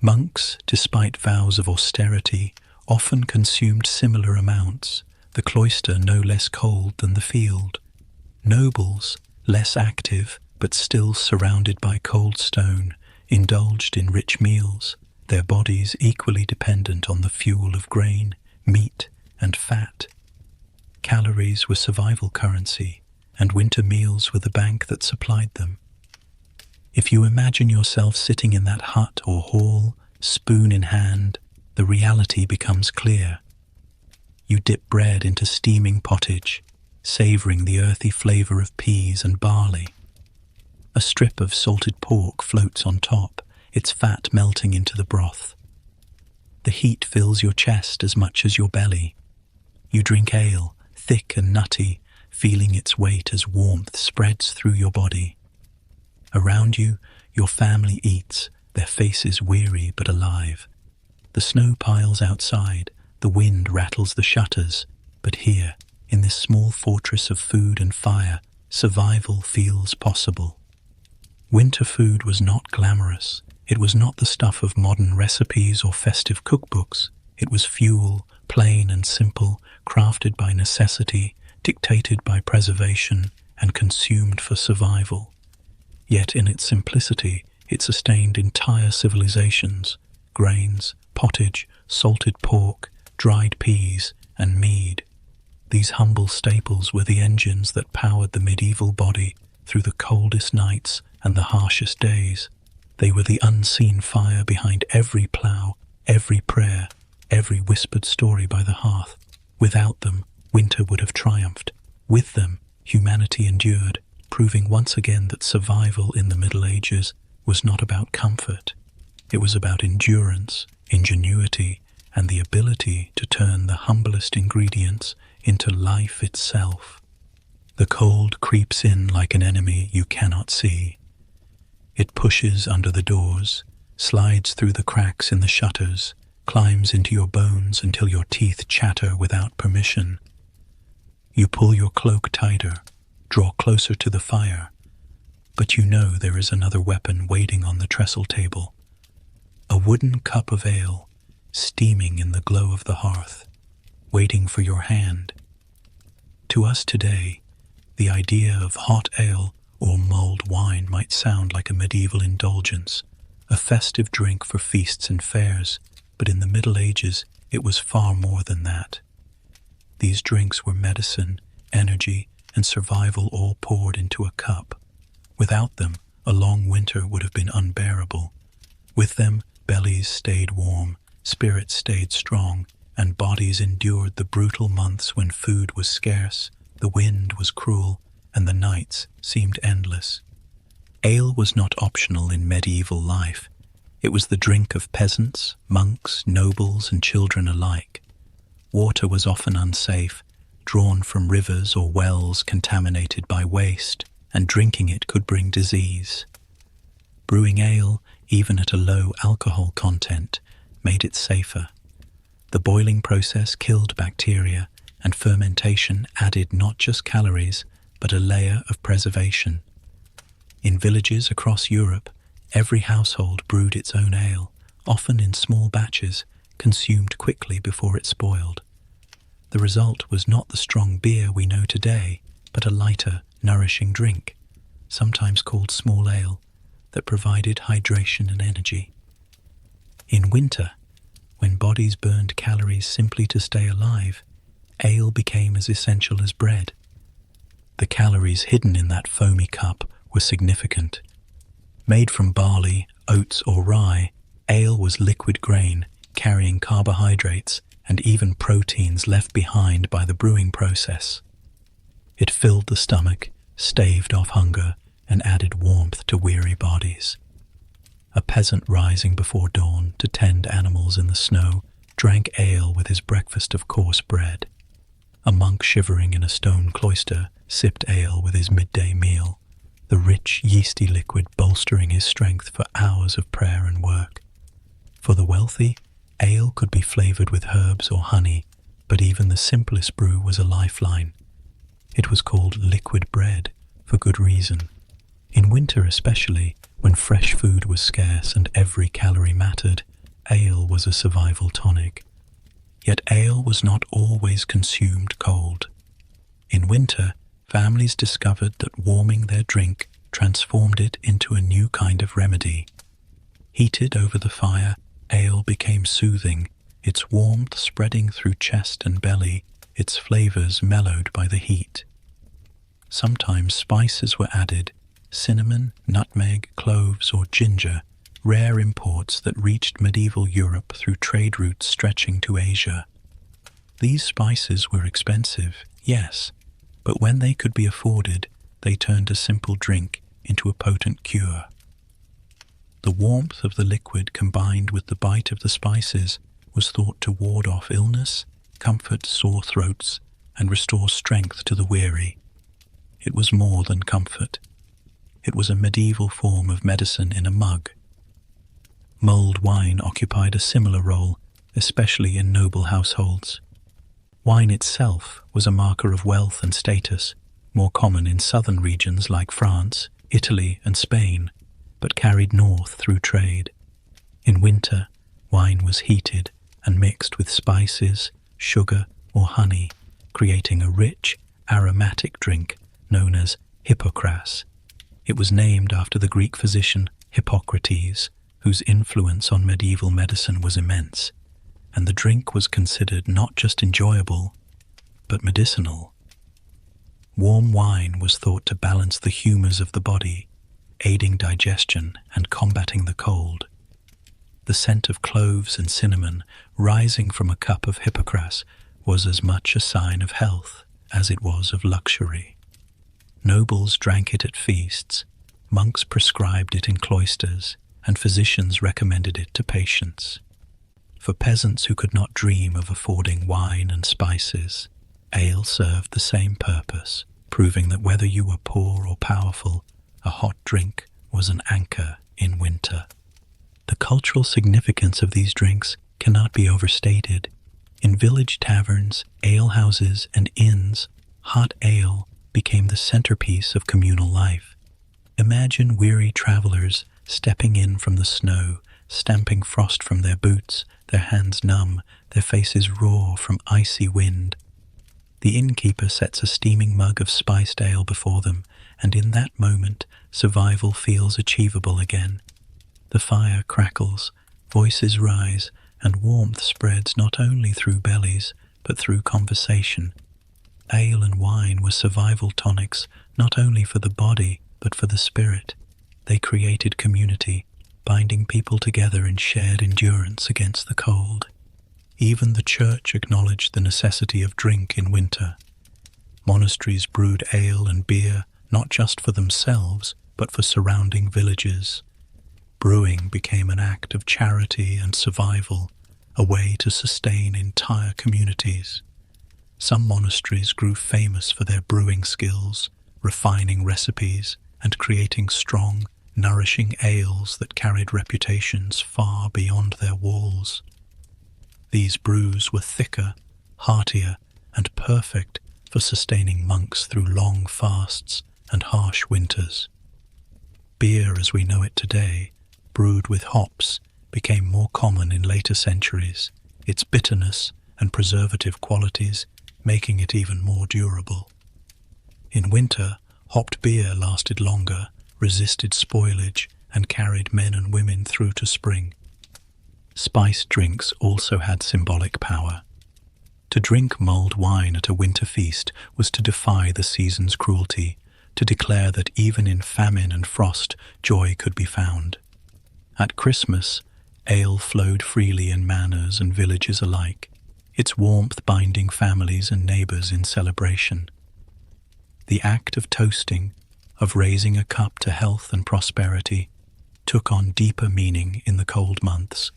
Monks, despite vows of austerity, often consumed similar amounts, the cloister no less cold than the field. Nobles, less active but still surrounded by cold stone, indulged in rich meals, their bodies equally dependent on the fuel of grain, meat, and fat. Calories were survival currency, and winter meals were the bank that supplied them. If you imagine yourself sitting in that hut or hall, spoon in hand, the reality becomes clear. You dip bread into steaming pottage, savoring the earthy flavor of peas and barley. A strip of salted pork floats on top, its fat melting into the broth. The heat fills your chest as much as your belly. You drink ale, thick and nutty, feeling its weight as warmth spreads through your body. Around you, your family eats, their faces weary but alive. The snow piles outside, the wind rattles the shutters, but here, in this small fortress of food and fire, survival feels possible. Winter food was not glamorous. It was not the stuff of modern recipes or festive cookbooks. It was fuel, plain and simple, crafted by necessity, dictated by preservation, and consumed for survival. Yet in its simplicity, it sustained entire civilizations: grains, pottage, salted pork, dried peas, and mead. These humble staples were the engines that powered the medieval body through the coldest nights and the harshest days. They were the unseen fire behind every plough, every prayer, every whispered story by the hearth. Without them, winter would have triumphed. With them, humanity endured, proving once again that survival in the Middle Ages was not about comfort. It was about endurance, ingenuity, and the ability to turn the humblest ingredients into life itself. The cold creeps in like an enemy you cannot see. It pushes under the doors, slides through the cracks in the shutters, climbs into your bones until your teeth chatter without permission. You pull your cloak tighter, draw closer to the fire, but you know there is another weapon waiting on the trestle table. A wooden cup of ale, steaming in the glow of the hearth, waiting for your hand. To us today, the idea of hot ale or mulled wine might sound like a medieval indulgence, a festive drink for feasts and fairs, but in the Middle Ages it was far more than that. These drinks were medicine, energy, and survival all poured into a cup. Without them, a long winter would have been unbearable. With them, bellies stayed warm, spirits stayed strong, and bodies endured the brutal months when food was scarce, the wind was cruel, and the nights seemed endless. Ale was not optional in medieval life. It was the drink of peasants, monks, nobles, and children alike. Water was often unsafe, drawn from rivers or wells contaminated by waste, and drinking it could bring disease. Brewing ale, even at a low alcohol content, made it safer. The boiling process killed bacteria, and fermentation added not just calories, but a layer of preservation. In villages across Europe, every household brewed its own ale, often in small batches, consumed quickly before it spoiled. The result was not the strong beer we know today, but a lighter, nourishing drink, sometimes called small ale, that provided hydration and energy. In winter, when bodies burned calories simply to stay alive, ale became as essential as bread. The calories hidden in that foamy cup were significant. Made from barley, oats or rye, ale was liquid grain, carrying carbohydrates and even proteins left behind by the brewing process. It filled the stomach, staved off hunger, and added warmth to weary bodies. A peasant rising before dawn to tend animals in the snow drank ale with his breakfast of coarse bread. A monk shivering in a stone cloister sipped ale with his midday meal, the rich, yeasty liquid bolstering his strength for hours of prayer and work. For the wealthy, ale could be flavored with herbs or honey, but even the simplest brew was a lifeline. It was called liquid bread for good reason. In winter especially, when fresh food was scarce and every calorie mattered, ale was a survival tonic. Yet ale was not always consumed cold. In winter, families discovered that warming their drink transformed it into a new kind of remedy. Heated over the fire, ale became soothing, its warmth spreading through chest and belly, its flavors mellowed by the heat. Sometimes spices were added, cinnamon, nutmeg, cloves, or ginger, rare imports that reached medieval Europe through trade routes stretching to Asia. These spices were expensive, yes, but when they could be afforded, they turned a simple drink into a potent cure. The warmth of the liquid combined with the bite of the spices was thought to ward off illness, comfort sore throats, and restore strength to the weary. It was more than comfort. It was a medieval form of medicine in a mug. Mulled wine occupied a similar role, especially in noble households. Wine itself was a marker of wealth and status, more common in southern regions like France, Italy, and Spain, but carried north through trade. In winter, wine was heated and mixed with spices, sugar, or honey, creating a rich, aromatic drink known as Hippocras. It was named after the Greek physician Hippocrates, whose influence on medieval medicine was immense, and the drink was considered not just enjoyable, but medicinal. Warm wine was thought to balance the humors of the body, aiding digestion and combating the cold. The scent of cloves and cinnamon rising from a cup of Hippocras was as much a sign of health as it was of luxury. Nobles drank it at feasts, monks prescribed it in cloisters, and physicians recommended it to patients. For peasants who could not dream of affording wine and spices, ale served the same purpose, proving that whether you were poor or powerful, a hot drink was an anchor in winter. The cultural significance of these drinks cannot be overstated. In village taverns, alehouses, and inns, hot ale became the centerpiece of communal life. Imagine weary travelers stepping in from the snow, stamping frost from their boots, their hands numb, their faces raw from icy wind. The innkeeper sets a steaming mug of spiced ale before them, and in that moment, survival feels achievable again. The fire crackles, voices rise, and warmth spreads not only through bellies, but through conversation. Ale and wine were survival tonics not only for the body, but for the spirit. They created community, binding people together in shared endurance against the cold. Even the church acknowledged the necessity of drink in winter. Monasteries brewed ale and beer not just for themselves, but for surrounding villages. Brewing became an act of charity and survival, a way to sustain entire communities. Some monasteries grew famous for their brewing skills, refining recipes and creating strong, nourishing ales that carried reputations far beyond their walls. These brews were thicker, heartier, and perfect for sustaining monks through long fasts and harsh winters. Beer as we know it today, brewed with hops, became more common in later centuries, its bitterness and preservative qualities making it even more durable. In winter, hopped beer lasted longer, resisted spoilage, and carried men and women through to spring. Spiced drinks also had symbolic power. To drink mulled wine at a winter feast was to defy the season's cruelty, to declare that even in famine and frost joy could be found. At Christmas, ale flowed freely in manors and villages alike, its warmth binding families and neighbours in celebration. The act of toasting, of raising a cup to health and prosperity, took on deeper meaning in the cold months,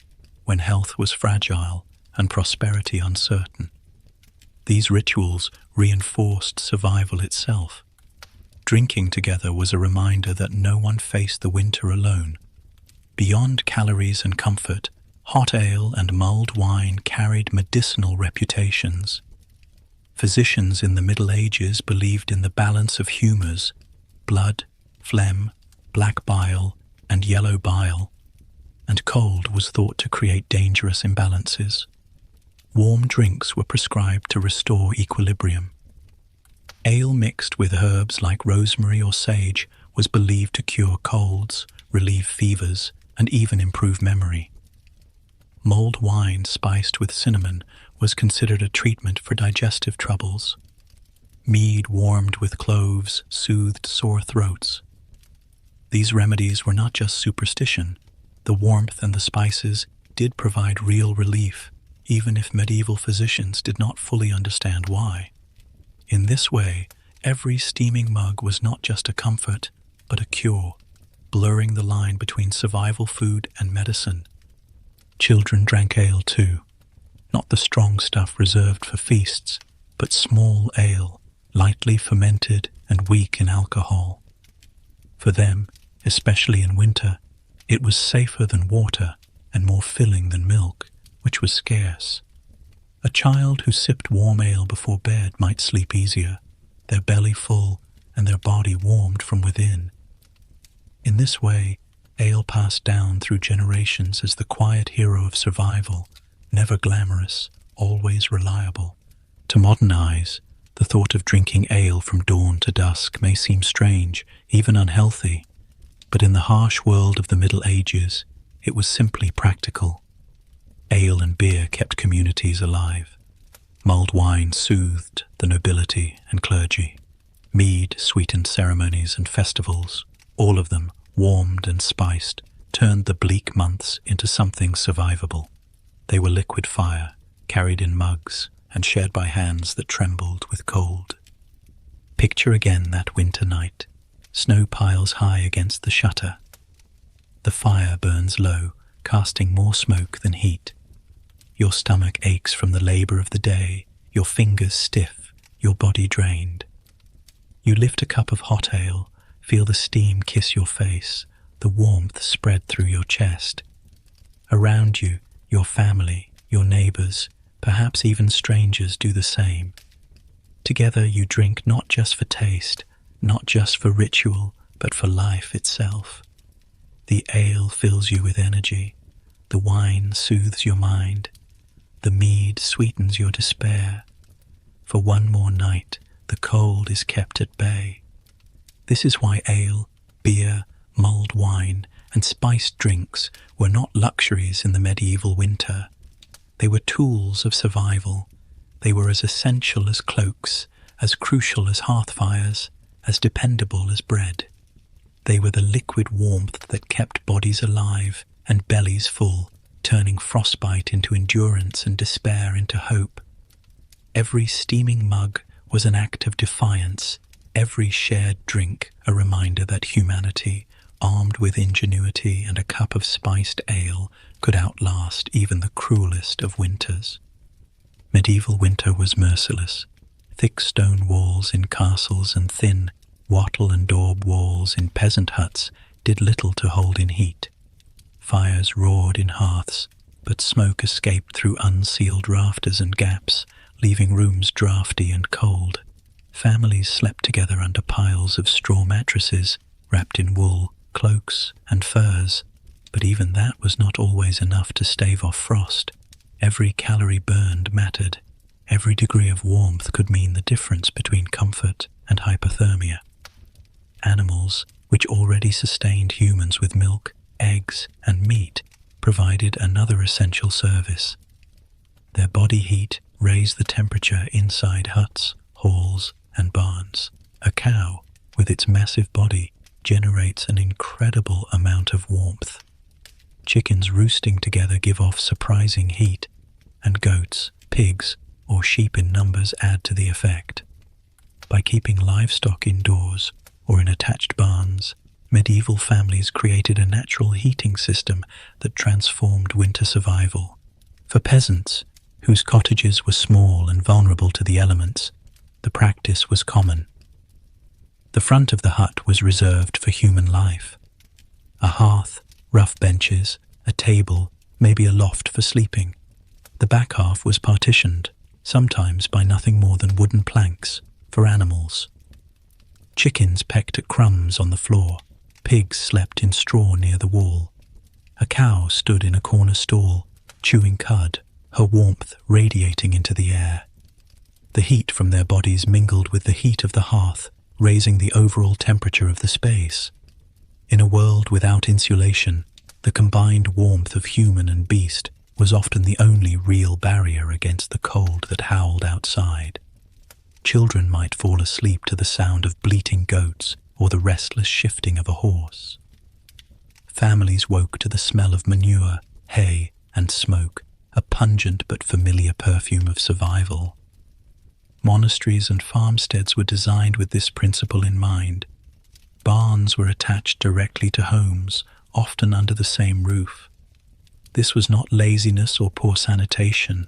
when health was fragile and prosperity uncertain. These rituals reinforced survival itself. Drinking together was a reminder that no one faced the winter alone. Beyond calories and comfort, hot ale and mulled wine carried medicinal reputations. Physicians in the Middle Ages believed in the balance of humours, blood, phlegm, black bile, and yellow bile, and cold was thought to create dangerous imbalances. Warm drinks were prescribed to restore equilibrium. Ale mixed with herbs like rosemary or sage was believed to cure colds, relieve fevers, and even improve memory. Mulled wine spiced with cinnamon was considered a treatment for digestive troubles. Mead warmed with cloves soothed sore throats. These remedies were not just superstition. The warmth and the spices did provide real relief, even if medieval physicians did not fully understand why. In this way, every steaming mug was not just a comfort, but a cure, blurring the line between survival food and medicine. Children drank ale too, not the strong stuff reserved for feasts, but small ale, lightly fermented and weak in alcohol. For them, especially in winter, it was safer than water and more filling than milk, which was scarce. A child who sipped warm ale before bed might sleep easier, their belly full and their body warmed from within. In this way, ale passed down through generations as the quiet hero of survival, never glamorous, always reliable. To modern eyes, the thought of drinking ale from dawn to dusk may seem strange, even unhealthy, but in the harsh world of the Middle Ages, it was simply practical. Ale and beer kept communities alive. Mulled wine soothed the nobility and clergy. Mead sweetened ceremonies and festivals. All of them, warmed and spiced, turned the bleak months into something survivable. They were liquid fire, carried in mugs, and shared by hands that trembled with cold. Picture again that winter night. Snow piles high against the shutter. The fire burns low, casting more smoke than heat. Your stomach aches from the labour of the day, your fingers stiff, your body drained. You lift a cup of hot ale, feel the steam kiss your face, the warmth spread through your chest. Around you, your family, your neighbours, perhaps even strangers do the same. Together you drink not just for taste, not just for ritual, but for life itself. The ale fills you with energy, the wine soothes your mind, the mead sweetens your despair. For one more night, the cold is kept at bay. This is why ale, beer, mulled wine, and spiced drinks were not luxuries in the medieval winter. They were tools of survival. They were as essential as cloaks, as crucial as hearth fires, as dependable as bread. They were the liquid warmth that kept bodies alive and bellies full, turning frostbite into endurance and despair into hope. Every steaming mug was an act of defiance, every shared drink a reminder that humanity, armed with ingenuity and a cup of spiced ale, could outlast even the cruelest of winters. Medieval winter was merciless. Thick stone walls in castles and thin, Wattle and daub walls in peasant huts did little to hold in heat. Fires roared in hearths, but smoke escaped through unsealed rafters and gaps, leaving rooms draughty and cold. Families slept together under piles of straw mattresses, wrapped in wool, cloaks, and furs, but even that was not always enough to stave off frost. Every calorie burned mattered. Every degree of warmth could mean the difference between comfort and hypothermia. Animals, which already sustained humans with milk, eggs, and meat, provided another essential service. Their body heat raised the temperature inside huts, halls, and barns. A cow, with its massive body, generates an incredible amount of warmth. Chickens roosting together give off surprising heat, and goats, pigs, or sheep in numbers add to the effect. By keeping livestock indoors or in attached barns, medieval families created a natural heating system that transformed winter survival. For peasants, whose cottages were small and vulnerable to the elements, the practice was common. The front of the hut was reserved for human life. A hearth, rough benches, a table, maybe a loft for sleeping. The back half was partitioned, sometimes by nothing more than wooden planks, for animals. Chickens pecked at crumbs on the floor. Pigs slept in straw near the wall. A cow stood in a corner stall, chewing cud, her warmth radiating into the air. The heat from their bodies mingled with the heat of the hearth, raising the overall temperature of the space. In a world without insulation, the combined warmth of human and beast was often the only real barrier against the cold that howled outside. Children might fall asleep to the sound of bleating goats or the restless shifting of a horse. Families woke to the smell of manure, hay, and smoke, a pungent but familiar perfume of survival. Monasteries and farmsteads were designed with this principle in mind. Barns were attached directly to homes, often under the same roof. This was not laziness or poor sanitation.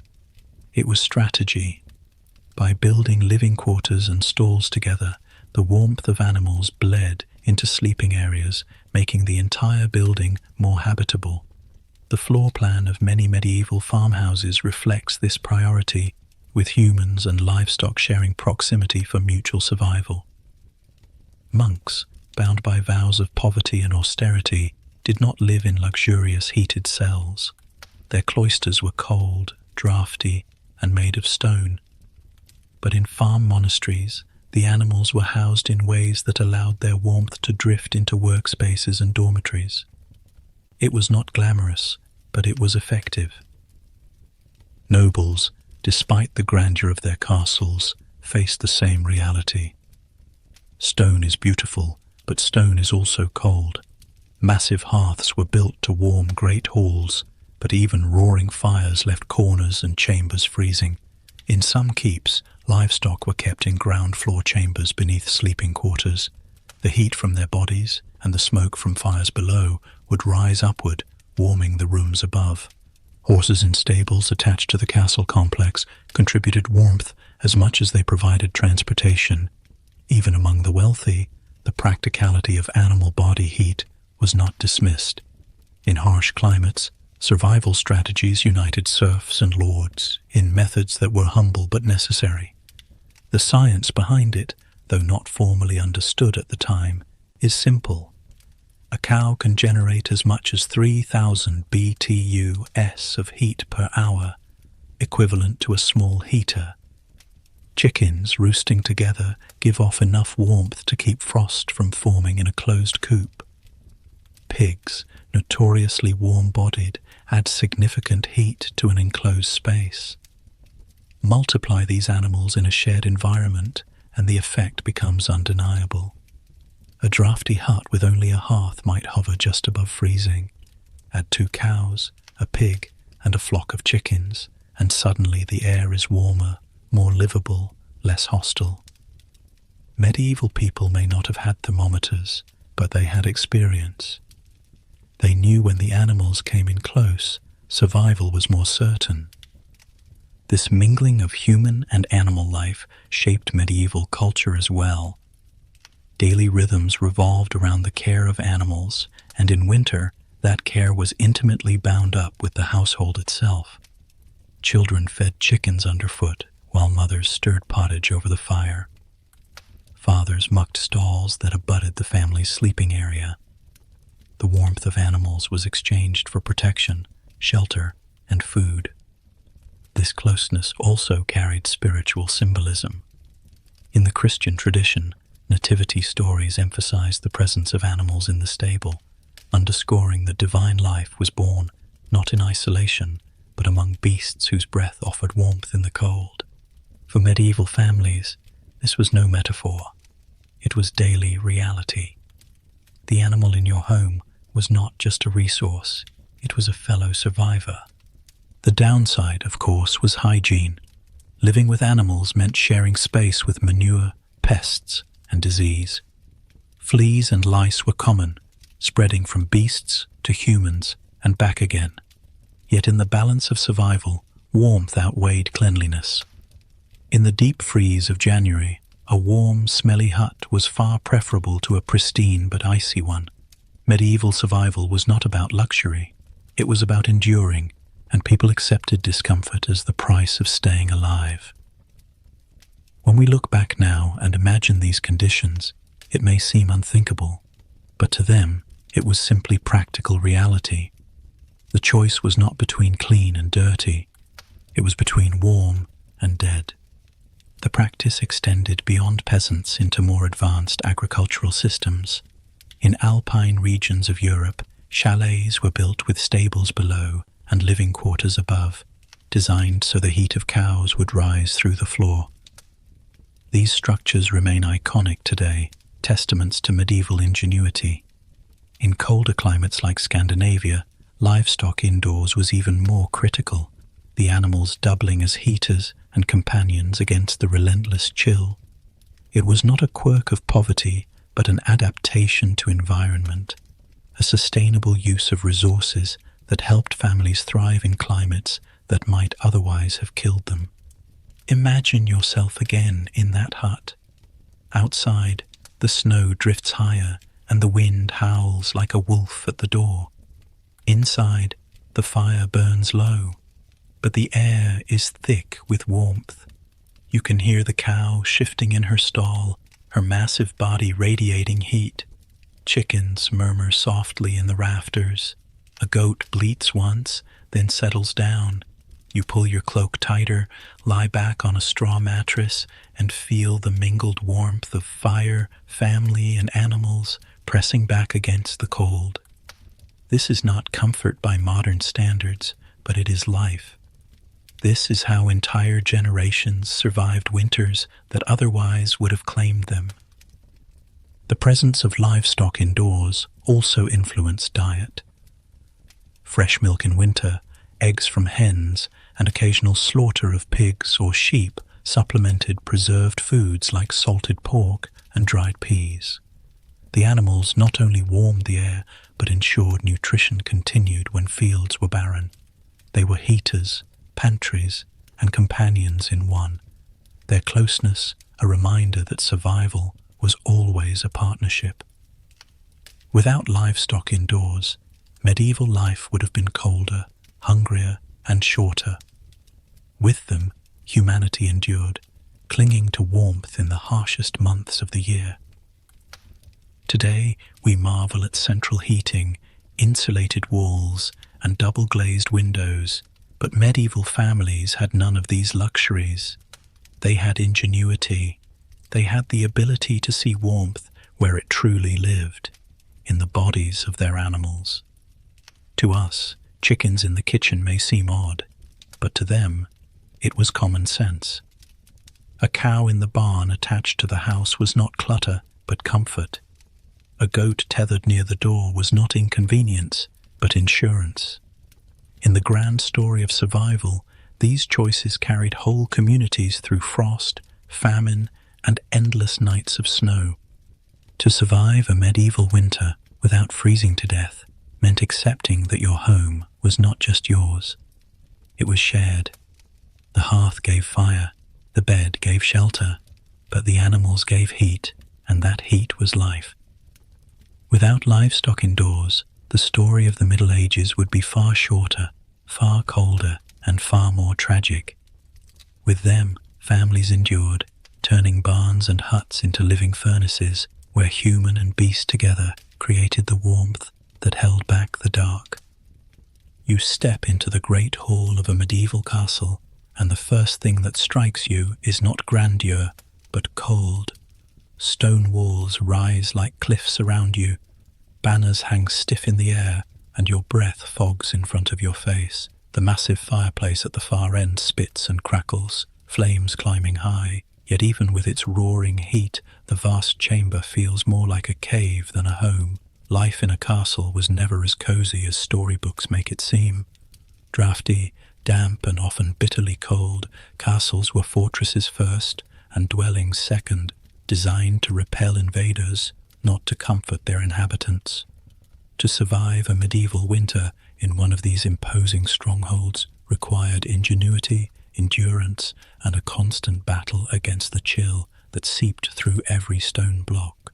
It was strategy. By building living quarters and stalls together, the warmth of animals bled into sleeping areas, making the entire building more habitable. The floor plan of many medieval farmhouses reflects this priority, with humans and livestock sharing proximity for mutual survival. Monks, bound by vows of poverty and austerity, did not live in luxurious heated cells. Their cloisters were cold, draughty, and made of stone. But in farm monasteries, the animals were housed in ways that allowed their warmth to drift into workspaces and dormitories. It was not glamorous, but it was effective. Nobles, despite the grandeur of their castles, faced the same reality. Stone is beautiful, but stone is also cold. Massive hearths were built to warm great halls, but even roaring fires left corners and chambers freezing. In some keeps, livestock were kept in ground-floor chambers beneath sleeping quarters. The heat from their bodies and the smoke from fires below would rise upward, warming the rooms above. Horses in stables attached to the castle complex contributed warmth as much as they provided transportation. Even among the wealthy, the practicality of animal body heat was not dismissed. In harsh climates, survival strategies united serfs and lords in methods that were humble but necessary. The science behind it, though not formally understood at the time, is simple. A cow can generate as much as 3,000 BTU-s of heat per hour, equivalent to a small heater. Chickens roosting together give off enough warmth to keep frost from forming in a closed coop. Pigs, notoriously warm-bodied, add significant heat to an enclosed space. Multiply these animals in a shared environment, and the effect becomes undeniable. A draughty hut with only a hearth might hover just above freezing. Add 2 cows, a pig, and a flock of chickens, and suddenly the air is warmer, more livable, less hostile. Medieval people may not have had thermometers, but they had experience. They knew when the animals came in close, survival was more certain. This mingling of human and animal life shaped medieval culture as well. Daily rhythms revolved around the care of animals, and in winter, that care was intimately bound up with the household itself. Children fed chickens underfoot, while mothers stirred pottage over the fire. Fathers mucked stalls that abutted the family's sleeping area. The warmth of animals was exchanged for protection, shelter, and food. This closeness also carried spiritual symbolism. In the Christian tradition, nativity stories emphasized the presence of animals in the stable, underscoring that divine life was born not in isolation, but among beasts whose breath offered warmth in the cold. For medieval families, this was no metaphor. It was daily reality. The animal in your home was not just a resource, it was a fellow survivor. The downside, of course, was hygiene. Living with animals meant sharing space with manure, pests, and disease. Fleas and lice were common, spreading from beasts to humans and back again. Yet in the balance of survival, warmth outweighed cleanliness. In the deep freeze of January, a warm, smelly hut was far preferable to a pristine but icy one. Medieval survival was not about luxury. It was about enduring, and people accepted discomfort as the price of staying alive. When we look back now and imagine these conditions, it may seem unthinkable, but to them, it was simply practical reality. The choice was not between clean and dirty. It was between warm and dead. The practice extended beyond peasants into more advanced agricultural systems. In alpine regions of Europe, chalets were built with stables below and living quarters above, designed so the heat of cows would rise through the floor. These structures remain iconic today, testaments to medieval ingenuity. In colder climates like Scandinavia, livestock indoors was even more critical, the animals doubling as heaters and companions against the relentless chill. It was not a quirk of poverty, but an adaptation to environment, a sustainable use of resources that helped families thrive in climates that might otherwise have killed them. Imagine yourself again in that hut. Outside, the snow drifts higher and the wind howls like a wolf at the door. Inside, the fire burns low, but the air is thick with warmth. You can hear the cow shifting in her stall, her massive body radiating heat. Chickens murmur softly in the rafters. A goat bleats once, then settles down. You pull your cloak tighter, lie back on a straw mattress, and feel the mingled warmth of fire, family, and animals pressing back against the cold. This is not comfort by modern standards, but it is life. This is how entire generations survived winters that otherwise would have claimed them. The presence of livestock indoors also influenced diet. Fresh milk in winter, eggs from hens, and occasional slaughter of pigs or sheep supplemented preserved foods like salted pork and dried peas. The animals not only warmed the air, but ensured nutrition continued when fields were barren. They were heaters, pantries, and companions in one. Their closeness a reminder that survival was always a partnership. Without livestock indoors, medieval life would have been colder, hungrier, and shorter. With them, humanity endured, clinging to warmth in the harshest months of the year. Today, we marvel at central heating, insulated walls, and double-glazed windows, but medieval families had none of these luxuries. They had ingenuity. They had the ability to see warmth where it truly lived, in the bodies of their animals. To us, chickens in the kitchen may seem odd, but to them, it was common sense. A cow in the barn attached to the house was not clutter, but comfort. A goat tethered near the door was not inconvenience, but insurance. In the grand story of survival, these choices carried whole communities through frost, famine, and endless nights of snow. To survive a medieval winter without freezing to death meant accepting that your home was not just yours. It was shared. The hearth gave fire, the bed gave shelter, but the animals gave heat and that heat was life. Without livestock indoors, the story of the Middle Ages would be far shorter, far colder, and far more tragic. With them, families endured, turning barns and huts into living furnaces where human and beast together created the warmth that held back the dark. You step into the great hall of a medieval castle, and the first thing that strikes you is not grandeur, but cold. Stone walls rise like cliffs around you, banners hang stiff in the air, and your breath fogs in front of your face. The massive fireplace at the far end spits and crackles, flames climbing high, yet even with its roaring heat, the vast chamber feels more like a cave than a home. Life in a castle was never as cozy as storybooks make it seem. Drafty, damp, and often bitterly cold, castles were fortresses first and dwellings second, designed to repel invaders, not to comfort their inhabitants. To survive a medieval winter in one of these imposing strongholds required ingenuity, endurance, and a constant battle against the chill that seeped through every stone block.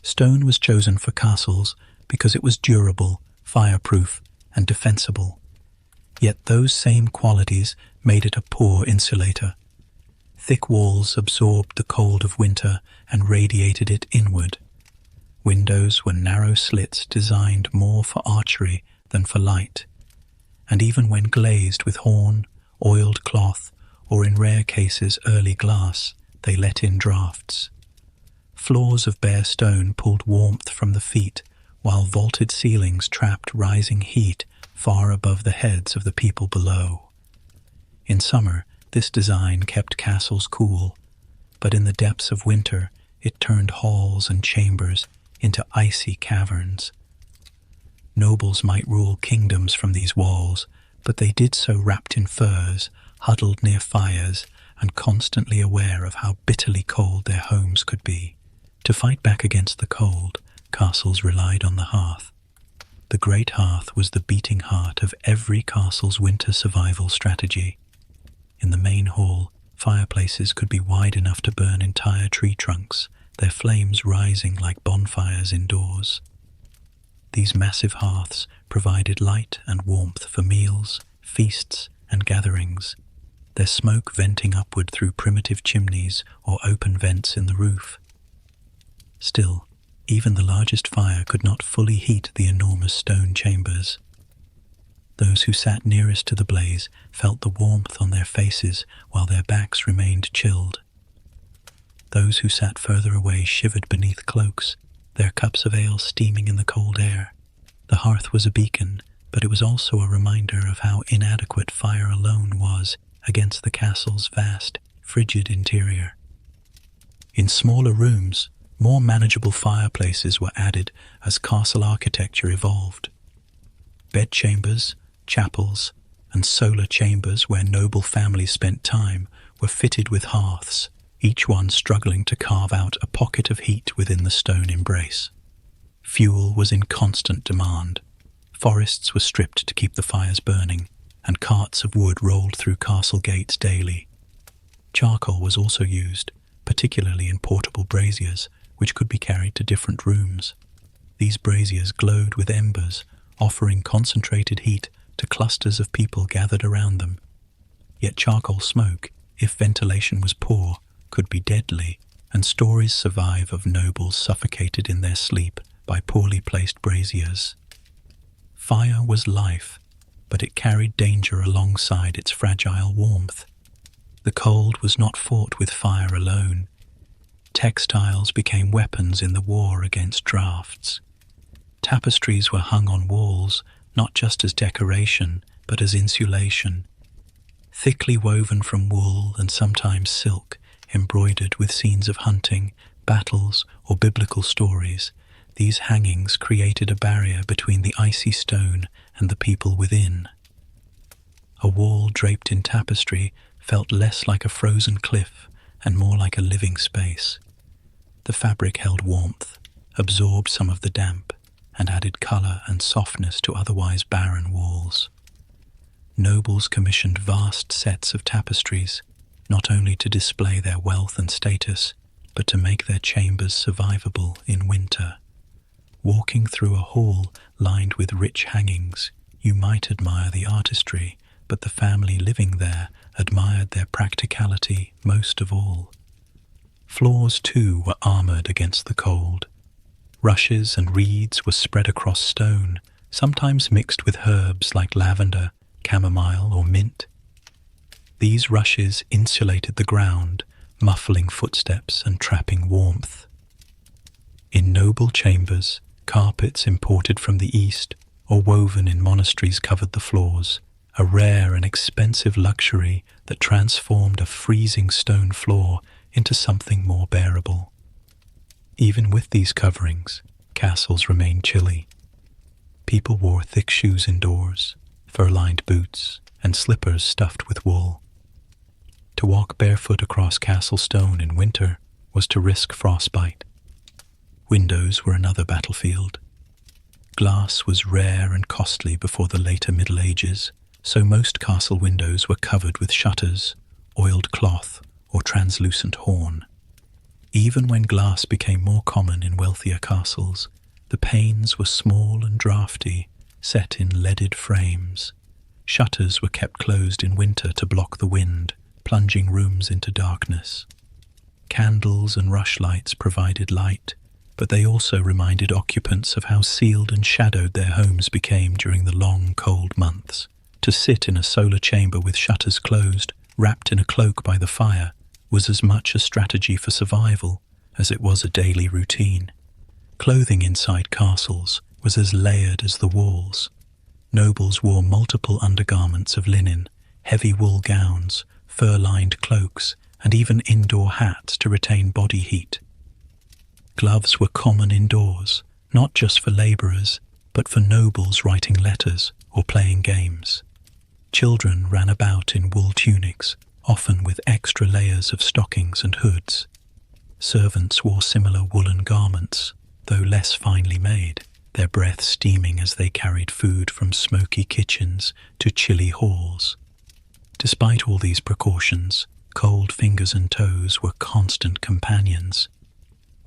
Stone was chosen for castles because it was durable, fireproof, and defensible. Yet those same qualities made it a poor insulator. Thick walls absorbed the cold of winter and radiated it inward. Windows were narrow slits designed more for archery than for light, and even when glazed with horn, oiled cloth, or in rare cases early glass, they let in draughts. Floors of bare stone pulled warmth from the feet, while vaulted ceilings trapped rising heat far above the heads of the people below. In summer, this design kept castles cool, but in the depths of winter it turned halls and chambers into icy caverns. Nobles might rule kingdoms from these walls, but they did so wrapped in furs, huddled near fires, and constantly aware of how bitterly cold their homes could be. To fight back against the cold, castles relied on the hearth. The great hearth was the beating heart of every castle's winter survival strategy. In the main hall, fireplaces could be wide enough to burn entire tree trunks, their flames rising like bonfires indoors. These massive hearths provided light and warmth for meals, feasts, and gatherings, their smoke venting upward through primitive chimneys or open vents in the roof. Still, even the largest fire could not fully heat the enormous stone chambers. Those who sat nearest to the blaze felt the warmth on their faces while their backs remained chilled. Those who sat further away shivered beneath cloaks, their cups of ale steaming in the cold air. The hearth was a beacon, but it was also a reminder of how inadequate fire alone was against the castle's vast, frigid interior. In smaller rooms, more manageable fireplaces were added as castle architecture evolved. Bedchambers, chapels, and solar chambers where noble families spent time were fitted with hearths, each one struggling to carve out a pocket of heat within the stone embrace. Fuel was in constant demand. Forests were stripped to keep the fires burning, and carts of wood rolled through castle gates daily. Charcoal was also used, particularly in portable braziers, which could be carried to different rooms. These braziers glowed with embers, offering concentrated heat to clusters of people gathered around them. Yet charcoal smoke, if ventilation was poor, could be deadly, and stories survive of nobles suffocated in their sleep by poorly placed braziers. Fire was life, but it carried danger alongside its fragile warmth. The cold was not fought with fire alone. Textiles became weapons in the war against drafts. Tapestries were hung on walls, not just as decoration, but as insulation. Thickly woven from wool and sometimes silk, embroidered with scenes of hunting, battles, or biblical stories, these hangings created a barrier between the icy stone and the people within. A wall draped in tapestry felt less like a frozen cliff and more like a living space. The fabric held warmth, absorbed some of the damp, and added colour and softness to otherwise barren walls. Nobles commissioned vast sets of tapestries, not only to display their wealth and status, but to make their chambers survivable in winter. Walking through a hall lined with rich hangings, you might admire the artistry, but the family living there admired their practicality most of all. Floors, too, were armoured against the cold. Rushes and reeds were spread across stone, sometimes mixed with herbs like lavender, chamomile, or mint. These rushes insulated the ground, muffling footsteps and trapping warmth. In noble chambers, carpets imported from the East or woven in monasteries covered the floors, a rare and expensive luxury that transformed a freezing stone floor into something more bearable. Even with these coverings, castles remained chilly. People wore thick shoes indoors, fur-lined boots, and slippers stuffed with wool. To walk barefoot across castle stone in winter was to risk frostbite. Windows were another battlefield. Glass was rare and costly before the later Middle Ages, so most castle windows were covered with shutters, oiled cloth, or translucent horn. Even when glass became more common in wealthier castles, the panes were small and draughty, set in leaded frames. Shutters were kept closed in winter to block the wind, plunging rooms into darkness. Candles and rushlights provided light, but they also reminded occupants of how sealed and shadowed their homes became during the long, cold months. To sit in a solar chamber with shutters closed, wrapped in a cloak by the fire, was as much a strategy for survival as it was a daily routine. Clothing inside castles was as layered as the walls. Nobles wore multiple undergarments of linen, heavy wool gowns, fur-lined cloaks, and even indoor hats to retain body heat. Gloves were common indoors, not just for labourers, but for nobles writing letters or playing games. Children ran about in wool tunics, often with extra layers of stockings and hoods. Servants wore similar woolen garments, though less finely made, their breath steaming as they carried food from smoky kitchens to chilly halls. Despite all these precautions, cold fingers and toes were constant companions.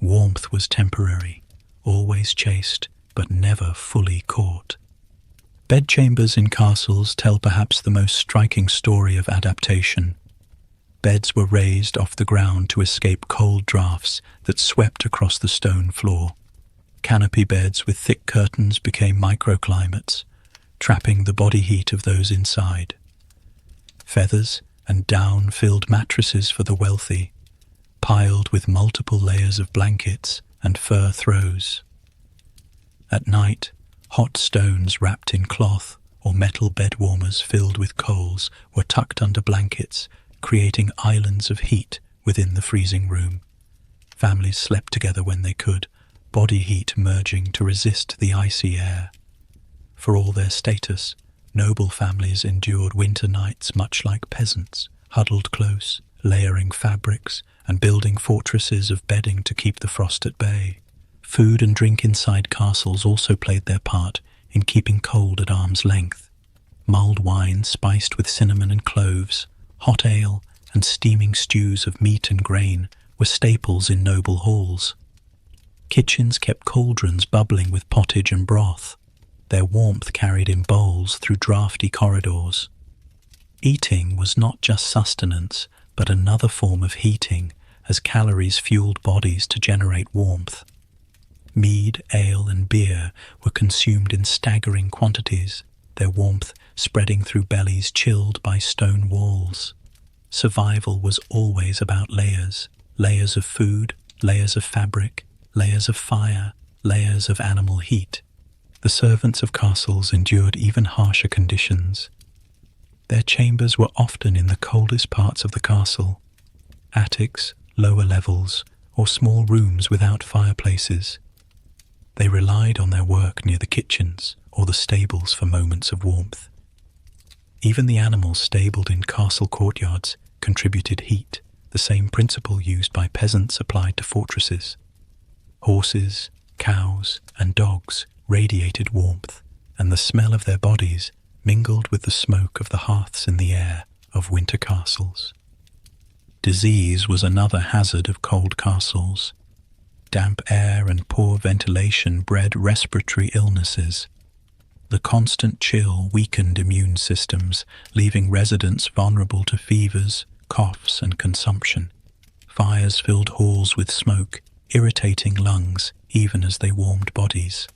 Warmth was temporary, always chaste, but never fully caught. Bedchambers in castles tell perhaps the most striking story of adaptation. Beds were raised off the ground to escape cold draughts that swept across the stone floor. Canopy beds with thick curtains became microclimates, trapping the body heat of those inside. Feathers and down filled mattresses for the wealthy, piled with multiple layers of blankets and fur throws. At night, hot stones wrapped in cloth or metal bed warmers filled with coals were tucked under blankets, creating islands of heat within the freezing room. Families slept together when they could, body heat merging to resist the icy air. For all their status, noble families endured winter nights much like peasants, huddled close, layering fabrics, and building fortresses of bedding to keep the frost at bay. Food and drink inside castles also played their part in keeping cold at arm's length. Mulled wine spiced with cinnamon and cloves, hot ale, and steaming stews of meat and grain were staples in noble halls. Kitchens kept cauldrons bubbling with pottage and broth, their warmth carried in bowls through draughty corridors. Eating was not just sustenance, but another form of heating, as calories fueled bodies to generate warmth. Mead, ale, and beer were consumed in staggering quantities, their warmth spreading through bellies chilled by stone walls. Survival was always about layers, layers of food, layers of fabric, layers of fire, layers of animal heat. The servants of castles endured even harsher conditions. Their chambers were often in the coldest parts of the castle, attics, lower levels, or small rooms without fireplaces. They relied on their work near the kitchens or the stables for moments of warmth. Even the animals stabled in castle courtyards contributed heat, the same principle used by peasants applied to fortresses. Horses, cows, and dogs radiated warmth, and the smell of their bodies mingled with the smoke of the hearths in the air of winter castles. Disease was another hazard of cold castles. Damp air and poor ventilation bred respiratory illnesses. The constant chill weakened immune systems, leaving residents vulnerable to fevers, coughs, and consumption. Fires filled halls with smoke, irritating lungs even as they warmed bodies.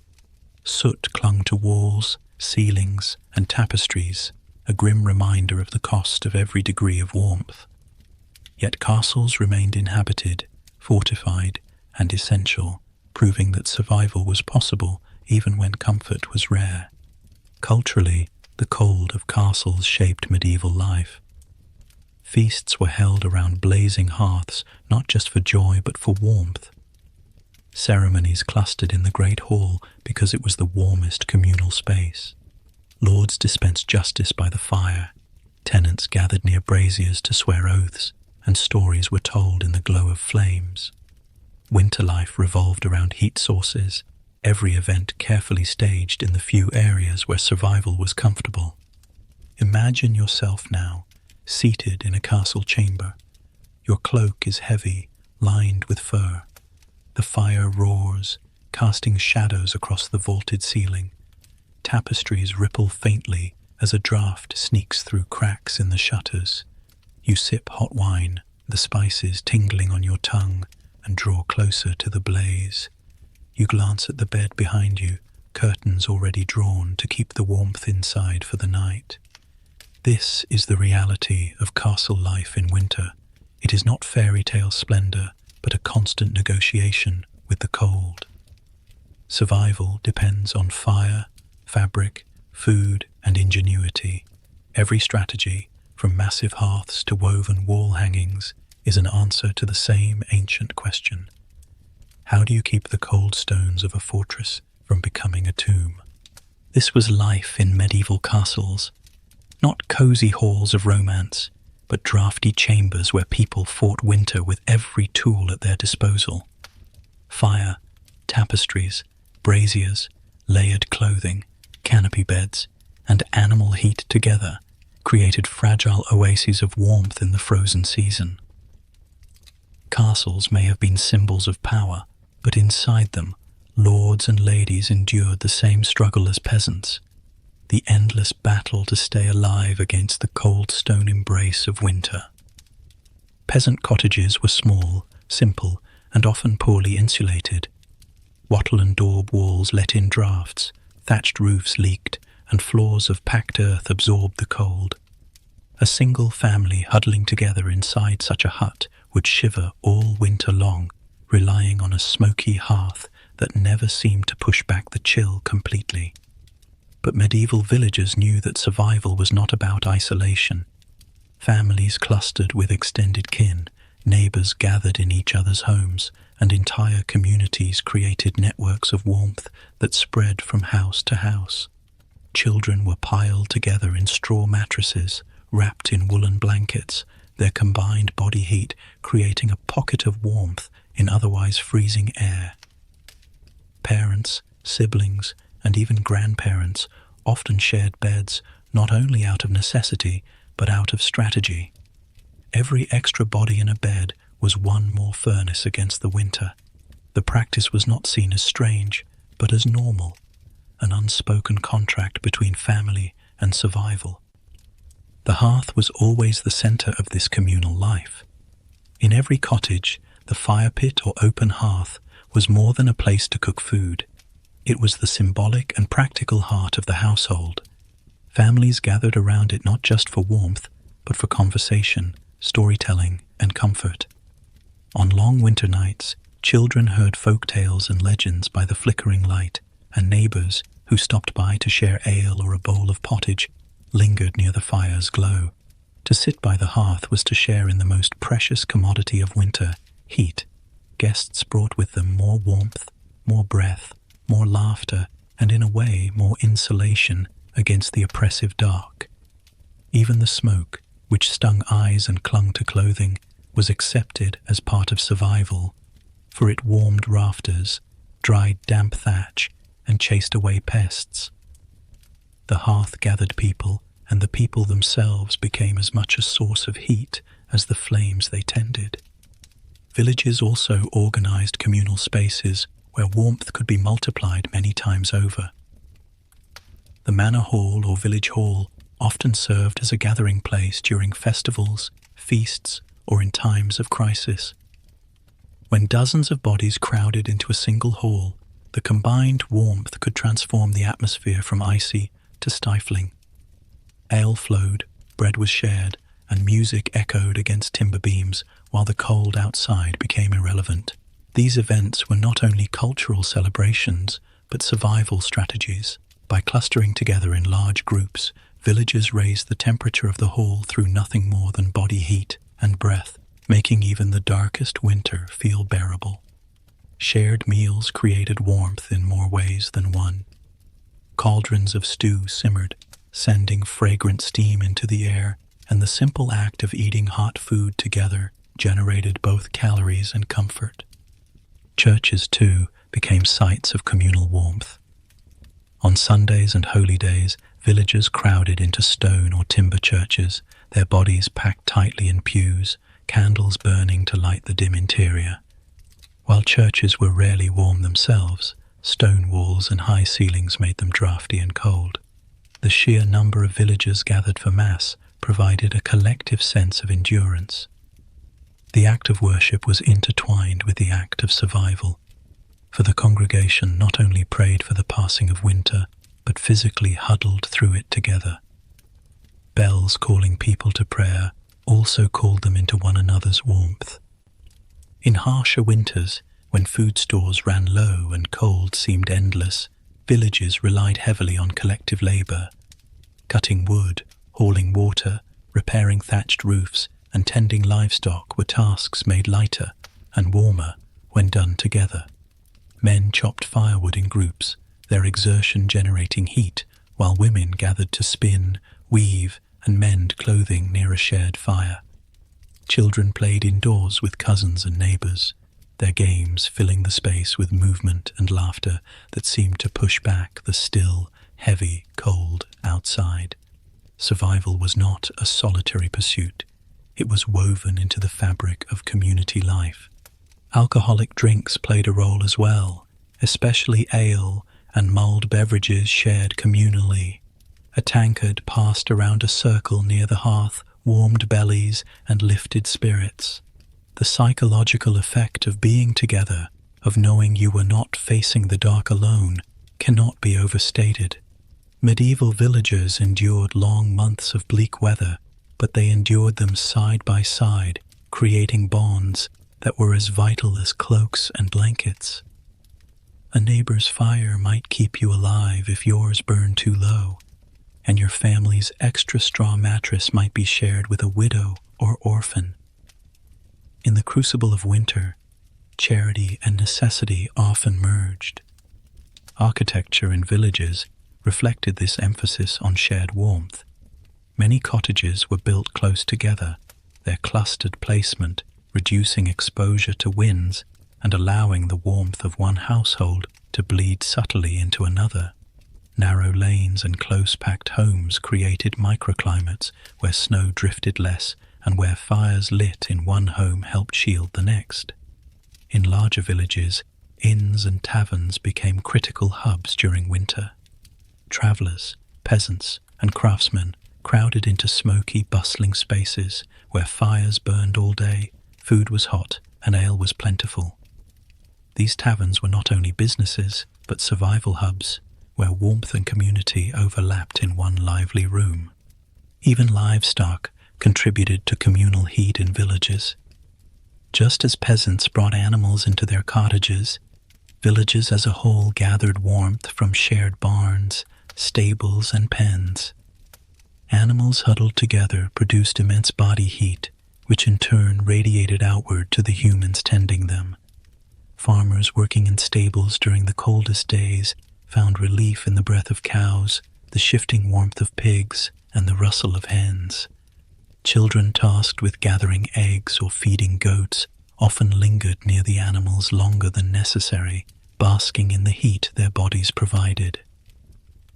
Soot clung to walls, ceilings, and tapestries, a grim reminder of the cost of every degree of warmth. Yet castles remained inhabited, fortified, and essential, proving that survival was possible even when comfort was rare. Culturally, the cold of castles shaped medieval life. Feasts were held around blazing hearths, not just for joy but for warmth. Ceremonies clustered in the great hall because it was the warmest communal space. Lords dispensed justice by the fire. Tenants gathered near braziers to swear oaths, and stories were told in the glow of flames. Winter life revolved around heat sources, every event carefully staged in the few areas where survival was comfortable. Imagine yourself now, seated in a castle chamber. Your cloak is heavy, lined with fur. The fire roars, casting shadows across the vaulted ceiling. Tapestries ripple faintly as a draught sneaks through cracks in the shutters. You sip hot wine, the spices tingling on your tongue, and draw closer to the blaze. You glance at the bed behind you, curtains already drawn to keep the warmth inside for the night. This is the reality of castle life in winter. It is not fairy tale splendor, but a constant negotiation with the cold. Survival depends on fire, fabric, food, and ingenuity. Every strategy, from massive hearths to woven wall hangings, is an answer to the same ancient question. How do you keep the cold stones of a fortress from becoming a tomb? This was life in medieval castles, not cozy halls of romance, but drafty chambers where people fought winter with every tool at their disposal. Fire, tapestries, braziers, layered clothing, canopy beds, and animal heat together created fragile oases of warmth in the frozen season. Castles may have been symbols of power, but inside them, lords and ladies endured the same struggle as peasants, the endless battle to stay alive against the cold stone embrace of winter. Peasant cottages were small, simple, and often poorly insulated. Wattle and daub walls let in drafts, thatched roofs leaked, and floors of packed earth absorbed the cold. A single family huddling together inside such a hut would shiver all winter long, relying on a smoky hearth that never seemed to push back the chill completely. But medieval villagers knew that survival was not about isolation. Families clustered with extended kin, neighbors gathered in each other's homes, and entire communities created networks of warmth that spread from house to house. Children were piled together in straw mattresses, wrapped in woolen blankets, their combined body heat creating a pocket of warmth in otherwise freezing air. Parents, siblings, and even grandparents often shared beds not only out of necessity but out of strategy. Every extra body in a bed was one more furnace against the winter. The practice was not seen as strange but as normal, an unspoken contract between family and survival. The hearth was always the center of this communal life. In every cottage, the fire pit or open hearth was more than a place to cook food. It was the symbolic and practical heart of the household. Families gathered around it not just for warmth, but for conversation, storytelling, and comfort. On long winter nights, children heard folk tales and legends by the flickering light, and neighbors, who stopped by to share ale or a bowl of pottage, lingered near the fire's glow. To sit by the hearth was to share in the most precious commodity of winter, heat. Guests brought with them more warmth, more breath, more laughter, and in a way more insulation against the oppressive dark. Even the smoke, which stung eyes and clung to clothing, was accepted as part of survival, for it warmed rafters, dried damp thatch, and chased away pests. The hearth gathered people, and the people themselves became as much a source of heat as the flames they tended. Villages also organized communal spaces where warmth could be multiplied many times over. The manor hall or village hall often served as a gathering place during festivals, feasts, or in times of crisis. When dozens of bodies crowded into a single hall, the combined warmth could transform the atmosphere from icy to stifling. Ale flowed, bread was shared, and music echoed against timber beams while the cold outside became irrelevant. These events were not only cultural celebrations, but survival strategies. By clustering together in large groups, villagers raised the temperature of the hall through nothing more than body heat and breath, making even the darkest winter feel bearable. Shared meals created warmth in more ways than one. Cauldrons of stew simmered, sending fragrant steam into the air, and the simple act of eating hot food together generated both calories and comfort. Churches, too, became sites of communal warmth. On Sundays and holy days, villagers crowded into stone or timber churches, their bodies packed tightly in pews, candles burning to light the dim interior. While churches were rarely warm themselves, stone walls and high ceilings made them drafty and cold. The sheer number of villagers gathered for Mass provided a collective sense of endurance. The act of worship was intertwined with the act of survival, for the congregation not only prayed for the passing of winter, but physically huddled through it together. Bells calling people to prayer also called them into one another's warmth. In harsher winters, when food stores ran low and cold seemed endless, villages relied heavily on collective labor. Cutting wood, hauling water, repairing thatched roofs, and tending livestock were tasks made lighter and warmer when done together. Men chopped firewood in groups, their exertion generating heat, while women gathered to spin, weave, and mend clothing near a shared fire. Children played indoors with cousins and neighbors, their games filling the space with movement and laughter that seemed to push back the still, heavy cold outside. Survival was not a solitary pursuit. It was woven into the fabric of community life. Alcoholic drinks played a role as well, especially ale and mulled beverages shared communally. A tankard passed around a circle near the hearth, warmed bellies and lifted spirits. The psychological effect of being together, of knowing you were not facing the dark alone, cannot be overstated. Medieval villagers endured long months of bleak weather, but they endured them side by side, creating bonds that were as vital as cloaks and blankets. A neighbor's fire might keep you alive if yours burned too low, and your family's extra straw mattress might be shared with a widow or orphan. In the crucible of winter, charity and necessity often merged. Architecture in villages reflected this emphasis on shared warmth. Many cottages were built close together, their clustered placement reducing exposure to winds and allowing the warmth of one household to bleed subtly into another. Narrow lanes and close-packed homes created microclimates where snow drifted less and where fires lit in one home helped shield the next. In larger villages, inns and taverns became critical hubs during winter. Travelers, peasants, and craftsmen crowded into smoky, bustling spaces where fires burned all day, food was hot, and ale was plentiful. These taverns were not only businesses, but survival hubs, where warmth and community overlapped in one lively room. Even livestock contributed to communal heat in villages. Just as peasants brought animals into their cottages, villages as a whole gathered warmth from shared barns, stables, and pens. Animals huddled together produced immense body heat, which in turn radiated outward to the humans tending them. Farmers working in stables during the coldest days found relief in the breath of cows, the shifting warmth of pigs, and the rustle of hens. Children tasked with gathering eggs or feeding goats often lingered near the animals longer than necessary, basking in the heat their bodies provided.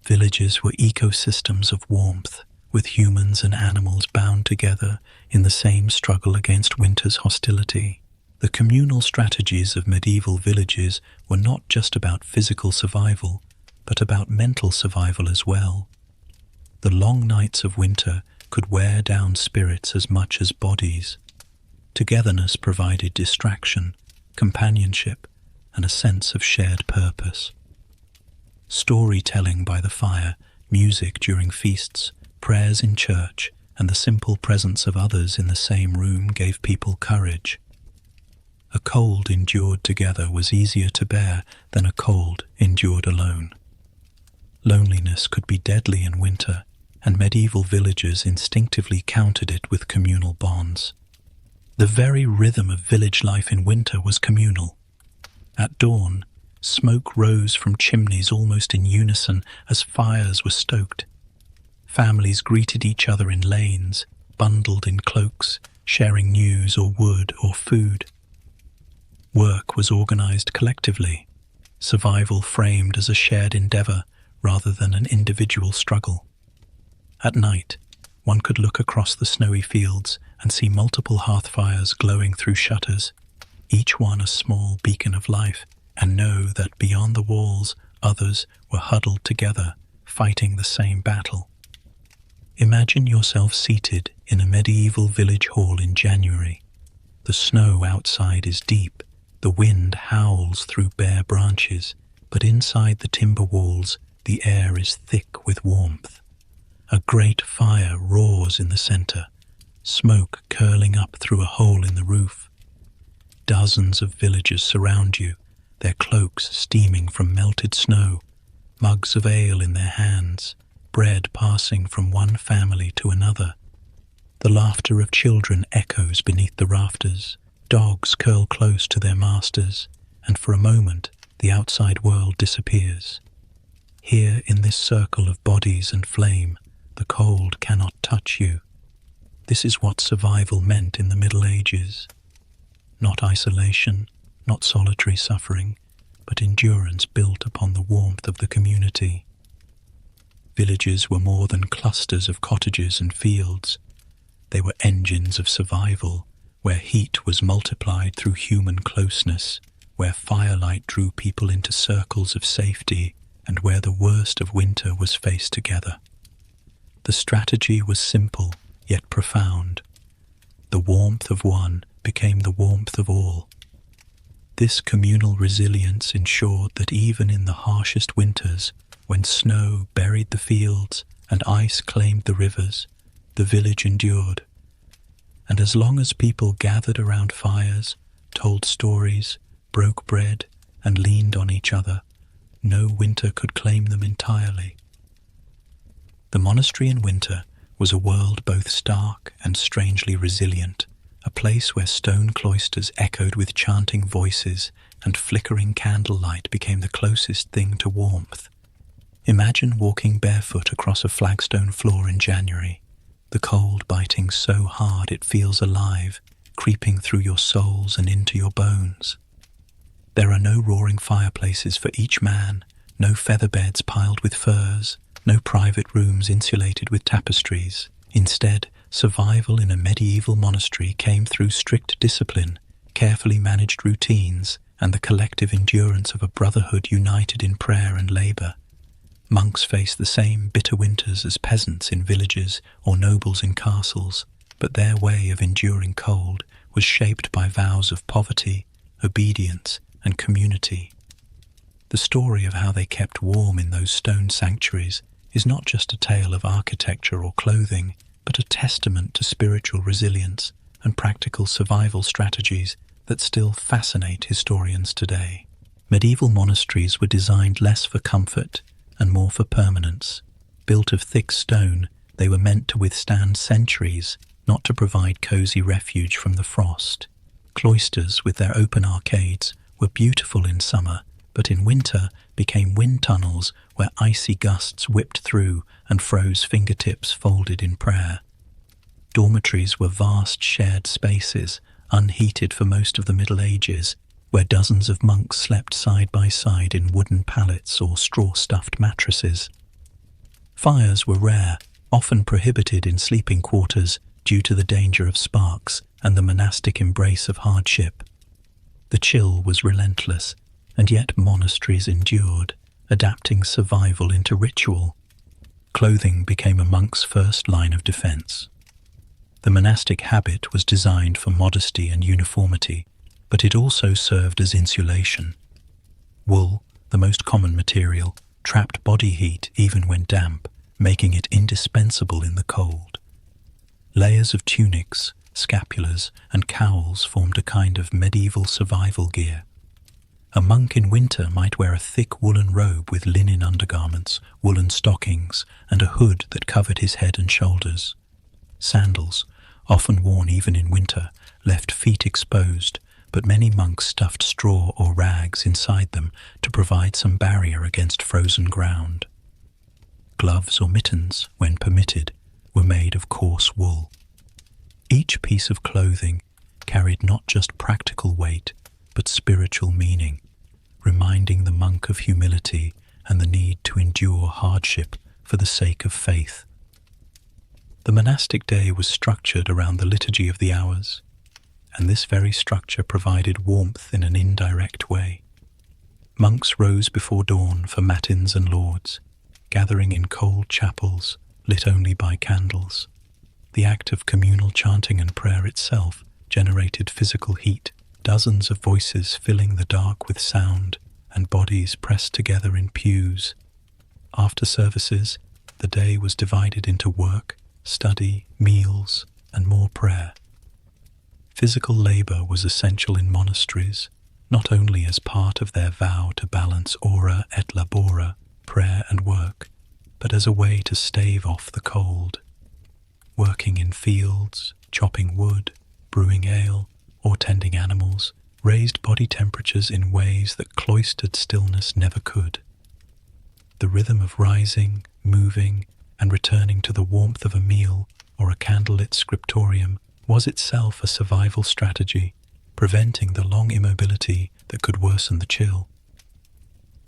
Villages were ecosystems of warmth, with humans and animals bound together in the same struggle against winter's hostility. The communal strategies of medieval villages were not just about physical survival, but about mental survival as well. The long nights of winter could wear down spirits as much as bodies. Togetherness provided distraction, companionship, and a sense of shared purpose. Storytelling by the fire, music during feasts, prayers in church, and the simple presence of others in the same room gave people courage. A cold endured together was easier to bear than a cold endured alone. Loneliness could be deadly in winter, and medieval villagers instinctively countered it with communal bonds. The very rhythm of village life in winter was communal. At dawn, smoke rose from chimneys almost in unison as fires were stoked. Families greeted each other in lanes, bundled in cloaks, sharing news or wood or food. Work was organized collectively, survival framed as a shared endeavor rather than an individual struggle. At night, one could look across the snowy fields and see multiple hearth fires glowing through shutters, each one a small beacon of life, and know that beyond the walls others were huddled together, fighting the same battle. Imagine yourself seated in a medieval village hall in January. The snow outside is deep, the wind howls through bare branches, but inside the timber walls the air is thick with warmth. A great fire roars in the center, smoke curling up through a hole in the roof. Dozens of villagers surround you, their cloaks steaming from melted snow, mugs of ale in their hands, bread passing from one family to another. The laughter of children echoes beneath the rafters, dogs curl close to their masters, and for a moment the outside world disappears. Here in this circle of bodies and flame, the cold cannot touch you. This is what survival meant in the Middle Ages. Not isolation, not solitary suffering, but endurance built upon the warmth of the community. Villages were more than clusters of cottages and fields. They were engines of survival, where heat was multiplied through human closeness, where firelight drew people into circles of safety, and where the worst of winter was faced together. The strategy was simple, yet profound. The warmth of one became the warmth of all. This communal resilience ensured that even in the harshest winters, when snow buried the fields and ice claimed the rivers, the village endured. And as long as people gathered around fires, told stories, broke bread, and leaned on each other, no winter could claim them entirely. The monastery in winter was a world both stark and strangely resilient, a place where stone cloisters echoed with chanting voices and flickering candlelight became the closest thing to warmth. Imagine walking barefoot across a flagstone floor in January, the cold biting so hard it feels alive, creeping through your soles and into your bones. There are no roaring fireplaces for each man, no feather beds piled with furs, no private rooms insulated with tapestries. Instead, survival in a medieval monastery came through strict discipline, carefully managed routines, and the collective endurance of a brotherhood united in prayer and labor. Monks faced the same bitter winters as peasants in villages or nobles in castles, but their way of enduring cold was shaped by vows of poverty, obedience, and community. The story of how they kept warm in those stone sanctuaries is not just a tale of architecture or clothing, but a testament to spiritual resilience and practical survival strategies that still fascinate historians today. Medieval monasteries were designed less for comfort and more for permanence. Built of thick stone, they were meant to withstand centuries, not to provide cozy refuge from the frost. Cloisters, with their open arcades, were beautiful in summer, but in winter became wind tunnels where icy gusts whipped through and froze fingertips folded in prayer. Dormitories were vast shared spaces, unheated for most of the Middle Ages, where dozens of monks slept side by side in wooden pallets or straw-stuffed mattresses. Fires were rare, often prohibited in sleeping quarters, due to the danger of sparks and the monastic embrace of hardship. The chill was relentless, and yet monasteries endured, adapting survival into ritual. Clothing became a monk's first line of defense. The monastic habit was designed for modesty and uniformity, but it also served as insulation. Wool, the most common material, trapped body heat even when damp, making it indispensable in the cold. Layers of tunics, scapulars, and cowls formed a kind of medieval survival gear. A monk in winter might wear a thick woolen robe with linen undergarments, woolen stockings, and a hood that covered his head and shoulders. Sandals, often worn even in winter, left feet exposed, but many monks stuffed straw or rags inside them to provide some barrier against frozen ground. Gloves or mittens, when permitted, were made of coarse wool. Each piece of clothing carried not just practical weight, but spiritual meaning, reminding the monk of humility and the need to endure hardship for the sake of faith. The monastic day was structured around the liturgy of the hours, and this very structure provided warmth in an indirect way. Monks rose before dawn for matins and lauds, gathering in cold chapels lit only by candles. The act of communal chanting and prayer itself generated physical heat, dozens of voices filling the dark with sound, and bodies pressed together in pews. After services, the day was divided into work, study, meals, and more prayer. Physical labor was essential in monasteries, not only as part of their vow to balance ora et labora, prayer and work, but as a way to stave off the cold. Working in fields, chopping wood, brewing ale, or tending animals raised body temperatures in ways that cloistered stillness never could. The rhythm of rising, moving, and returning to the warmth of a meal or a candlelit scriptorium was itself a survival strategy, preventing the long immobility that could worsen the chill.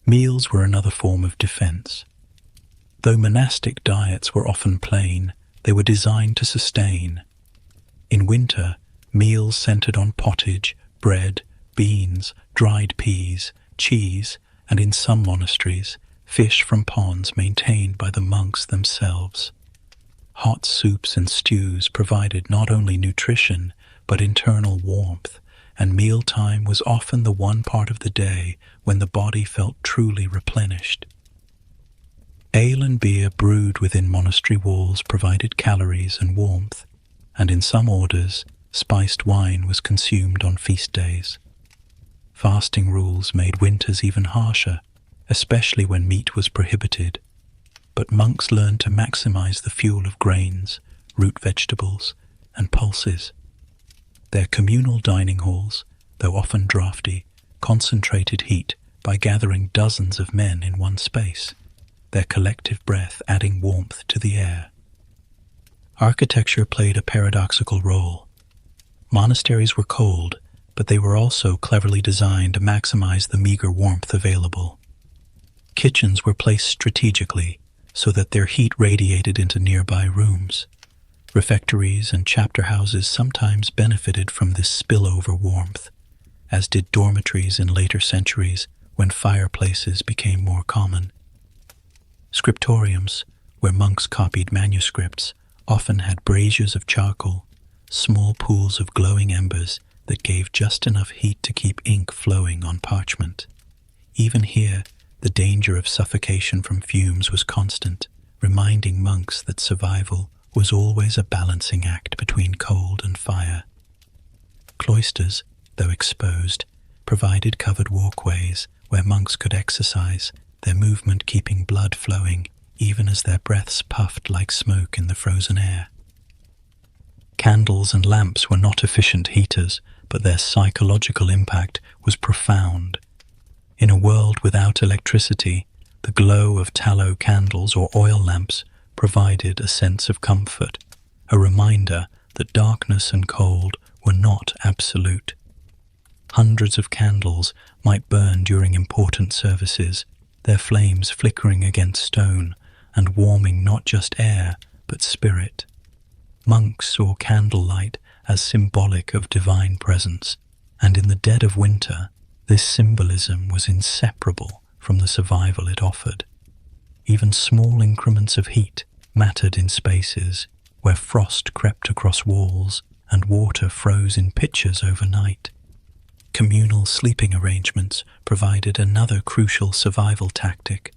Meals were another form of defense. Though monastic diets were often plain, they were designed to sustain. In winter, meals centered on pottage, bread, beans, dried peas, cheese, and in some monasteries, fish from ponds maintained by the monks themselves. Hot soups and stews provided not only nutrition, but internal warmth, and mealtime was often the one part of the day when the body felt truly replenished. Ale and beer brewed within monastery walls provided calories and warmth, and in some orders, spiced wine was consumed on feast days. Fasting rules made winters even harsher, especially when meat was prohibited, but monks learned to maximize the fuel of grains, root vegetables, and pulses. Their communal dining halls, though often draughty, concentrated heat by gathering dozens of men in one space, their collective breath adding warmth to the air. Architecture played a paradoxical role. Monasteries were cold, but they were also cleverly designed to maximize the meager warmth available. Kitchens were placed strategically so that their heat radiated into nearby rooms. Refectories and chapter houses sometimes benefited from this spillover warmth, as did dormitories in later centuries when fireplaces became more common. Scriptoriums, where monks copied manuscripts, often had braziers of charcoal, small pools of glowing embers that gave just enough heat to keep ink flowing on parchment. Even here, the danger of suffocation from fumes was constant, reminding monks that survival was always a balancing act between cold and fire. Cloisters, though exposed, provided covered walkways where monks could exercise, their movement keeping blood flowing even as their breaths puffed like smoke in the frozen air. Candles and lamps were not efficient heaters, but their psychological impact was profound. In a world without electricity, the glow of tallow candles or oil lamps provided a sense of comfort, a reminder that darkness and cold were not absolute. Hundreds of candles might burn during important services, their flames flickering against stone and warming not just air but spirit. Monks saw candlelight as symbolic of divine presence, and in the dead of winter, this symbolism was inseparable from the survival it offered. Even small increments of heat mattered in spaces where frost crept across walls and water froze in pitchers overnight. Communal sleeping arrangements provided another crucial survival tactic.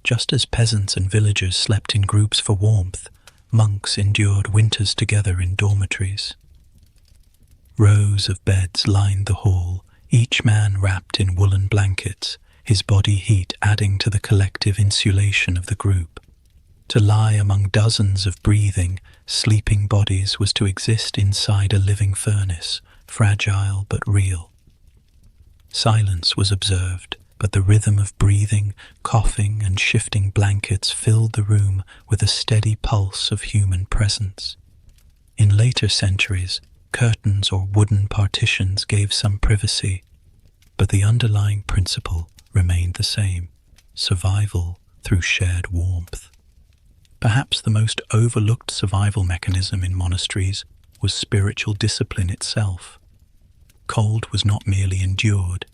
Just as peasants and villagers slept in groups for warmth, monks endured winters together in dormitories. Rows of beds lined the hall, each man wrapped in woolen blankets, his body heat adding to the collective insulation of the group. To lie among dozens of breathing, sleeping bodies was to exist inside a living furnace, fragile but real. Silence was observed, but the rhythm of breathing, coughing, and shifting blankets filled the room with a steady pulse of human presence. In later centuries, curtains or wooden partitions gave some privacy, but the underlying principle remained the same: survival through shared warmth. Perhaps the most overlooked survival mechanism in monasteries was spiritual discipline itself. Cold was not merely endured,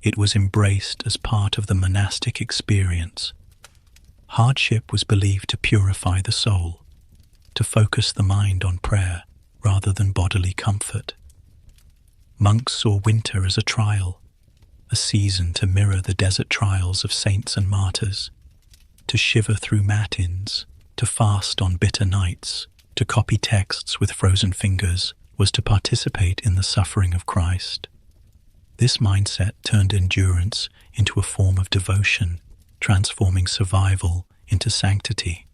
it was embraced as part of the monastic experience. Hardship was believed to purify the soul, to focus the mind on prayer rather than bodily comfort. Monks saw winter as a trial, a season to mirror the desert trials of saints and martyrs, to shiver through matins, to fast on bitter nights, to copy texts with frozen fingers, was to participate in the suffering of Christ. This mindset turned endurance into a form of devotion, transforming survival into sanctity.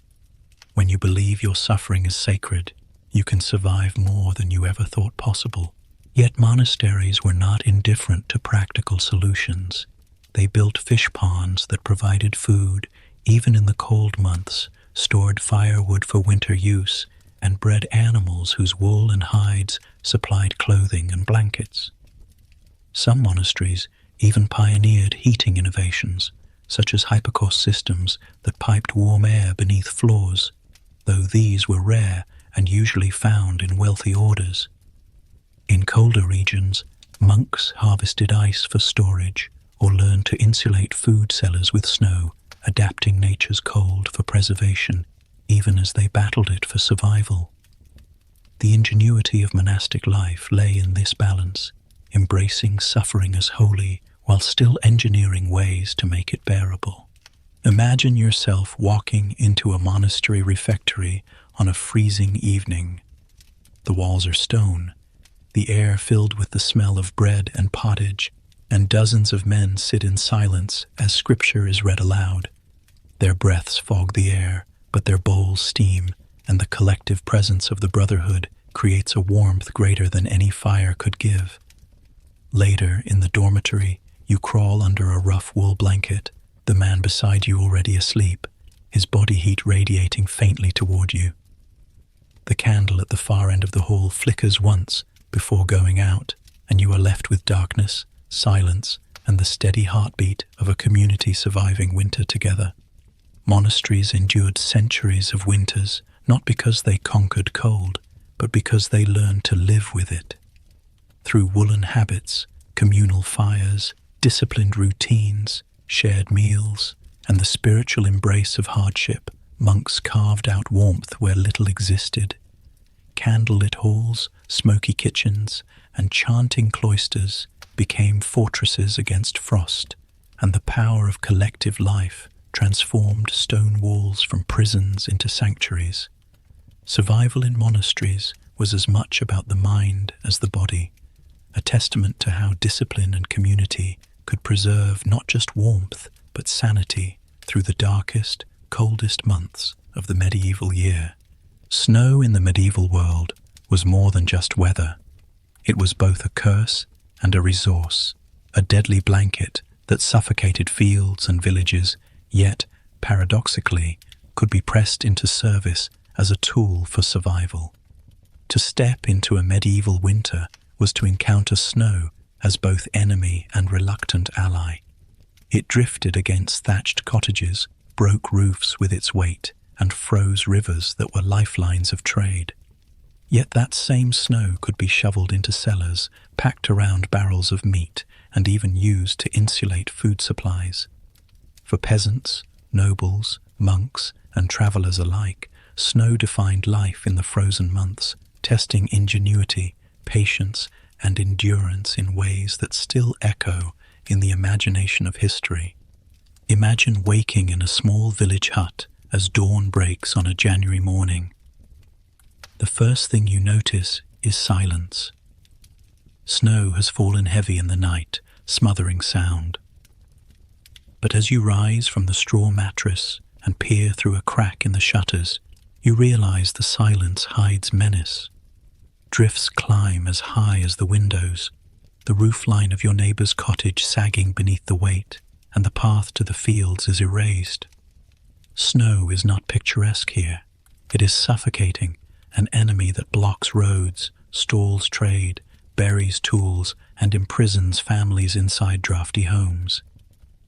When you believe your suffering is sacred, you can survive more than you ever thought possible. Yet monasteries were not indifferent to practical solutions. They built fish ponds that provided food, even in the cold months, stored firewood for winter use, and bred animals whose wool and hides supplied clothing and blankets. Some monasteries even pioneered heating innovations, such as hypocaust systems that piped warm air beneath floors, though these were rare and usually found in wealthy orders. In colder regions, monks harvested ice for storage or learned to insulate food cellars with snow, adapting nature's cold for preservation, even as they battled it for survival. The ingenuity of monastic life lay in this balance, embracing suffering as holy while still engineering ways to make it bearable. Imagine yourself walking into a monastery refectory on a freezing evening. The walls are stone, the air filled with the smell of bread and pottage, and dozens of men sit in silence as scripture is read aloud. Their breaths fog the air, but their bowls steam, and the collective presence of the brotherhood creates a warmth greater than any fire could give. Later, in the dormitory, you crawl under a rough wool blanket, the man beside you already asleep, his body heat radiating faintly toward you. The candle at the far end of the hall flickers once before going out, and you are left with darkness, silence, and the steady heartbeat of a community surviving winter together. Monasteries endured centuries of winters, not because they conquered cold, but because they learned to live with it. Through woolen habits, communal fires, disciplined routines, shared meals, and the spiritual embrace of hardship, monks carved out warmth where little existed. Candlelit halls, smoky kitchens, and chanting cloisters became fortresses against frost, and the power of collective life transformed stone walls from prisons into sanctuaries. Survival in monasteries was as much about the mind as the body, a testament to how discipline and community could preserve not just warmth, but sanity through the darkest, coldest months of the medieval year. Snow in the medieval world was more than just weather. It was both a curse and a resource, a deadly blanket that suffocated fields and villages, yet, paradoxically, could be pressed into service as a tool for survival. To step into a medieval winter was to encounter snow as both enemy and reluctant ally. It drifted against thatched cottages, broke roofs with its weight, and froze rivers that were lifelines of trade. Yet that same snow could be shoveled into cellars, packed around barrels of meat, and even used to insulate food supplies. For peasants, nobles, monks, and travelers alike, snow defined life in the frozen months, testing ingenuity, patience, and endurance in ways that still echo in the imagination of history. Imagine waking in a small village hut as dawn breaks on a January morning. The first thing you notice is silence. Snow has fallen heavy in the night, smothering sound. But as you rise from the straw mattress and peer through a crack in the shutters, you realize the silence hides menace. Drifts climb as high as the windows, the roofline of your neighbor's cottage sagging beneath the weight, and the path to the fields is erased. Snow is not picturesque here. It is suffocating, an enemy that blocks roads, stalls trade, buries tools, and imprisons families inside drafty homes.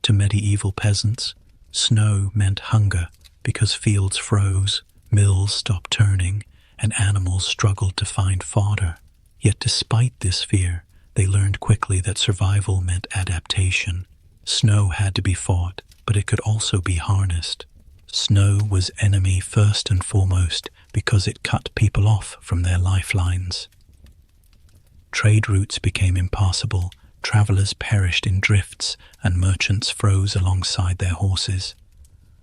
To medieval peasants, snow meant hunger because fields froze, mills stopped turning, and animals struggled to find fodder. Yet despite this fear, they learned quickly that survival meant adaptation. Snow had to be fought, but it could also be harnessed. Snow was enemy first and foremost because it cut people off from their lifelines. Trade routes became impassable, travelers perished in drifts, and merchants froze alongside their horses.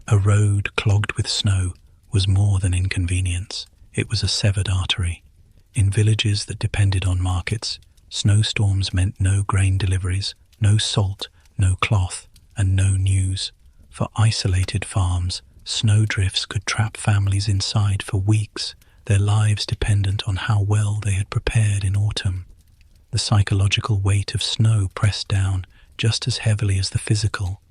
A road clogged with snow was more than inconvenience. It was a severed artery. In villages that depended on markets, snowstorms meant no grain deliveries, no salt, no cloth, and no news. For isolated farms, snowdrifts could trap families inside for weeks, their lives dependent on how well they had prepared in autumn. The psychological weight of snow pressed down just as heavily as the physical.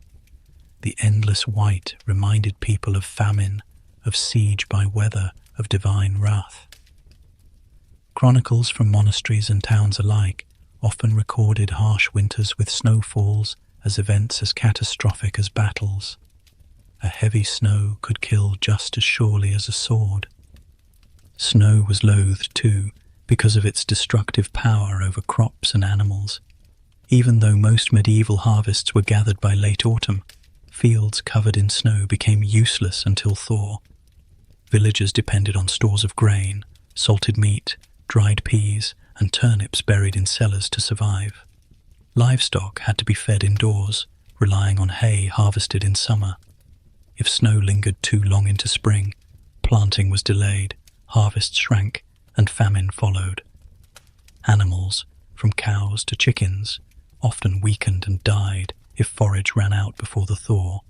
The endless white reminded people of famine, of siege by weather, of divine wrath. Chronicles from monasteries and towns alike often recorded harsh winters with snowfalls as events as catastrophic as battles. A heavy snow could kill just as surely as a sword. Snow was loathed too, because of its destructive power over crops and animals. Even though most medieval harvests were gathered by late autumn, fields covered in snow became useless until thaw. Villagers depended on stores of grain, salted meat, dried peas, and turnips buried in cellars to survive. Livestock had to be fed indoors, relying on hay harvested in summer. If snow lingered too long into spring, planting was delayed, harvest shrank, and famine followed. Animals, from cows to chickens, often weakened and died if forage ran out before the thaw.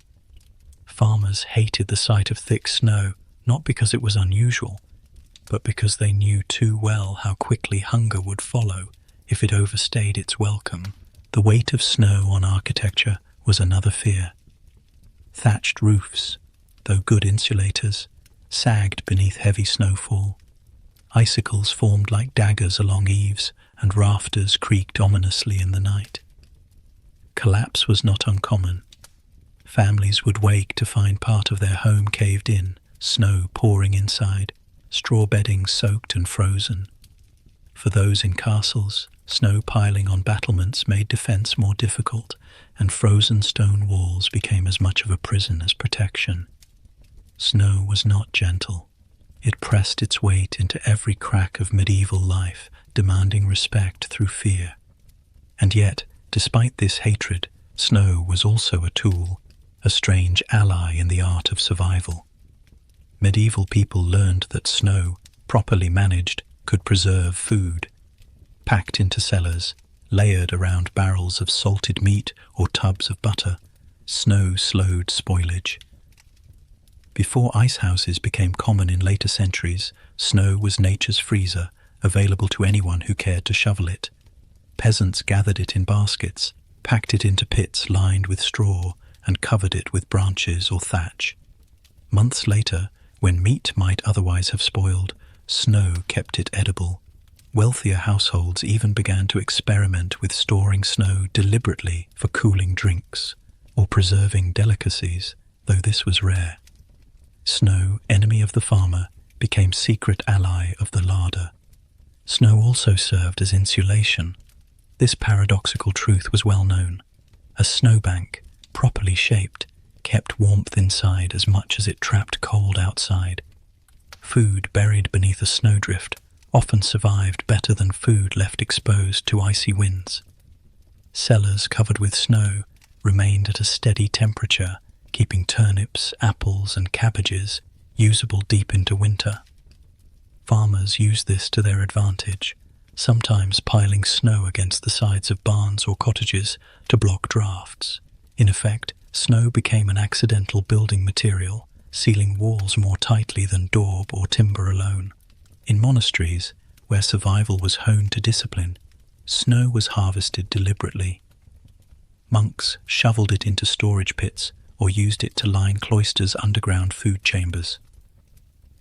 Farmers hated the sight of thick snow, not because it was unusual, but because they knew too well how quickly hunger would follow if it overstayed its welcome. The weight of snow on architecture was another fear. Thatched roofs, though good insulators, sagged beneath heavy snowfall. Icicles formed like daggers along eaves, and rafters creaked ominously in the night. Collapse was not uncommon. Families would wake to find part of their home caved in, snow pouring inside, straw bedding soaked and frozen. For those in castles, snow piling on battlements made defense more difficult, and frozen stone walls became as much of a prison as protection. Snow was not gentle. It pressed its weight into every crack of medieval life, demanding respect through fear. And yet, despite this hatred, snow was also a tool, a strange ally in the art of survival. Medieval people learned that snow, properly managed, could preserve food. Packed into cellars, layered around barrels of salted meat or tubs of butter, snow slowed spoilage. Before ice houses became common in later centuries, snow was nature's freezer, available to anyone who cared to shovel it. Peasants gathered it in baskets, packed it into pits lined with straw, and covered it with branches or thatch. Months later, when meat might otherwise have spoiled, snow kept it edible. Wealthier households even began to experiment with storing snow deliberately for cooling drinks or preserving delicacies, though this was rare. Snow, enemy of the farmer, became secret ally of the larder. Snow also served as insulation. This paradoxical truth was well known. A snowbank, properly shaped, kept warmth inside as much as it trapped cold outside. Food buried beneath a snowdrift often survived better than food left exposed to icy winds. Cellars covered with snow remained at a steady temperature, keeping turnips, apples, and cabbages usable deep into winter. Farmers used this to their advantage, sometimes piling snow against the sides of barns or cottages to block drafts. In effect, snow became an accidental building material, sealing walls more tightly than daub or timber alone. In monasteries, where survival was honed to discipline, snow was harvested deliberately. Monks shoveled it into storage pits or used it to line cloisters' underground food chambers.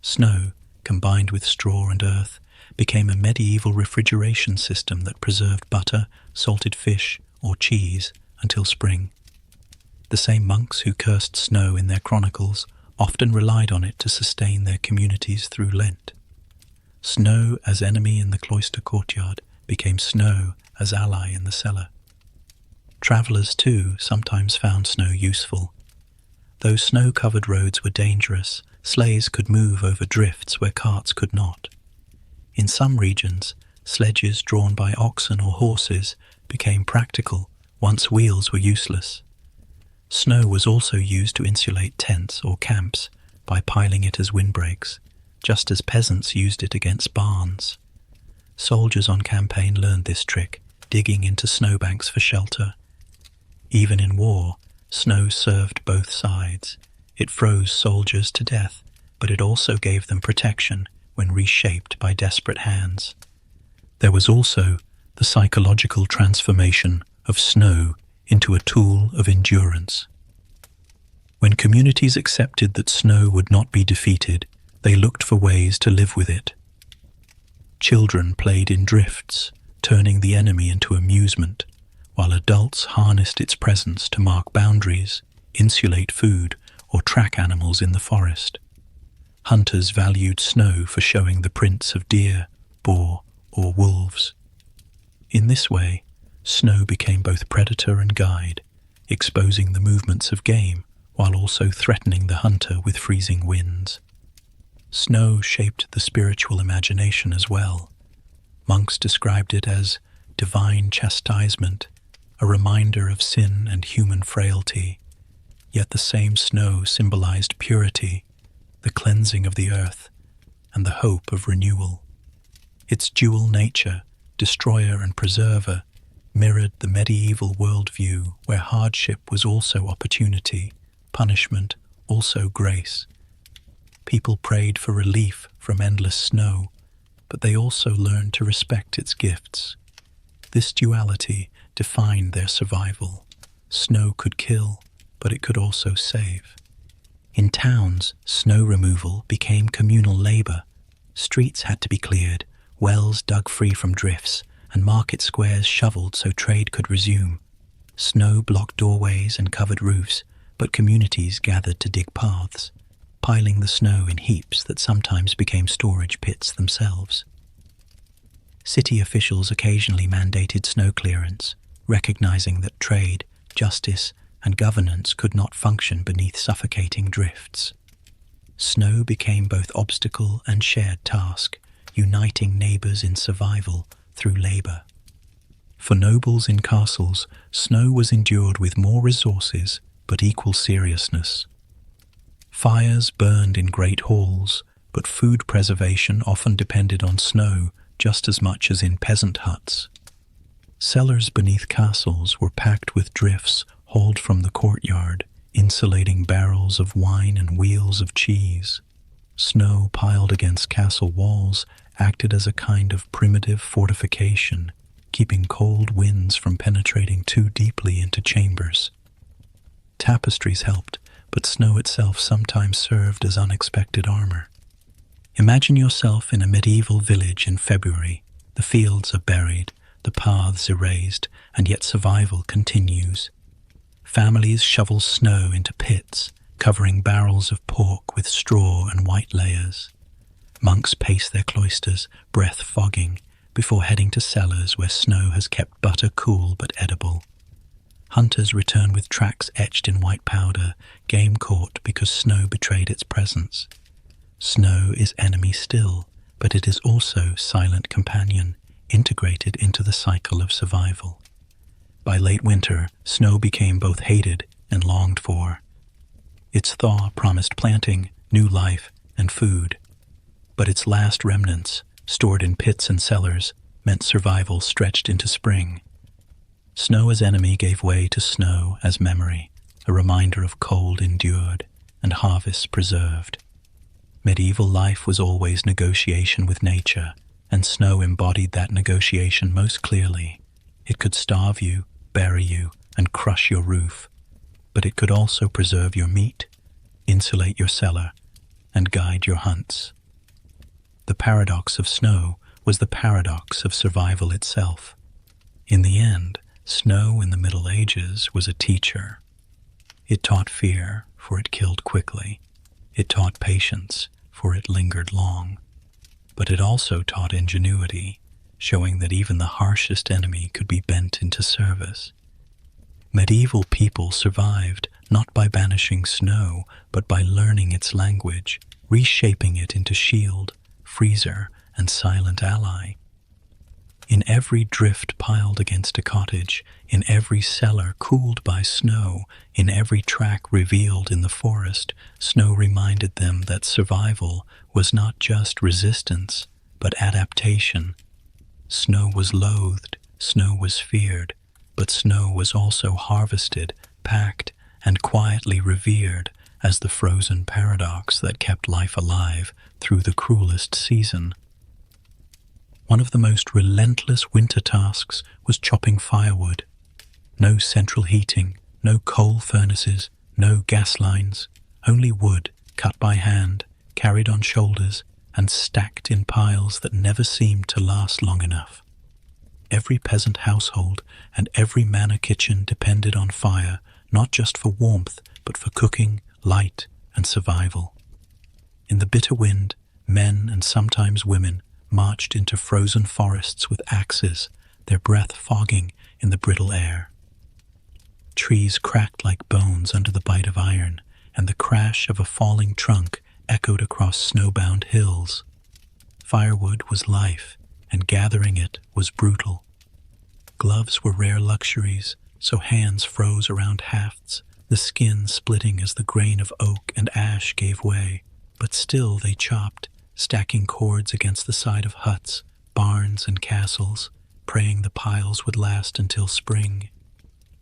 Snow, combined with straw and earth, became a medieval refrigeration system that preserved butter, salted fish, or cheese until spring. The same monks who cursed snow in their chronicles often relied on it to sustain their communities through Lent. Snow as enemy in the cloister courtyard became snow as ally in the cellar. Travellers, too, sometimes found snow useful. Though snow-covered roads were dangerous, sleighs could move over drifts where carts could not. In some regions, sledges drawn by oxen or horses became practical once wheels were useless. Snow was also used to insulate tents or camps by piling it as windbreaks, just as peasants used it against barns. Soldiers on campaign learned this trick, digging into snowbanks for shelter. Even in war, snow served both sides. It froze soldiers to death, but it also gave them protection when reshaped by desperate hands. There was also the psychological transformation of snow into a tool of endurance. When communities accepted that snow would not be defeated, they looked for ways to live with it. Children played in drifts, turning the enemy into amusement, while adults harnessed its presence to mark boundaries, insulate food, or track animals in the forest. Hunters valued snow for showing the prints of deer, boar, or wolves. In this way, snow became both predator and guide, exposing the movements of game while also threatening the hunter with freezing winds. Snow shaped the spiritual imagination as well. Monks described it as divine chastisement, a reminder of sin and human frailty. Yet the same snow symbolized purity, the cleansing of the earth, and the hope of renewal. Its dual nature, destroyer and preserver, mirrored the medieval worldview where hardship was also opportunity, punishment also grace. People prayed for relief from endless snow, but they also learned to respect its gifts. This duality defined their survival. Snow could kill, but it could also save. In towns, snow removal became communal labor. Streets had to be cleared, wells dug free from drifts, and market squares shoveled so trade could resume. Snow blocked doorways and covered roofs, but communities gathered to dig paths, piling the snow in heaps that sometimes became storage pits themselves. City officials occasionally mandated snow clearance, recognizing that trade, justice, and governance could not function beneath suffocating drifts. Snow became both obstacle and shared task, uniting neighbors in survival through labor. For nobles in castles, snow was endured with more resources but equal seriousness. Fires burned in great halls, but food preservation often depended on snow just as much as in peasant huts. Cellars beneath castles were packed with drifts hauled from the courtyard, insulating barrels of wine and wheels of cheese. Snow piled against castle walls acted as a kind of primitive fortification, keeping cold winds from penetrating too deeply into chambers. Tapestries helped, but snow itself sometimes served as unexpected armor. Imagine yourself in a medieval village in February. The fields are buried, the paths erased, and yet survival continues. Families shovel snow into pits, covering barrels of pork with straw and white layers. Monks pace their cloisters, breath fogging, before heading to cellars where snow has kept butter cool but edible. Hunters return with tracks etched in white powder, game caught because snow betrayed its presence. Snow is enemy still, but it is also silent companion, integrated into the cycle of survival. By late winter, snow became both hated and longed for. Its thaw promised planting, new life, and food. But its last remnants, stored in pits and cellars, meant survival stretched into spring. Snow as enemy gave way to snow as memory, a reminder of cold endured and harvests preserved. Medieval life was always negotiation with nature, and snow embodied that negotiation most clearly. It could starve you, bury you, and crush your roof, but it could also preserve your meat, insulate your cellar, and guide your hunts. The paradox of snow was the paradox of survival itself. In the end, snow in the Middle Ages was a teacher. It taught fear, for it killed quickly. It taught patience, for it lingered long. But it also taught ingenuity, showing that even the harshest enemy could be bent into service. Medieval people survived not by banishing snow, but by learning its language, reshaping it into shield, freezer, and silent ally. In every drift piled against a cottage, in every cellar cooled by snow, in every track revealed in the forest, snow reminded them that survival was not just resistance, but adaptation. Snow was loathed, snow was feared, but snow was also harvested, packed, and quietly revered as the frozen paradox that kept life alive through the cruelest season. One of the most relentless winter tasks was chopping firewood. No central heating, no coal furnaces, no gas lines, only wood cut by hand, carried on shoulders, and stacked in piles that never seemed to last long enough. Every peasant household and every manor kitchen depended on fire, not just for warmth, but for cooking, light, and survival. In the bitter wind, men and sometimes women marched into frozen forests with axes, their breath fogging in the brittle air. Trees cracked like bones under the bite of iron, and the crash of a falling trunk echoed across snowbound hills. Firewood was life, and gathering it was brutal. Gloves were rare luxuries, so hands froze around hafts, the skin splitting as the grain of oak and ash gave way. But still they chopped, stacking cords against the side of huts, barns, and castles, praying the piles would last until spring.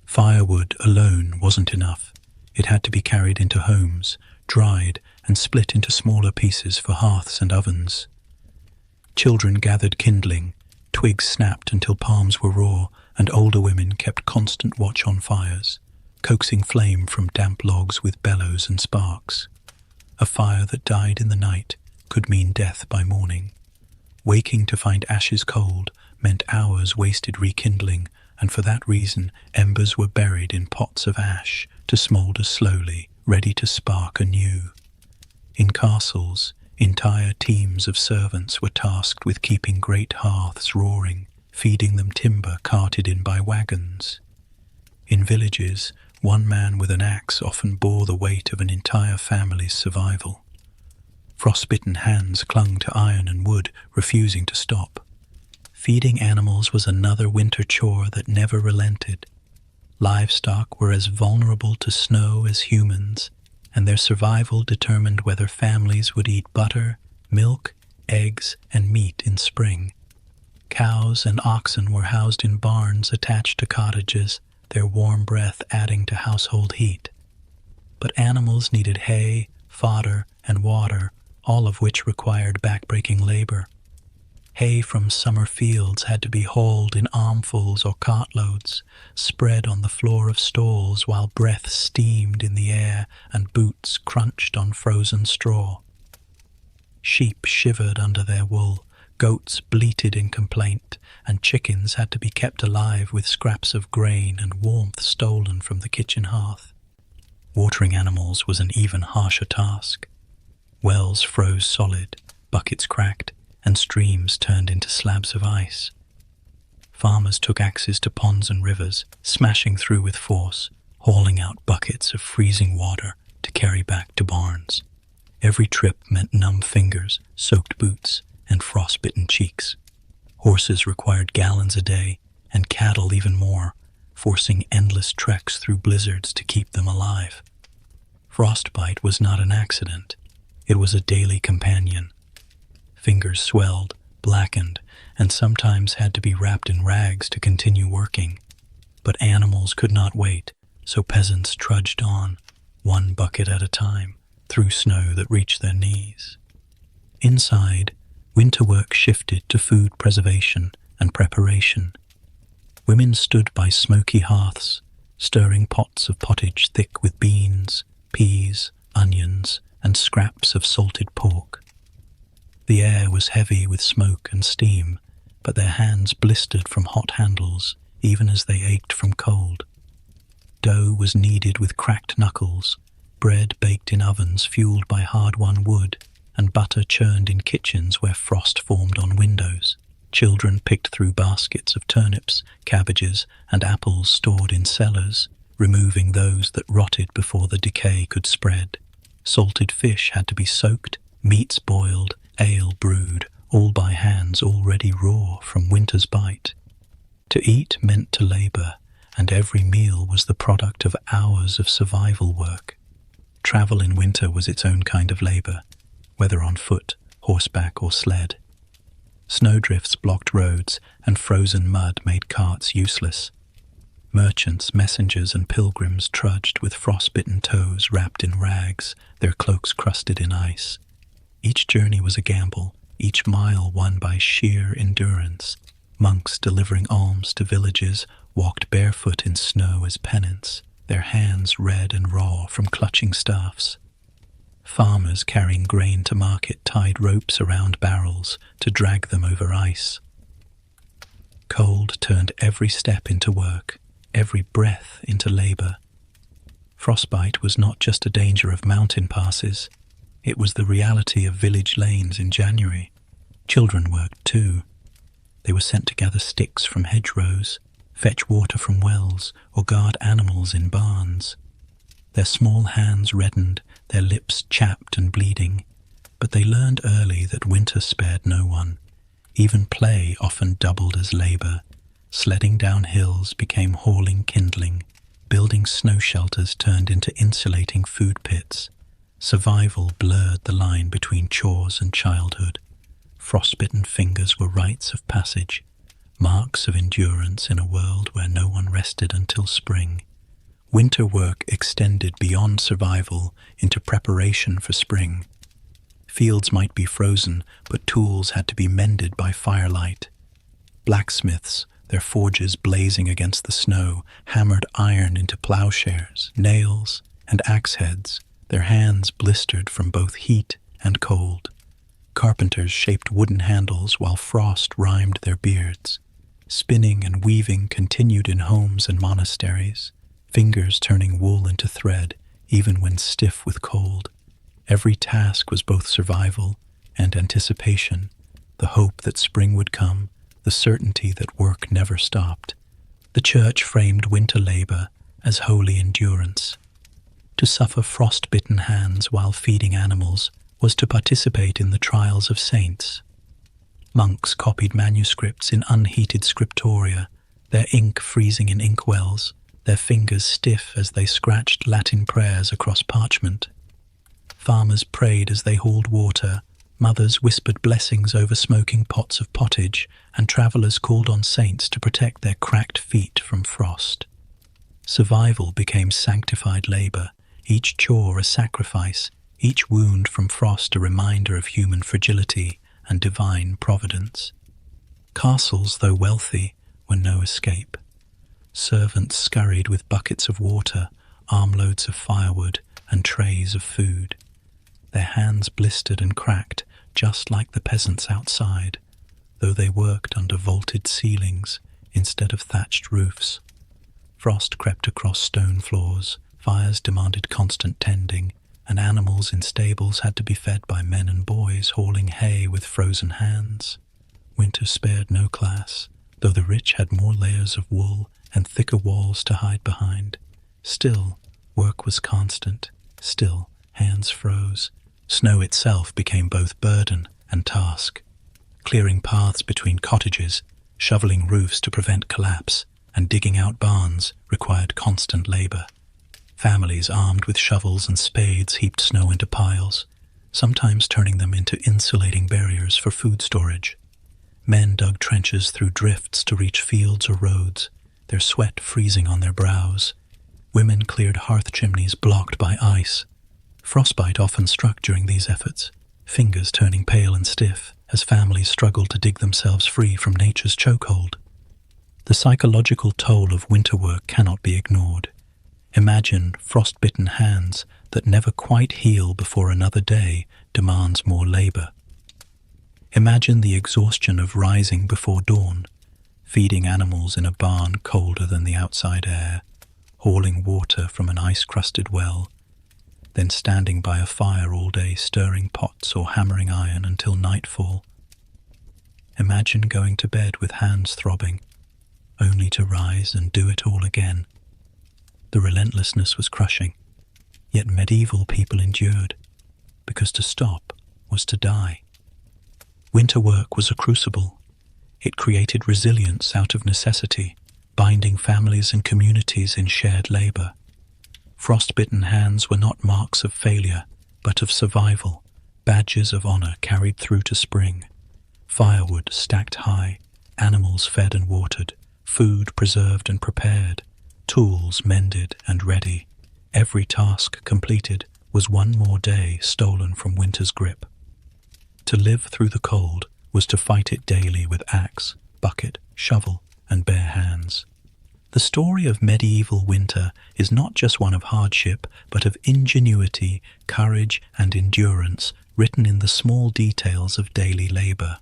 Firewood alone wasn't enough. It had to be carried into homes, dried, and split into smaller pieces for hearths and ovens. Children gathered kindling, twigs snapped until palms were raw, and older women kept constant watch on fires, coaxing flame from damp logs with bellows and sparks. A fire that died in the night could mean death by morning. Waking to find ashes cold meant hours wasted rekindling, and for that reason embers were buried in pots of ash to smoulder slowly, ready to spark anew. In castles, entire teams of servants were tasked with keeping great hearths roaring, feeding them timber carted in by wagons. In villages, one man with an axe often bore the weight of an entire family's survival. Frostbitten hands clung to iron and wood, refusing to stop. Feeding animals was another winter chore that never relented. Livestock were as vulnerable to snow as humans, and their survival determined whether families would eat butter, milk, eggs, and meat in spring. Cows and oxen were housed in barns attached to cottages, their warm breath adding to household heat. But animals needed hay, fodder, and water, all of which required backbreaking labor. Hay from summer fields had to be hauled in armfuls or cartloads, spread on the floor of stalls while breath steamed in the air and boots crunched on frozen straw. Sheep shivered under their wool, goats bleated in complaint, and chickens had to be kept alive with scraps of grain and warmth stolen from the kitchen hearth. Watering animals was an even harsher task. Wells froze solid, buckets cracked, and streams turned into slabs of ice. Farmers took axes to ponds and rivers, smashing through with force, hauling out buckets of freezing water to carry back to barns. Every trip meant numb fingers, soaked boots, and frostbitten cheeks. Horses required gallons a day, and cattle even more, forcing endless treks through blizzards to keep them alive. Frostbite was not an accident. It was a daily companion. Fingers swelled, blackened, and sometimes had to be wrapped in rags to continue working. But animals could not wait, so peasants trudged on, one bucket at a time, through snow that reached their knees. Inside, winter work shifted to food preservation and preparation. Women stood by smoky hearths, stirring pots of pottage thick with beans, peas, onions, and scraps of salted pork. The air was heavy with smoke and steam, but their hands blistered from hot handles, even as they ached from cold. Dough was kneaded with cracked knuckles, bread baked in ovens fueled by hard-won wood, and butter churned in kitchens where frost formed on windows. Children picked through baskets of turnips, cabbages, and apples stored in cellars, removing those that rotted before the decay could spread. Salted fish had to be soaked, meats boiled, ale brewed, all by hands already raw from winter's bite. To eat meant to labor, and every meal was the product of hours of survival work. Travel in winter was its own kind of labor, whether on foot, horseback, or sled. Snowdrifts blocked roads, and frozen mud made carts useless. Merchants, messengers, and pilgrims trudged with frostbitten toes wrapped in rags, their cloaks crusted in ice. Each journey was a gamble, each mile won by sheer endurance. Monks delivering alms to villages walked barefoot in snow as penance, their hands red and raw from clutching staffs. Farmers carrying grain to market tied ropes around barrels to drag them over ice. Cold turned every step into work, every breath into labor. Frostbite was not just a danger of mountain passes, it was the reality of village lanes in January. Children worked too. They were sent to gather sticks from hedgerows, fetch water from wells, or guard animals in barns. Their small hands reddened, their lips chapped and bleeding, but they learned early that winter spared no one. Even play often doubled as labor. Sledding down hills became hauling kindling. Building snow shelters turned into insulating food pits. Survival blurred the line between chores and childhood. Frostbitten fingers were rites of passage, marks of endurance in a world where no one rested until spring. Winter work extended beyond survival into preparation for spring. Fields might be frozen, but tools had to be mended by firelight. Blacksmiths, their forges blazing against the snow, hammered iron into plowshares, nails, and axe heads, their hands blistered from both heat and cold. Carpenters shaped wooden handles while frost rimed their beards. Spinning and weaving continued in homes and monasteries, fingers turning wool into thread, even when stiff with cold. Every task was both survival and anticipation, the hope that spring would come, the certainty that work never stopped. The church framed winter labor as holy endurance. To suffer frost-bitten hands while feeding animals was to participate in the trials of saints. Monks copied manuscripts in unheated scriptoria, their ink freezing in inkwells, their fingers stiff as they scratched Latin prayers across parchment. Farmers prayed as they hauled water, mothers whispered blessings over smoking pots of pottage, and travelers called on saints to protect their cracked feet from frost. Survival became sanctified labor, each chore a sacrifice, each wound from frost a reminder of human fragility and divine providence. Castles, though wealthy, were no escape. Servants scurried with buckets of water, armloads of firewood, and trays of food. Their hands blistered and cracked, just like the peasants outside, though they worked under vaulted ceilings instead of thatched roofs. Frost crept across stone floors, fires demanded constant tending, and animals in stables had to be fed by men and boys hauling hay with frozen hands. Winter spared no class, though the rich had more layers of wool and thicker walls to hide behind. Still, work was constant. Still, hands froze. Snow itself became both burden and task. Clearing paths between cottages, shoveling roofs to prevent collapse, and digging out barns required constant labor. Families armed with shovels and spades heaped snow into piles, sometimes turning them into insulating barriers for food storage. Men dug trenches through drifts to reach fields or roads, their sweat freezing on their brows. Women cleared hearth chimneys blocked by ice. Frostbite often struck during these efforts, fingers turning pale and stiff as families struggled to dig themselves free from nature's chokehold. The psychological toll of winter work cannot be ignored. Imagine frostbitten hands that never quite heal before another day demands more labor. Imagine the exhaustion of rising before dawn, feeding animals in a barn colder than the outside air, hauling water from an ice-crusted well, then standing by a fire all day stirring pots or hammering iron until nightfall. Imagine going to bed with hands throbbing, only to rise and do it all again. The relentlessness was crushing, yet medieval people endured, because to stop was to die. Winter work was a crucible. It created resilience out of necessity, binding families and communities in shared labor. Frostbitten hands were not marks of failure, but of survival, badges of honor carried through to spring. Firewood stacked high, animals fed and watered, food preserved and prepared, tools mended and ready. Every task completed was one more day stolen from winter's grip. To live through the cold was to fight it daily with axe, bucket, shovel, and bare hands. The story of medieval winter is not just one of hardship, but of ingenuity, courage, and endurance written in the small details of daily labor.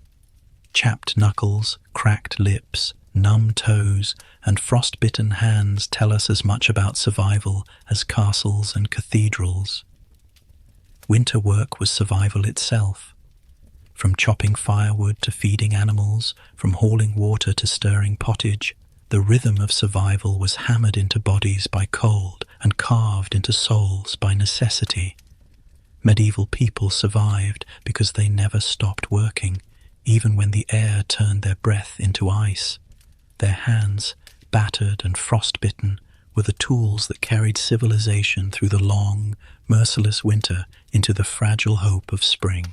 Chapped knuckles, cracked lips, numb toes, and frostbitten hands tell us as much about survival as castles and cathedrals. Winter work was survival itself. From chopping firewood to feeding animals, from hauling water to stirring pottage, the rhythm of survival was hammered into bodies by cold and carved into souls by necessity. Medieval people survived because they never stopped working, even when the air turned their breath into ice. Their hands, battered and frostbitten, were the tools that carried civilization through the long, merciless winter into the fragile hope of spring.